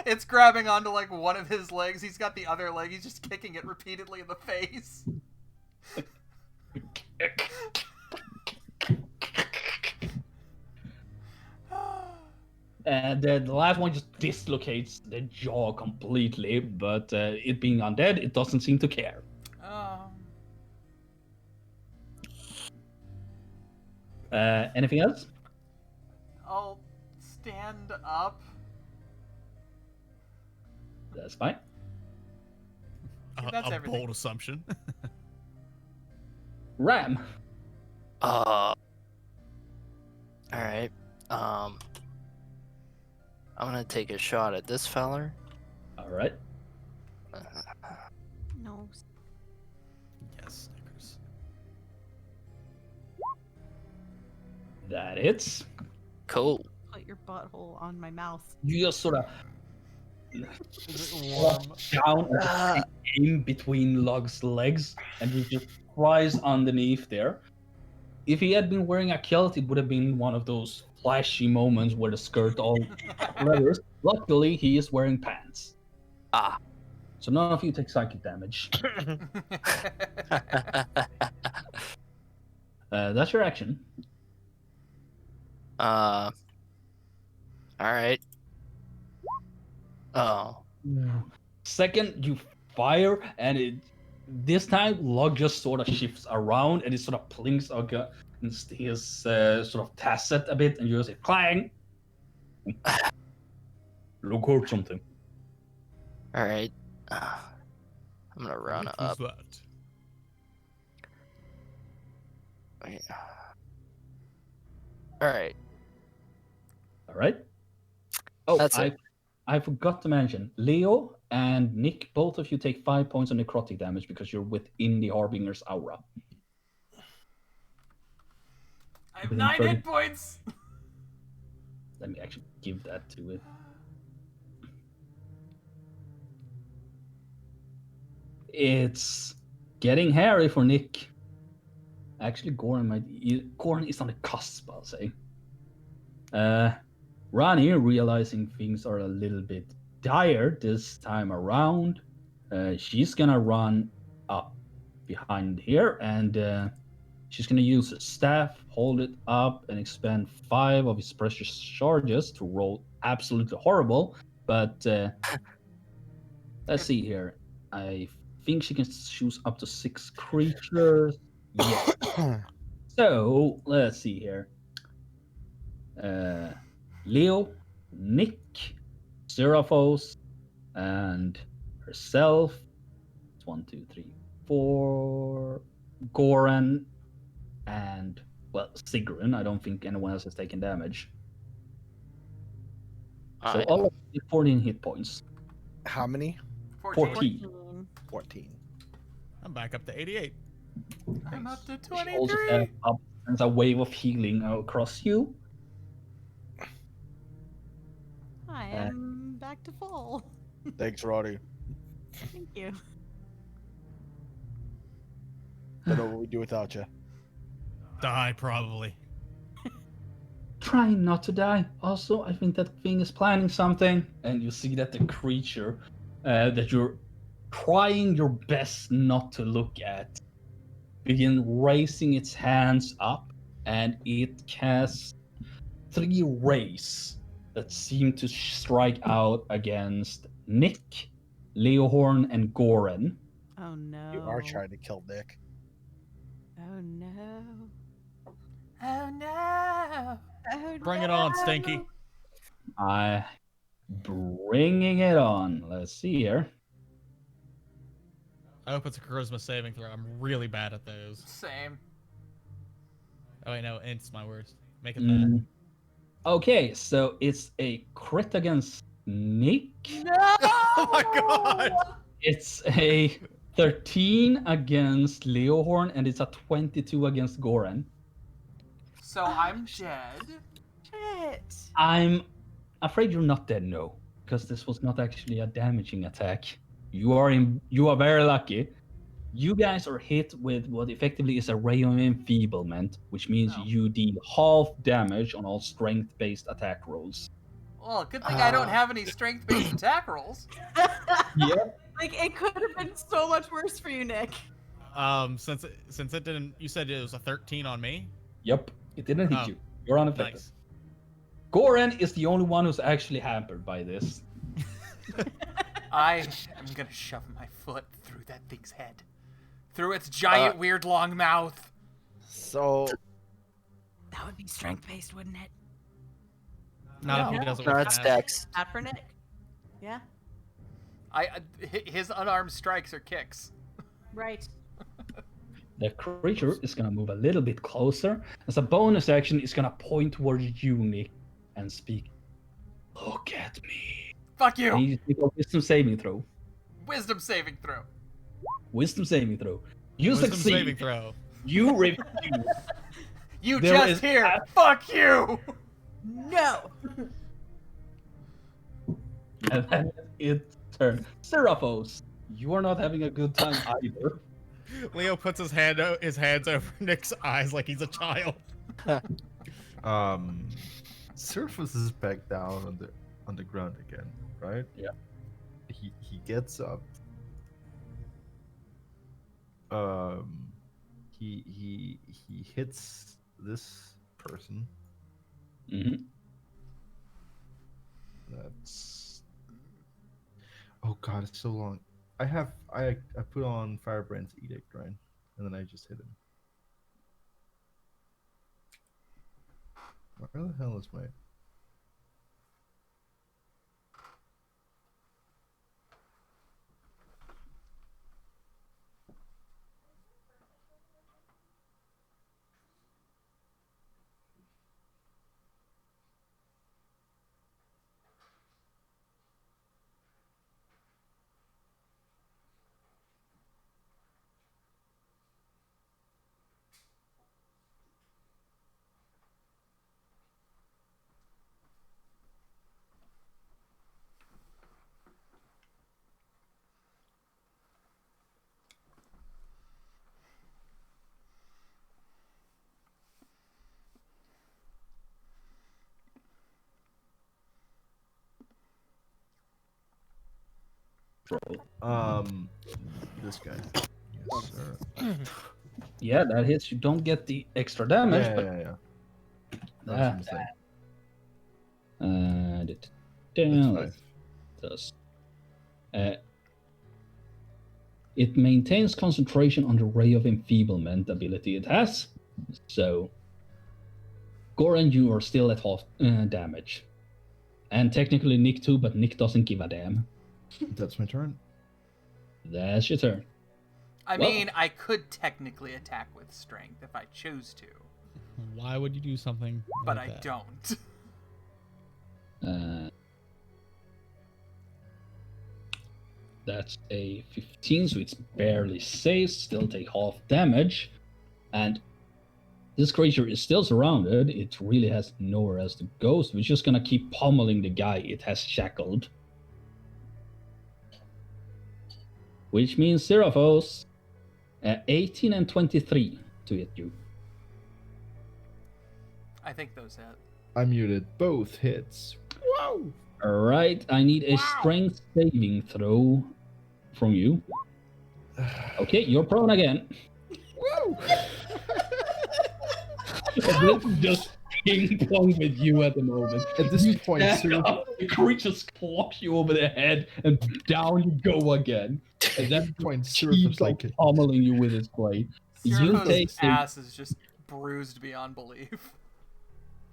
It's grabbing onto like one of his legs. He's got the other leg. He's just kicking it repeatedly in the face. And then the last one just dislocates the jaw completely, but it being undead, it doesn't seem to care. Anything else? I'll stand up. That's fine. That's a everything. bold assumption. Ram. All right. I'm gonna take a shot at this feller. All right. No. Yes, Snickers. That hits. Cool. Put your butthole on my mouth. You just sort of Is it warm? down and aim between Lug's legs, and he just flies underneath there. If he had been wearing a kilt, it would have been one of those flashy moments where the skirt all leathers. Luckily, he is wearing pants. Ah. So none of you take psychic damage. That's your action. All right. Oh. Second, you fire, and this time Lug just sort of shifts around, and it sort of plinks against his sort of tacet a bit, and you just say clang. Lug heard something. All right. I'm gonna run What up. was that? Wait. All right. All right. Oh, That's it. I forgot to mention, Leo and Nick, both of you take 5 points of necrotic damage because you're within the Harbinger's aura. I have Within 9 30 hit points. Let me actually give that to it. It's getting hairy for Nick. Actually, Goran is on the cusp, I'll say. Rani, realizing things are a little bit dire this time around, she's gonna run up behind here and she's gonna use a staff, hold it up, and expend 5 of his precious charges to roll absolutely horrible. But let's see here. I think she can choose up to 6 creatures. Yes. So let's see here. Leo, Nick, Seraphos, and herself. It's 1, 2, 3, 4. Goran, and well, Sigrun. I don't think anyone else has taken damage. So I all of 14 hit points. How many? 14. 14. I'm back up to 88. I'm up to She also 23. sends a wave of healing across you. I am back to full. Thanks, Roddy. Thank you. Don't know what we do without you. Die, probably. Trying not to die. Also, I think that thing is planning something. And you see that the creature that you're trying your best not to look at begin raising its hands up, and it casts 3 rays that seem to strike out against Nick, Leohorn, and Goran. Oh no. You are trying to kill Nick. Oh no. Oh no. Oh Bring it on, Stinky. I bringing it on. Let's see here. I hope it's a charisma saving throw. I'm really bad at those. Same. Oh, wait, no, int's my worst. Make it that. Mm. Okay, so it's a crit against Nick. No! Oh my god! It's a 13 against Leohorn, and it's a 22 against Goran. So I'm dead. Shit. I'm afraid you're not dead, no, because this was not actually a damaging attack. You are very lucky. You guys are hit with what effectively is a ray of enfeeblement, which means Oh. you deal half damage on all strength-based attack rolls. Well, good thing I don't have any strength-based attack rolls. Yep. Like, it could have been so much worse for you, Nick. Since it didn't, you said it was a 13 on me. Yep. It didn't hit Oh, you. You're unaffected. Nice. Goran is the only one who's actually hampered by this. I am gonna shove my foot through that thing's head. Through its giant, weird, long mouth. So That would be strength-based, wouldn't it? Not if he doesn't. No, with it's finesse. Dex. Not for Nick. Yeah. His unarmed strikes are kicks. Right. The creature is gonna move a little bit closer. As a bonus action, it's gonna point towards you, Nick, and speak. Look at me. Fuck And you. you make a wisdom saving throw. Wisdom saving throw. Wisdom saving throw. You Wisdom succeed. saving throw. You refuse. You There just is hear. a- Fuck you. No. And then it's turn. Seraphos, you are not having a good time either. Leo puts his hands over Nick's eyes like he's a child. Surface is back down on the ground again, right? Yeah. He gets up. He hits this person. Mm-hmm. That's. Oh god, it's so long. I put on Firebrand's Edict, right? And then I just hit him. Where the hell is my? roll. This guy. Yes, sir. Yeah, that hits. You don't get the extra damage, Yeah, but yeah, yeah. That was a that, mistake. it That's does. 5. It maintains concentration on the Ray of Enfeeblement ability it has. So, Gore and you are still at half damage. And technically Nick too, but Nick doesn't give a damn. That's my turn. That's your turn. I Well- mean, I could technically attack with strength if I choose to, Why would you do something? but like I that? don't. That's a 15, so it's barely safe, still take half damage. And this creature is still surrounded. It really has nowhere else to go, so it's just gonna keep pummeling the guy it has shackled. Which means Seraphos, 18 and 23 to hit you. I think those hit. I muted both hits. Whoa! Alright, I need a strength saving throw from you. Okay, you're prone again. Woo! This is just ping pong with you at the moment. At this point, Stand Cyril, up, the creature clocks you over the head, and down you go again. And then point, keeps Seraphos like pummeling you with his blade. You Seraphos' take ass is just bruised beyond belief.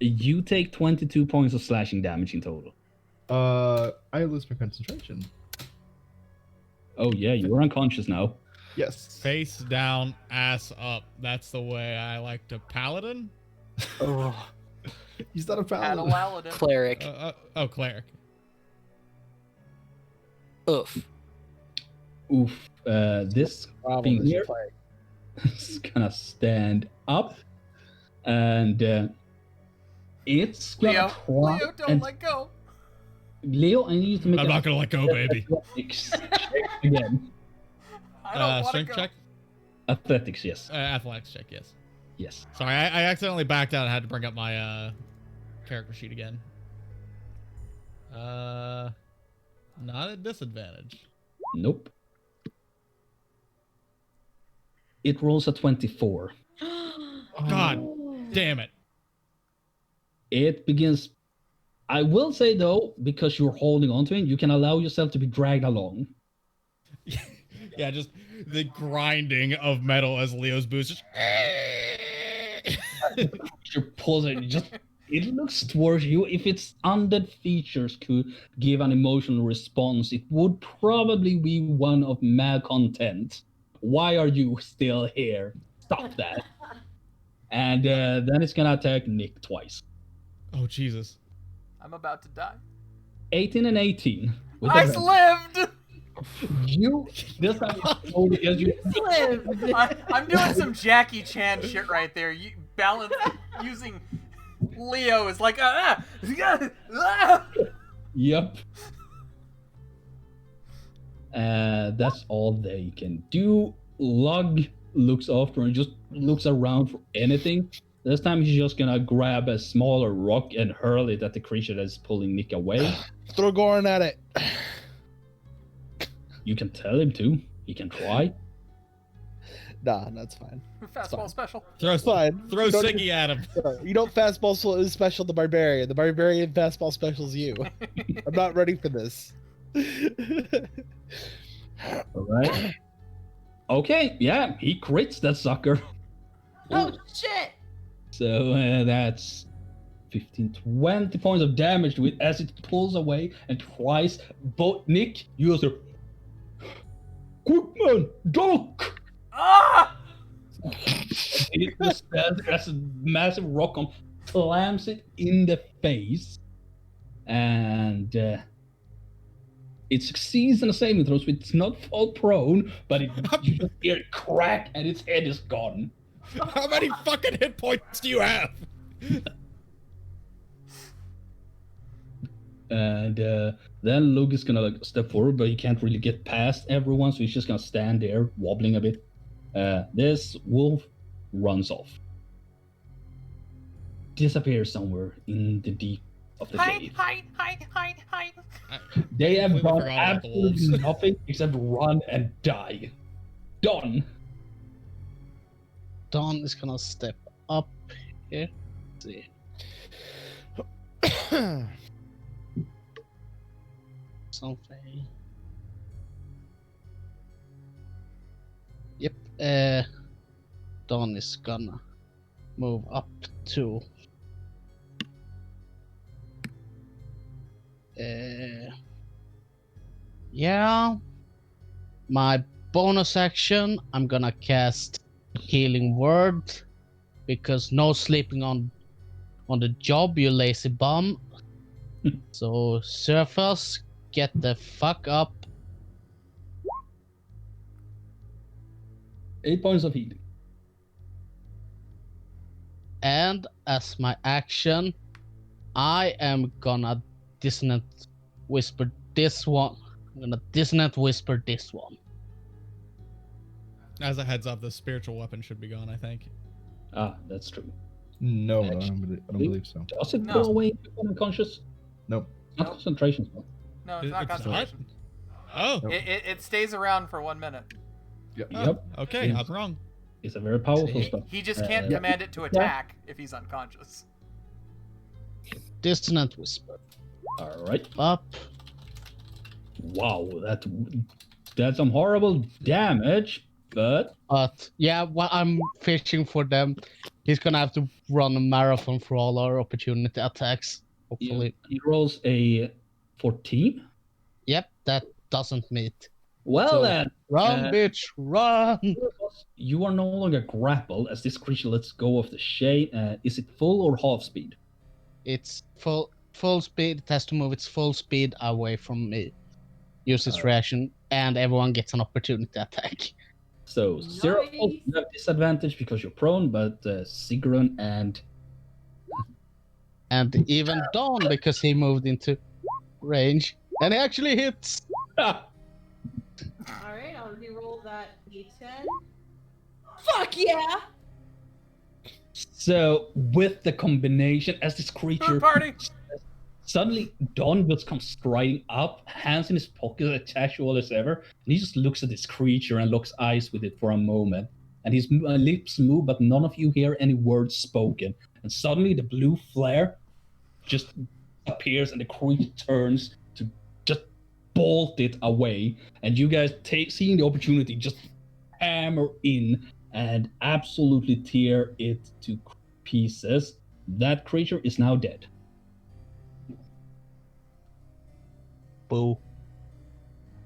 you take 22 points of slashing damage in total. I lose my concentration. Oh yeah, you're unconscious now. Yes. Face down, ass up. That's the way I like to paladin. Oh, He's not a Had a paladin. Paladin. Cleric. Cleric. Oof. Oof. This problem thing is here you play. is gonna stand up, and it's gonna Leo, try Leo, don't and let go. Leo, I need you to make I'm an not gonna let go, baby. athletics check again. I don't want to Strength go. check. Athletics, yes. Athletics check. Yes. Yes. Sorry, I accidentally backed out and had to bring up my character sheet again. Not at disadvantage. Nope. It rolls a 24. God damn it. It begins. I will say though, because you're holding onto it, you can allow yourself to be dragged along. Yeah, just the grinding of metal as Leo's boots just. You're pulling. It looks towards you. If its undead features could give an emotional response, it would probably be one of malcontent. Why are you still here? Stop that. And then it's gonna attack Nick twice. Oh Jesus. I'm about to die. 18 and 18. With I the- lived. You this time you rolled against you. Lived. I'm doing some Jackie Chan shit right there. You balance using Leo is like Yep. That's all they can do. Lug looks after and just looks around for anything. This time he's just gonna grab a smaller rock and hurl it at the creature that's pulling Nick away. Throw Goran at it. You can tell him to. He can try. Nah, that's fine. Fastball special. Throw Fine. throw Don't Siggy at him. You don't fastball special the barbarian. The barbarian fastball specials you. I'm not ready for this. All right. Okay, yeah, he crits that sucker. Oh shit! So that's 15, 20 points of damage to it as it pulls away and tries. Both Nick, you also. Quick man, duck! Ah! It just stands as a massive rock on, slams it in the face, and it succeeds in a saving throw, so it's not fall prone, but you just hear it crack and its head is gone. How many fucking hit points do you have? And then Luke is gonna step forward, but he can't really get past everyone, so he's just gonna stand there, wobbling a bit. This wolf runs off. Disappears somewhere in the deep of the Hi, cave. hi, hi, hi, hi. They have completely done forgot about the wolves. absolutely nothing except run and die. Done. Don is gonna step up here. Let's see. Something. Yep. Don is gonna move up to. Yeah. My bonus action, I'm gonna cast Healing Word because no sleeping on the job, you lazy bum. So Surfers, get the fuck up. 8 points of healing. And as my action, I am gonna dissonant whisper this one. I'm gonna dissonant whisper this one. As a heads up, the spiritual weapon should be gone, I think. Ah, that's true. No, I Actually, don't believe so. Does it No. go away if you're unconscious? Nope. It's not Nope. concentration spell. No, it's not It's not? concentration. Oh. Nope. It stays around for 1 minute. Yep. Oh, Yep. okay, Yes. I'm wrong. It's a very powerful See? spell. He just can't Yeah. command it to attack if he's unconscious. Dissonant whisper. Alright. Up. Wow, that's some horrible damage, but But yeah, while I'm fishing for them, he's gonna have to run a marathon for all our opportunity attacks. Hopefully. he rolls a 14. Yep, that doesn't meet. Well So- then, Run, bitch, run! you are no longer grappled as this creature lets go of the shade. Is it full or half speed? It's full speed. It has to move its full speed away from me. Use its reaction, and everyone gets an opportunity attack. So zero, Nice. you have disadvantage because you're prone, but Sigrun and And even Dawn, because he moved into range, and he actually hits. All right, I'll re-roll that d10. Fuck yeah! so with the combination as this creature Food party. suddenly Don just comes striding up, hands in his pocket as casual as ever, and he just looks at this creature and locks eyes with it for a moment. And his lips move, but none of you hear any words spoken. And suddenly the blue flare just appears and the creature turns to just bolt it away. And you guys seeing the opportunity, just hammer in and absolutely tear it to pieces. That creature is now dead. Boo.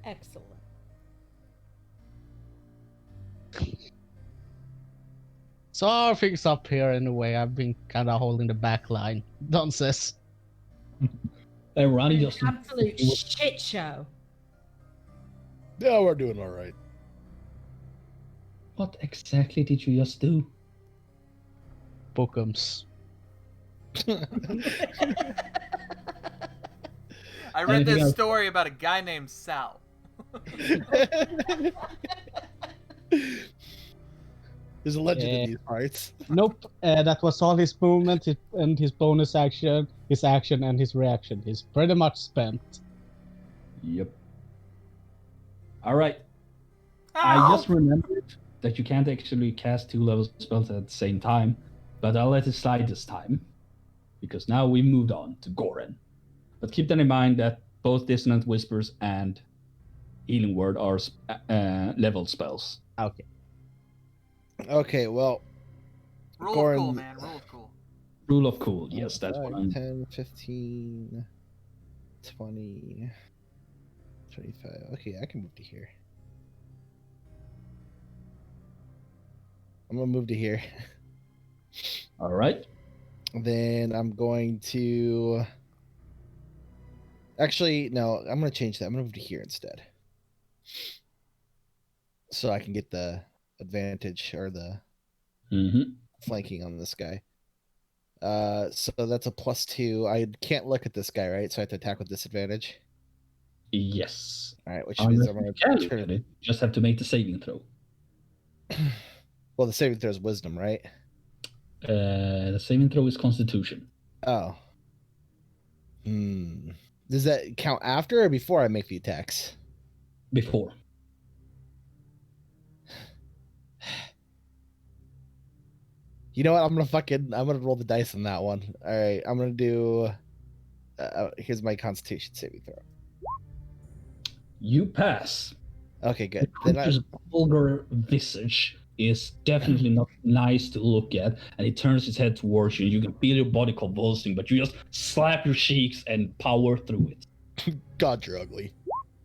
Excellent. So our things up here in a way. I've been kind of holding the back line. Don says. And Ronnie An just absolute shit show. Yeah, we're doing all right. what exactly did you just do? Bookums. I read Anything this else? story about a guy named Sal. There's a legend Yeah. in these parts. Nope. That was all his movement and his bonus action, his action, and his reaction. He's pretty much spent. Yep. All right. I just remembered that you can't actually cast 2 level spells at the same time, but I'll let it slide this time because now we moved on to Goren. But keep that in mind that both Dissonant Whispers and Healing Word are level spells. Okay. Okay, well, Rule of Goran- cool, man. Rule of cool. Rule of cool. Yes, that's what I'm. 10, 15, 20, 25. Okay, I can move to here. I'm gonna move to here. All right. Then I'm going to. Actually, no, I'm gonna change that. I'm gonna move to here instead. So I can get the advantage or the Mm-hmm. flanking on this guy. So that's a +2. I can't look at this guy, right? So I have to attack with disadvantage. Yes. All right, which means I'm You gonna can look turn at it. You just have to make the saving throw. Well, the saving throw is wisdom, right? The saving throw is Constitution. Oh. Does that count after or before I make the attacks? Before. You know what? I'm gonna roll the dice on that one. All right, I'm gonna do. Here's my Constitution saving throw. You pass. Okay, The good. Then creature's vulgar visage is definitely not nice to look at, and it turns its head towards you. You can feel your body convulsing, but you just slap your cheeks and power through it. God, you're ugly.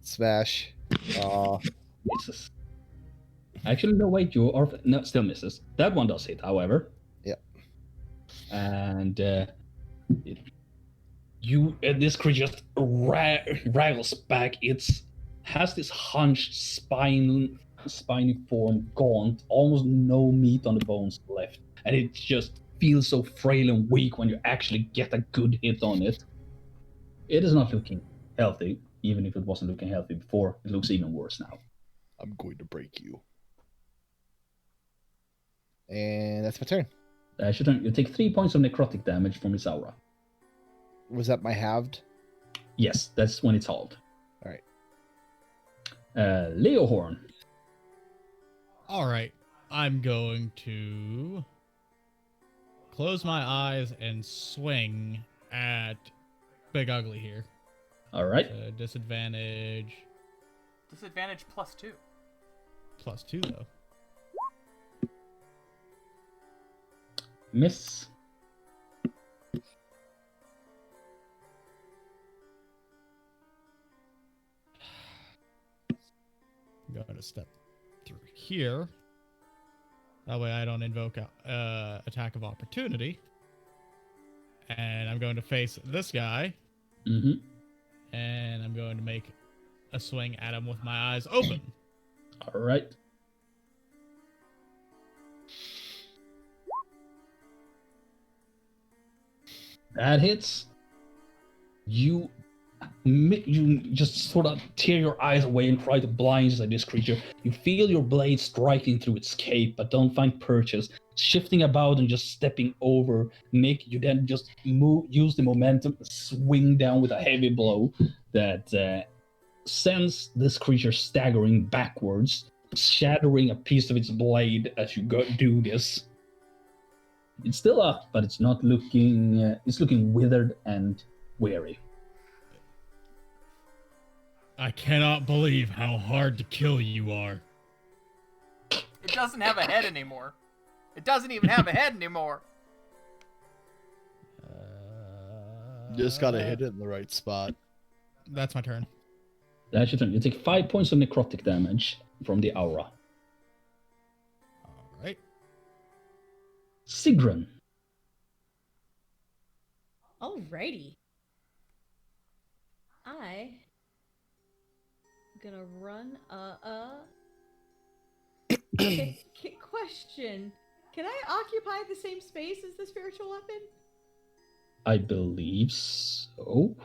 Smash. Misses. Actually, no, wait, you are no, still misses. That one does hit, however. Yeah. And this creature just rattles back. It's has this hunched spiny form, gaunt, almost no meat on the bones left, and it just feels so frail and weak when you actually get a good hit on it. It is not looking healthy, even if it wasn't looking healthy before. It looks even worse now. I'm going to break you. And that's my turn. That's your turn. You take 3 points of necrotic damage from its aura. Was that my halved? Yes, that's when it's halved. All right. Leohorn. All right, I'm going to close my eyes and swing at Big Ugly here. All right. Disadvantage. Disadvantage +2. +2 though. Miss. I'm going to step through here. That way I don't invoke a attack of opportunity. And I'm going to face this guy. Mm-hmm. And I'm going to make a swing at him with my eyes open. All right. That hits. You just sort of tear your eyes away and try to blindside this creature. You feel your blade striking through its cape, but don't find purchase. Shifting about and just stepping over, you then just use the momentum, swing down with a heavy blow that sends this creature staggering backwards, shattering a piece of its blade as you do this. It's still up, but it's not looking. It's looking withered and weary. I cannot believe how hard to kill you are. It doesn't have a head anymore. It doesn't even have a head anymore. Just gotta hit it in the right spot. That's my turn. That's your turn. You take 5 points of necrotic damage from the aura. All right. Sigrun. Alrighty. I'm gonna run question. Can I occupy the same space as the spiritual weapon? I believe so.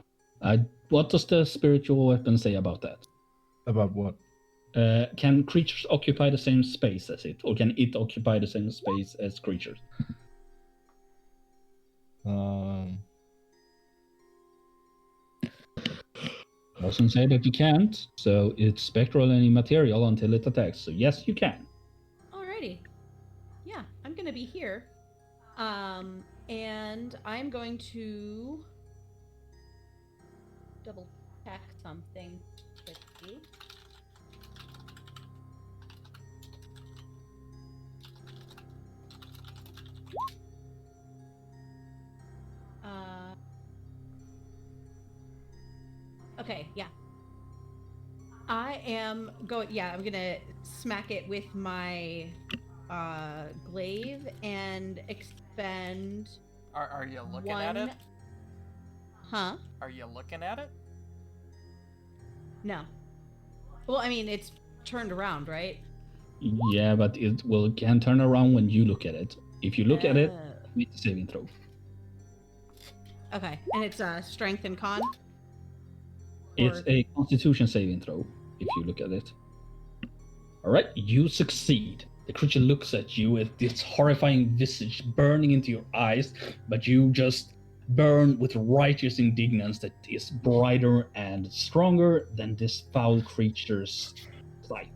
What does the spiritual weapon say about that? About what? Can creatures occupy the same space as it, or can it occupy the same space as creatures? Doesn't say that you can't, so it's spectral and immaterial until it attacks. So yes, you can. Alrighty. Yeah, I'm gonna be here. And I'm going to double check something quickly. Okay, yeah. I'm gonna smack it with my glaive and expend. Are you looking at it? Huh? Are you looking at it? No. Well, I mean, it's turned around, right? Yeah, but it can turn around when you look at it. If you look at it, make a saving throw. Okay, and it's strength and con? It's a constitution saving throw, if you look at it. Alright, you succeed. The creature looks at you with its horrifying visage burning into your eyes, but you just burn with righteous indignance that is brighter and stronger than this foul creature's sight.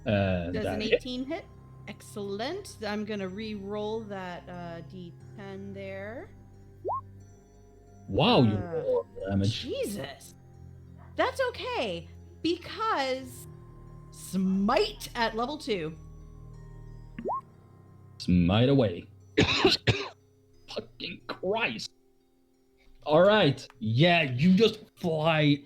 Does an That hit. 18 hit? Excellent. I'm gonna re-roll that d10 there. Wow, you Uh, roll damage. Jesus. That's okay, because smite at level 2. Smite away. Fucking Christ. Alright. Yeah, you just fly,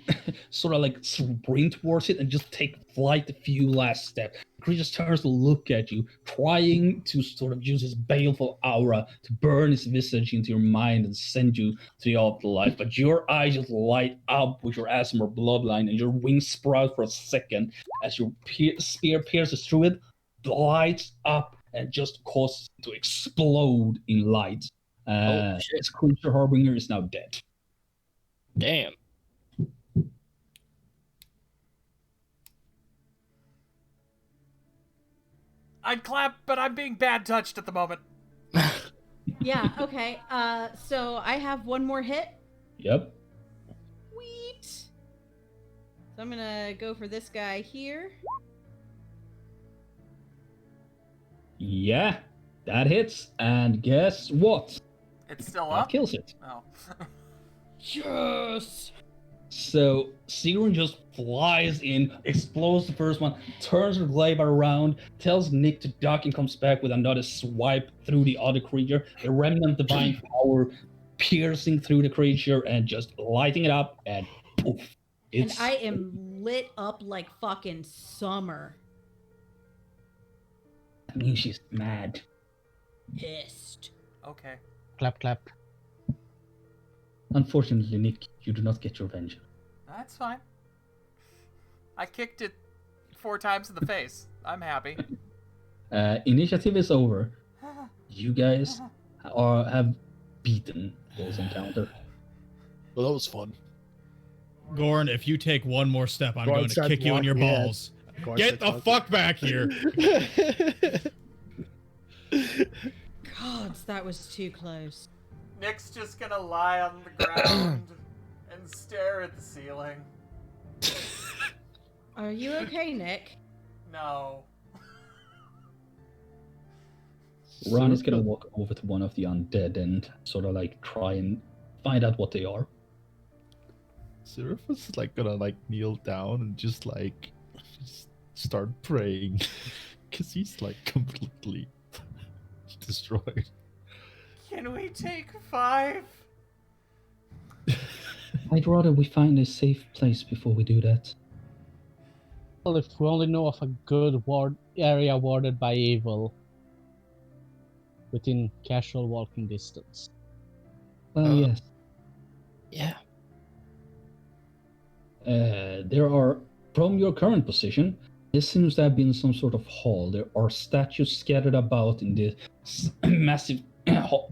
sort of like sprint towards it and just take flight a few last steps. The creature starts to look at you, trying to sort of use his baleful aura to burn his visage into your mind and send you to the afterlife. But your eyes just light up with your Asmor bloodline and your wings sprout for a second as your spear pierces through it, lights up, and just causes it to explode in light. shit. This creature harbinger is now dead. Damn. I'd clap, but I'm being bad touched at the moment. Yeah, okay. So I have one more hit. Yep. Sweet. So I'm gonna go for this guy here. Yeah, that hits. And guess what? It's still That up? kills it. Oh. Yes. So Sigrun just flies in, explodes the first one, turns her glaive around, tells Nick to duck, and comes back with another swipe through the other creature. The remnant divine power piercing through the creature and just lighting it up, and poof. And I am lit up like fucking summer. I mean, she's mad. Pissed. Okay. Clap, clap. Unfortunately, Nick, you do not get your vengeance. That's fine. I kicked it 4 times in the face. I'm happy. Initiative is over. You guys have beaten this encounter. Well, that was fun. Gorn, if you take one more step, I'm Gorn going to starts kick you in your walking ahead. balls. Gorn Get starts the fuck back here. God, that was too close. Nick's just gonna lie on the ground and stare at the ceiling. Are you okay, Nick? No. Ron is gonna walk over to one of the undead and sort of like try and find out what they are. Seraph is like gonna like kneel down and just start praying because he's like completely destroyed. Can we take 5? I'd rather we find a safe place before we do that. Well, if we only know of a good area warded by evil within casual walking distance. Well, yes. Yeah. There are, from your current position, this seems to have been some sort of hall. There are statues scattered about in this massive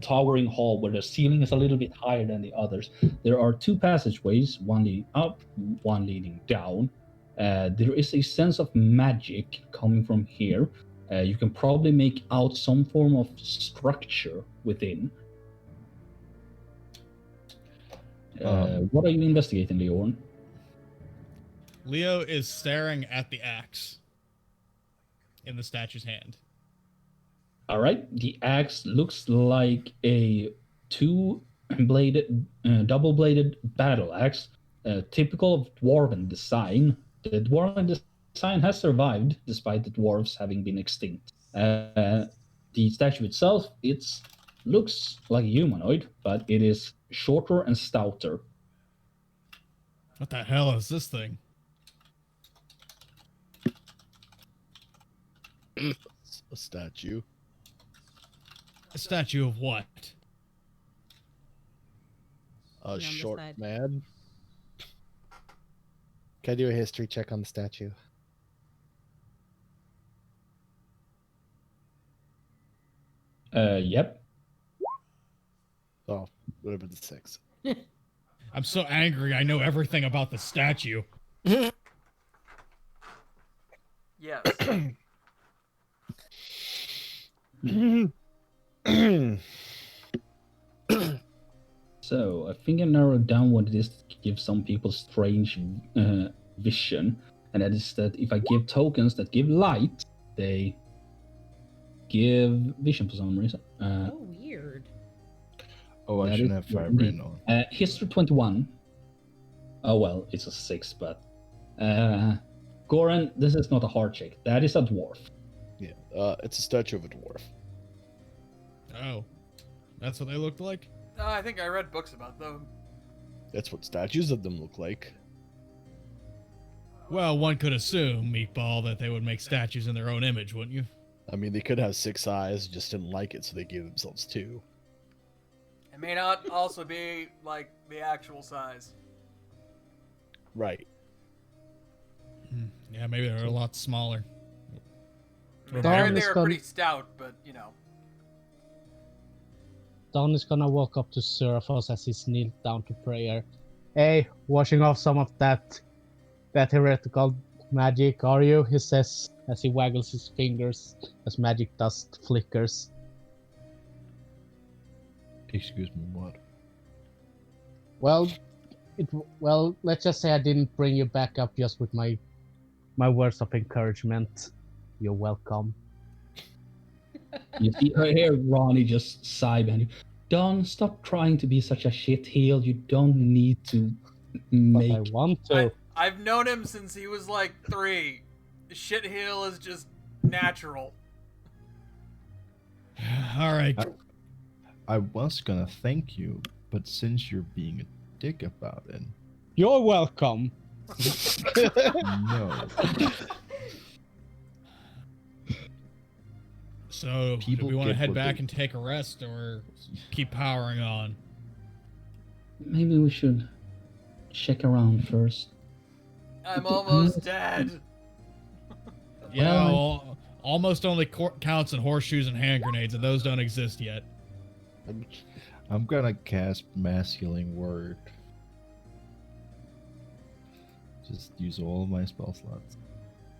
towering hall where the ceiling is a little bit higher than the others. There are 2 passageways, one leading up, one leading down. There is a sense of magic coming from here. You can probably make out some form of structure within. What are you investigating, Leorn? Leo is staring at the axe in the statue's hand. All right, the axe looks like a double-bladed battle axe, typical of dwarven design. The dwarven design has survived despite the dwarves having been extinct. The statue itself, looks like a humanoid, but it is shorter and stouter. What the hell is this thing? A statue. A statue of what? A the short side. man. Can I do a history check on the statue? Yep. Oh, would have been 6. I'm so angry. I know everything about the statue. Yes. So I think I narrowed down what it is to give some people strange vision, and that is that if I give tokens that give light, they give vision for some reason. Oh, weird. Oh, I That shouldn't is have 5 indeed. written on. History 21. Oh well, it's a 6, but Goran, this is not a hard check. That is a dwarf. Yeah, it's a statue of a dwarf. Oh, that's what they looked like? I think I read books about them. That's what statues of them look like. Well, one could assume, Meatball, that they would make statues in their own image, wouldn't you? I mean, they could have 6 eyes, just didn't like it, so they gave themselves 2. It may not also be like the actual size. Right. Yeah, maybe they're a lot smaller. I mean, Darn, they it's were gone- pretty stout, but you know. Don is gonna walk up to Seraphos as he's kneeled down to prayer. Hey, washing off some of that heretical magic, are you? He says as he waggles his fingers as magic dust flickers. Excuse me, what? Well, let's just say I didn't bring you back up just with my words of encouragement. You're welcome. You see her here, Ronnie just sigh behind you. Don, stop trying to be such a shitheel. You don't need to But make. I want to. I've known him since he was like 3. Shit heel is just natural. All right. I was gonna thank you, but since you're being a dick about it, You're welcome. no. So, do People we want to get head what back they- and take a rest, or keep powering on? Maybe we should check around first. I'm almost dead. Yeah, Well, almost only counts in horseshoes and hand grenades, and those don't exist yet. I'm gonna cast Mass Healing Word. Just use all my spell slots.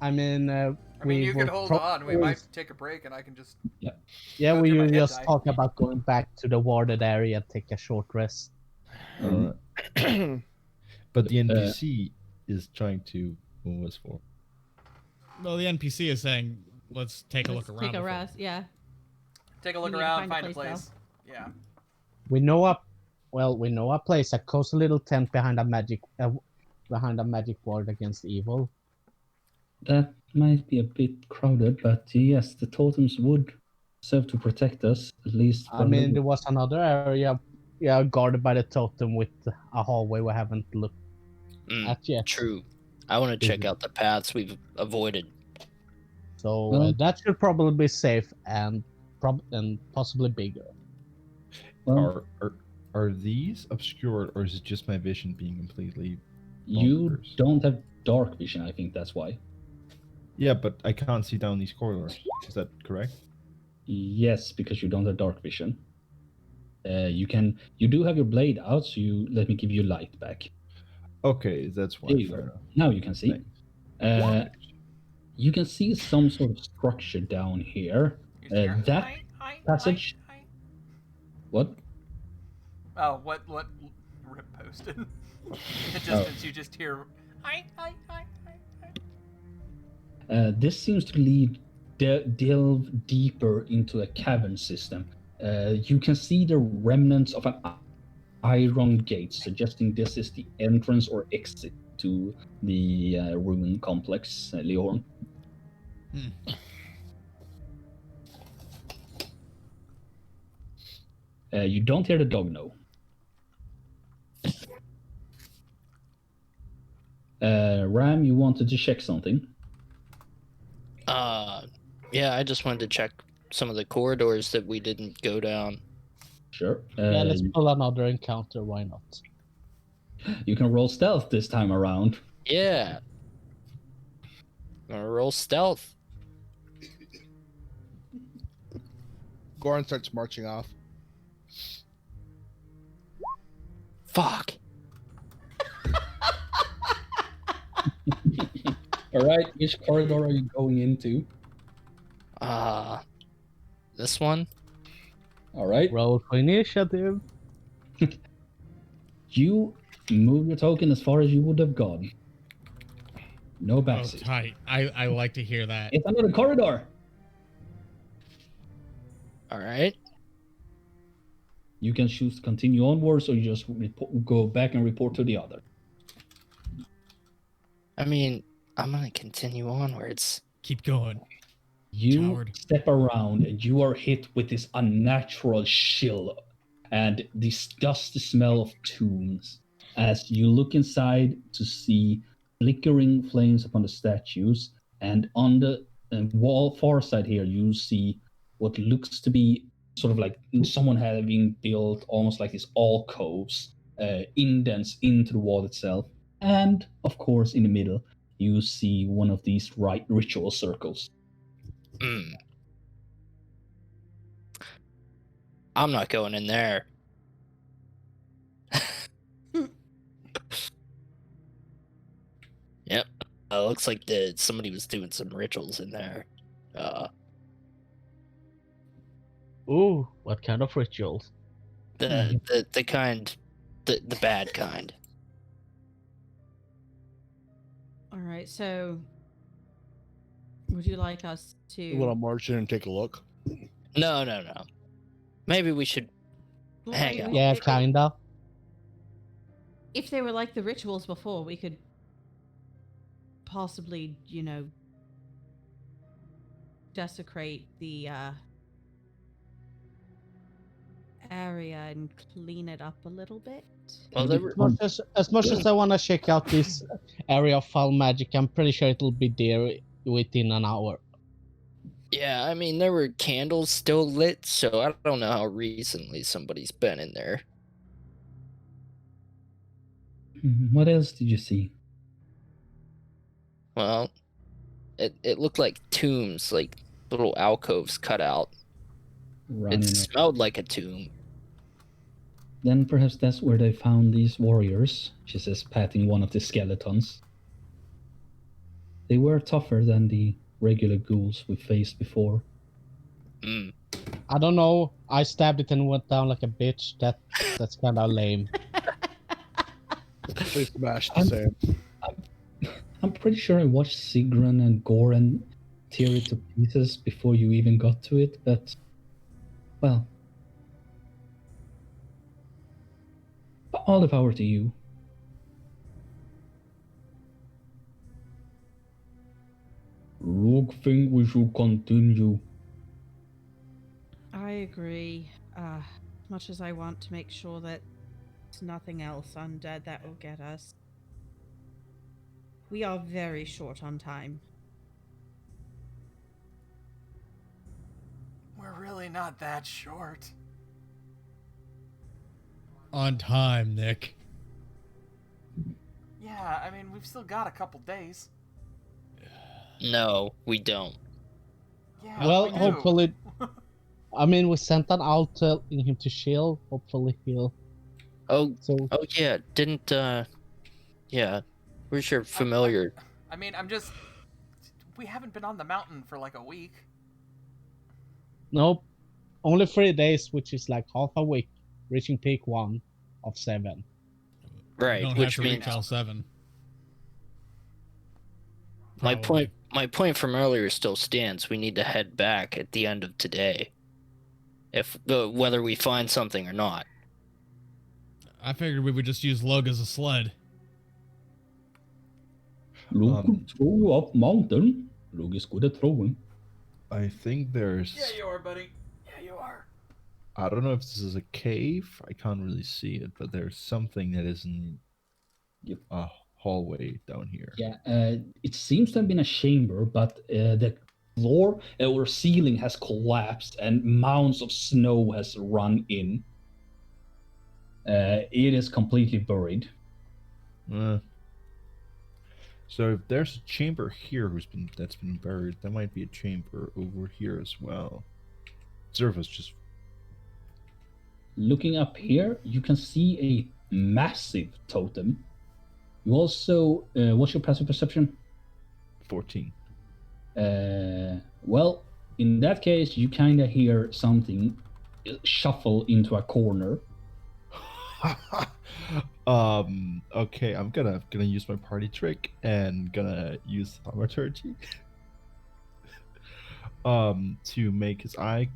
I mean, I mean, you could hold on. We might take a break, and I can just. Yeah, go we through my will head just die. talk about going back to the warded area and take a short rest. Um, But the NPC is trying to move us forward. Well, the NPC is saying, let's take a look around. Take a before- rest. Yeah. Take a look need to around, find a find a place, place. Yeah. We know a place, a cozy little tent behind a magic ward against evil. that might be a bit crowded, but yes, the totems would serve to protect us, at least. I mean, there was another area, guarded by the totem with a hallway we haven't looked at yet. True. I want to check out the paths we've avoided. So Well- that should probably be safe and possibly bigger. Well, Are these obscured, or is it just my vision being completely you bonkers? don't have dark vision, I think that's why. Yeah, but I can't see down these corridors. Is that correct? Yes, because you don't have dark vision. You do have your blade out, so let me give you light back. Okay, that's why. There you Fair go. enough. Now you can see. Thanks. You can see some sort of structure down here. You just hear, That "Hi, passage- hi." What? Oh, what Rip posted. In the distance, you just hear. Hi. This seems to delve deeper into a cavern system. You can see the remnants of an iron gate, suggesting this is the entrance or exit to the ruin complex, Leorn. You don't hear the dog no. Ram, you wanted to check something? Yeah, I just wanted to check some of the corridors that we didn't go down. Sure. Yeah, let's pull another encounter. Why not? You can roll stealth this time around. Yeah. Gonna roll stealth. Goran starts marching off. Fuck. All right, which corridor are you going into? This one? All right. Roll for initiative. You move your token as far as you would have gone. No Oh, backseat. tight. I like to hear that. It's another corridor. All right. You can choose to continue onwards, or you just go back and report to the other. I mean, I'm gonna continue onwards. Keep going. You Coward. step around and you are hit with this unnatural chill and disgusting smell of tombs as you look inside to see flickering flames upon the statues, and on the wall far side here you see what looks to be sort of like someone having built almost like these alcoves, indents into the wall itself, and of course in the middle you see one of these ritual circles. I'm not going in there. Yep. Looks like somebody was doing some rituals in there. Ooh, what kind of rituals? The kind, the bad kind. All right, so would you like us to? You want to march in and take a look? No. Maybe we should Well, hang I out. mean, Yeah, kinda. If they were like the rituals before, we could possibly, desecrate the area and clean it up a little bit. Well, there were, As much as I want to check out this area of foul magic, I'm pretty sure it'll be there within an hour. yeah, I mean, there were candles still lit, so I don't know how recently somebody's been in there. What else did you see? Well, it looked like tombs, like little alcoves cut out. Running It up. smelled like a tomb. Then perhaps that's where they found these warriors, she says, patting one of the skeletons. They were tougher than the regular ghouls we faced before. I don't know. I stabbed it and went down like a bitch. That's kind of lame. They smashed the same. I'm pretty sure I watched Sigrun and Goran tear it to pieces before you even got to it, but, well, all the power to you. Rogue think we should continue. I agree. Much as I want to make sure that there's nothing else undead that will get us. We are very short on time. We're really not that short. On time, Nick. Yeah, I mean, we've still got a couple days. No, we don't. Yeah, Well, we do. hopefully. I mean, we sent an out telling him to chill. Hopefully he'll. Oh So yeah, didn't yeah. Where's your familiar? I mean, we haven't been on the mountain for like a week. nope, only 3 days, which is like half a week, reaching peak 1 of 7. Right, Don't which have to means reach all 7. my Probably. point from earlier still stands. We need to head back at the end of today, whether we find something or not. I figured we would just use Lug as a sled. Luke could throw you up mountain. Luke is good at throwing. I think there's. Yeah, you are, buddy. Yeah, you are. I don't know if this is a cave. I can't really see it, but there's something that is in a hallway down here. Yeah, it seems to have been a chamber, but the floor or ceiling has collapsed and mounds of snow has run in. It is completely buried. So if there's a chamber here that's been buried, there might be a chamber over here as well. Zerva's just Looking up here, you can see a massive totem. You also, what's your passive perception? 14. Well, in that case, you kind of hear something shuffle into a corner. Okay, I'm gonna use my party trick and gonna use thaumaturgy. To make his eye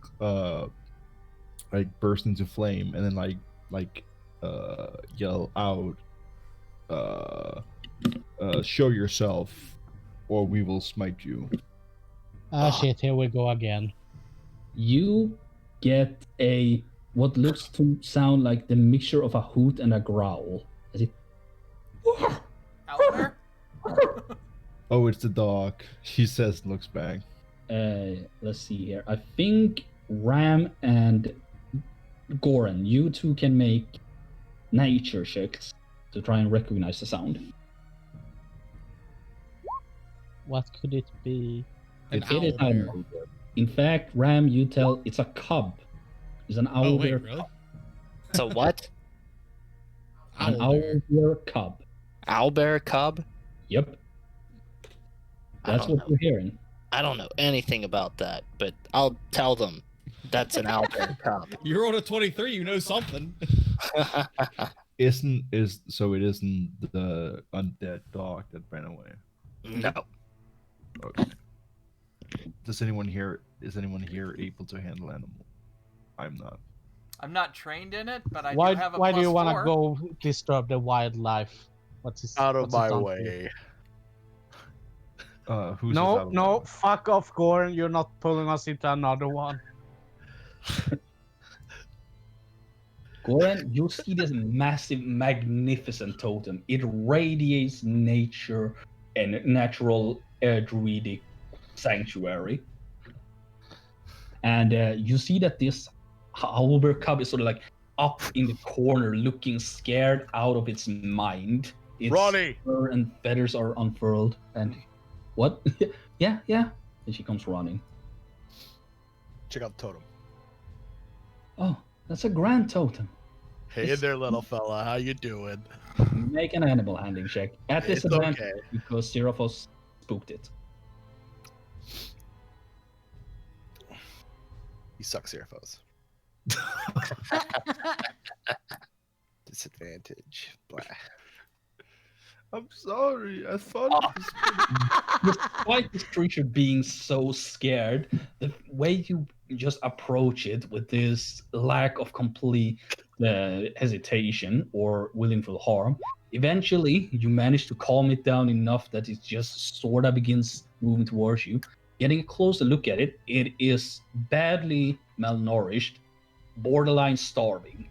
like burst into flame and then like yell out show yourself or we will smite you. Ah, shit, here we go again. You get a what looks to sound like the mixture of a hoot and a growl. As it Out there? Oh, it's the dog. He says looks back. let's see here. I think Ram and Goran, you two can make nature checks to try and recognize the sound. What could it be? An It is owl an bear. owl bear. In fact, Ram, you tell it's a cub. It's an owl Oh wait, bear. really? So what? An Owl bear. owl bear cub. Owlbear cub? Yep, I that's don't what know. you're hearing. I don't know anything about that, but I'll tell them that's an owlbear cub. You rolled a 23. You know something. It isn't the undead dog that ran away. No. Okay. Is anyone here able to handle animal? I'm not. I'm not trained in it, but I Why do have a do you want wanna go disturb the wildlife? What's his, Out of what's it my done to you? way. Who's No, fuck off, Goran. You're not pulling us into another one. Goran, you see this massive, magnificent totem. It radiates nature and natural druidic sanctuary. And you see that this owlbear cub is sort of like up in the corner, looking scared out of its mind. Its Ronnie! fur and feathers are unfurled. And what? yeah. And she comes running. Check out the totem. Oh, that's a grand totem. Hey there, little fella. How you doing? Make an animal handling check at It's disadvantage okay. because Seraphos spooked it. You suck, Seraphos. Disadvantage. Blah. I'm sorry. I thought it was Despite this creature being so scared, the way you just approach it with this lack of complete hesitation or willful harm, eventually you manage to calm it down enough that it just sort of begins moving towards you. Getting a closer look at it, it is badly malnourished, borderline starving.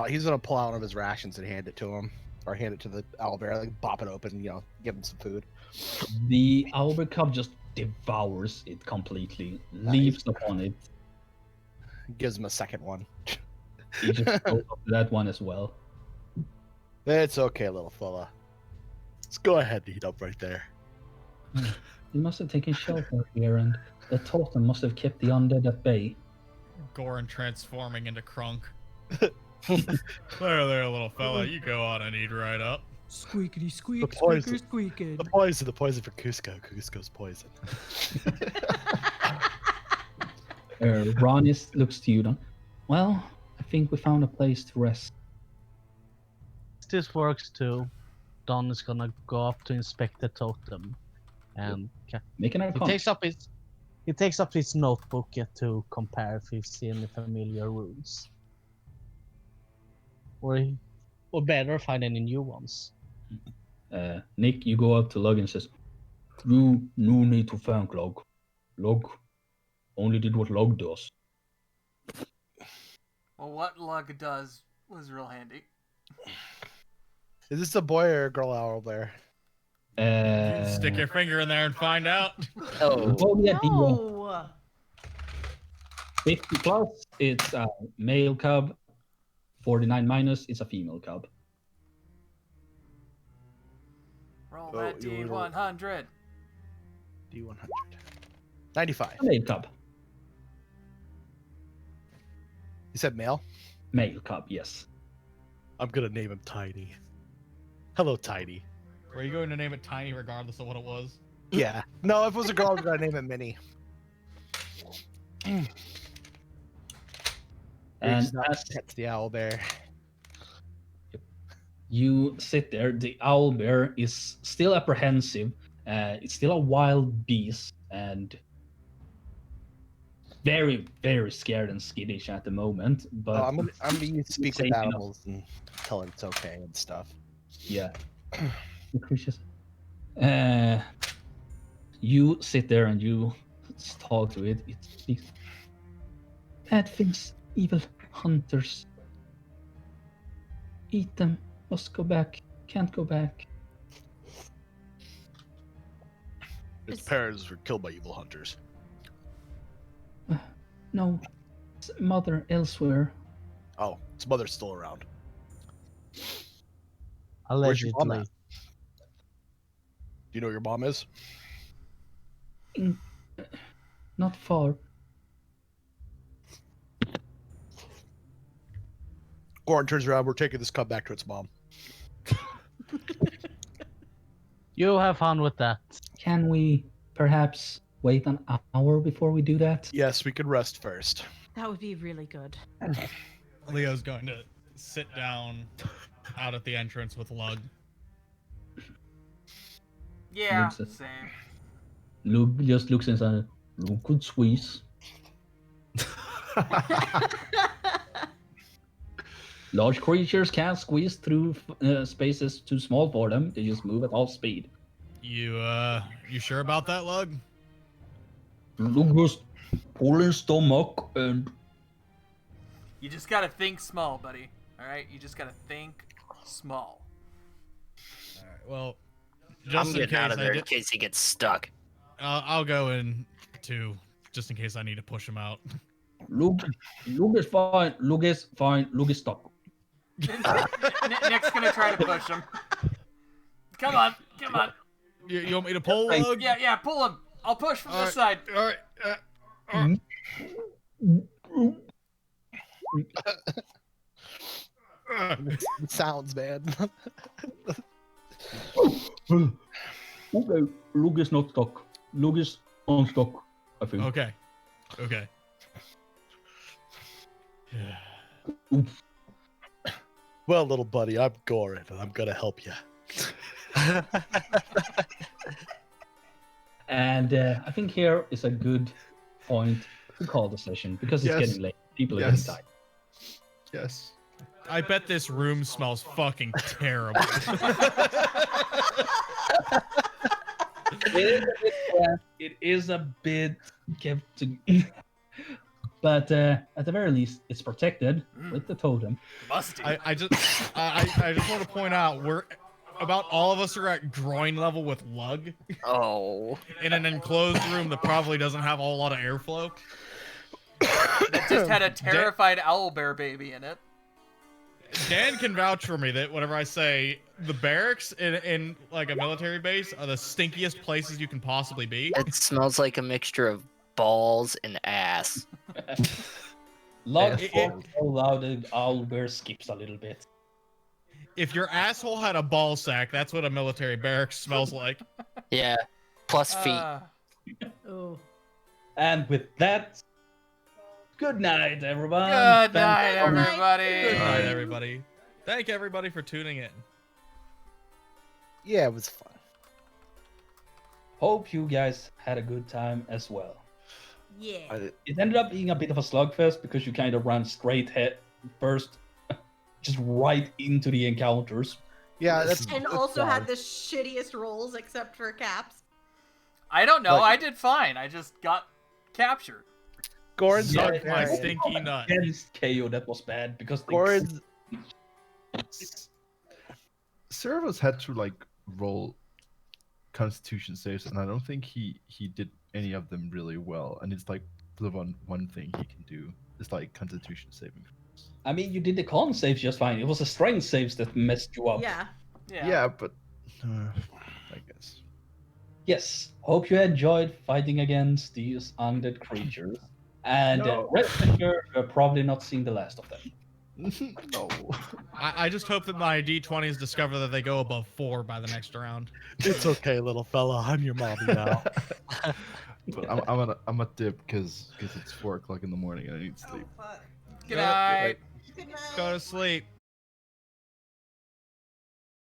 He's gonna pull out one of his rations and hand it to him, or hand it to the owlbear, like bop it open, give him some food. The owlbear cub just devours it completely, leaps upon it. Gives him a second one. He just goes up to that one as well. It's okay, little fella. Let's go ahead and eat up right there. You must have taken shelter here, and the totem must have kept the undead at bay. Goran transforming into Crunk. There, little fella. You go on and eat right up. Squeakity squeak, The poison. squeaker squeaking. The poison for Cusco. Cusco's poison. Ronis looks to you, then. Well, I think we found a place to rest. This works too. Don is gonna go up to inspect the totem, and Make an he arcana. takes up his notebook to compare if he's seen any familiar runes, or better, find any new ones. Nick, you go up to Log and says, "You no need to thank Log. Log only did what Log does." Well, what Lug does was real handy. Is this a boy or a girl owlbear? Stick your finger in there and find out. Oh, roll me a D1. No. 50 plus, it's a male cub. 49 minus, it's a female cub. Roll Oh, that you roll. D100. D100. 95. A male cub. You said male? Male cub, yes. I'm gonna name him Tiny. Hello, Tiny. Were you going to name it Tiny regardless of what it was? Yeah. No, if it was a girl, I was gonna name it Minnie. And It's as Pets the owlbear. You sit there. The owl bear is still apprehensive. It's still a wild beast and very, very scared and skittish at the moment. But I'm gonna speak Same with enough. animals and tell it it's okay and stuff. yeah, the creatures. You sit there and you talk to it. It speaks. Bad things, evil hunters. Eat them. Must go back. Can't go back. Its parents were killed by evil hunters. No, it's mother elsewhere. Oh, its mother's still around. Where's your mom Allegedly. at? Do you know where your mom is? Not far. Goran turns around. We're taking this cup back to its mom. You have fun with that. Can we perhaps wait an hour before we do that? Yes, we could rest first. That would be really good. Leo's going to sit down out at the entrance with Lug. Yeah, Looks at- same. Luke just looks inside. Luke could squeeze. Large creatures can't squeeze through spaces too small for them. They just move at half speed. You sure about that, Lug? Luke just pull his stomach and You just gotta think small, buddy. Alright? You just gotta think small. Alright, well, I'm just in getting case out of there I in case he gets stuck. I'll go in too, just in case I need to push him out. Luke is fine. Luke is fine. Luke is stuck. Nick's gonna try to push him. Come on, come on. You want me to pull, Lug? Yeah, pull him. I'll push from this side. All right. It sounds, man. Okay, Luke is not stuck. Luke is unstuck, I think. Okay. Well, little buddy, I'm Goran, and I'm gonna help you. And I think here is a good point to call the session because it's Yes. getting late. People are Yes. getting tired. Yes. I bet this room smells fucking terrible. It is a bit kept to... But at the very least, it's protected with the totem. Musty. I just want to point out about all of us are at groin level with Lug Oh. in an enclosed room that probably doesn't have a whole lot of airflow. That just had a terrified owlbear baby in it. Dan can vouch for me that whenever I say the barracks in like a military base are the stinkiest places you can possibly be. It smells like a mixture of balls and ass. Log It- falls so loud the owl bear skips a little bit. If your asshole had a ball sack, that's what a military barracks smells like. Yeah. Plus feet. Oh. And with that, good night, everyone. Good night, Thanks for- everybody. Good night, everybody. Thank everybody for tuning in. Yeah, it was fun. Hope you guys had a good time as well. Yeah. It ended up being a bit of a slugfest because you kind of ran straight head first, just right into the encounters. Yeah, that's And that's also fine. had the shittiest rolls except for caps. I don't know. But- I did fine. I just got captured. Goran's Yeah, Suck my yeah. stinky nut. Against KO, that was bad because they Goran's Servus had to like roll Constitution saves, and I don't think he did any of them really well. And it's like the one thing he can do is like Constitution saving. I mean, you did the con saves just fine. It was the strength saves that messed you up. Yeah. Yeah. But I guess. Yes. Hope you enjoyed fighting against these undead creatures. And No. rest assured, you're probably not seeing the last of them. No. I just hope that my D20s discover that they go above 4 by the next round. It's okay, little fella. I'm your mommy now. But I'm a dip because it's 4 o'clock in the morning and I need sleep. Oh, fuck. Good night. Good night. Go to sleep.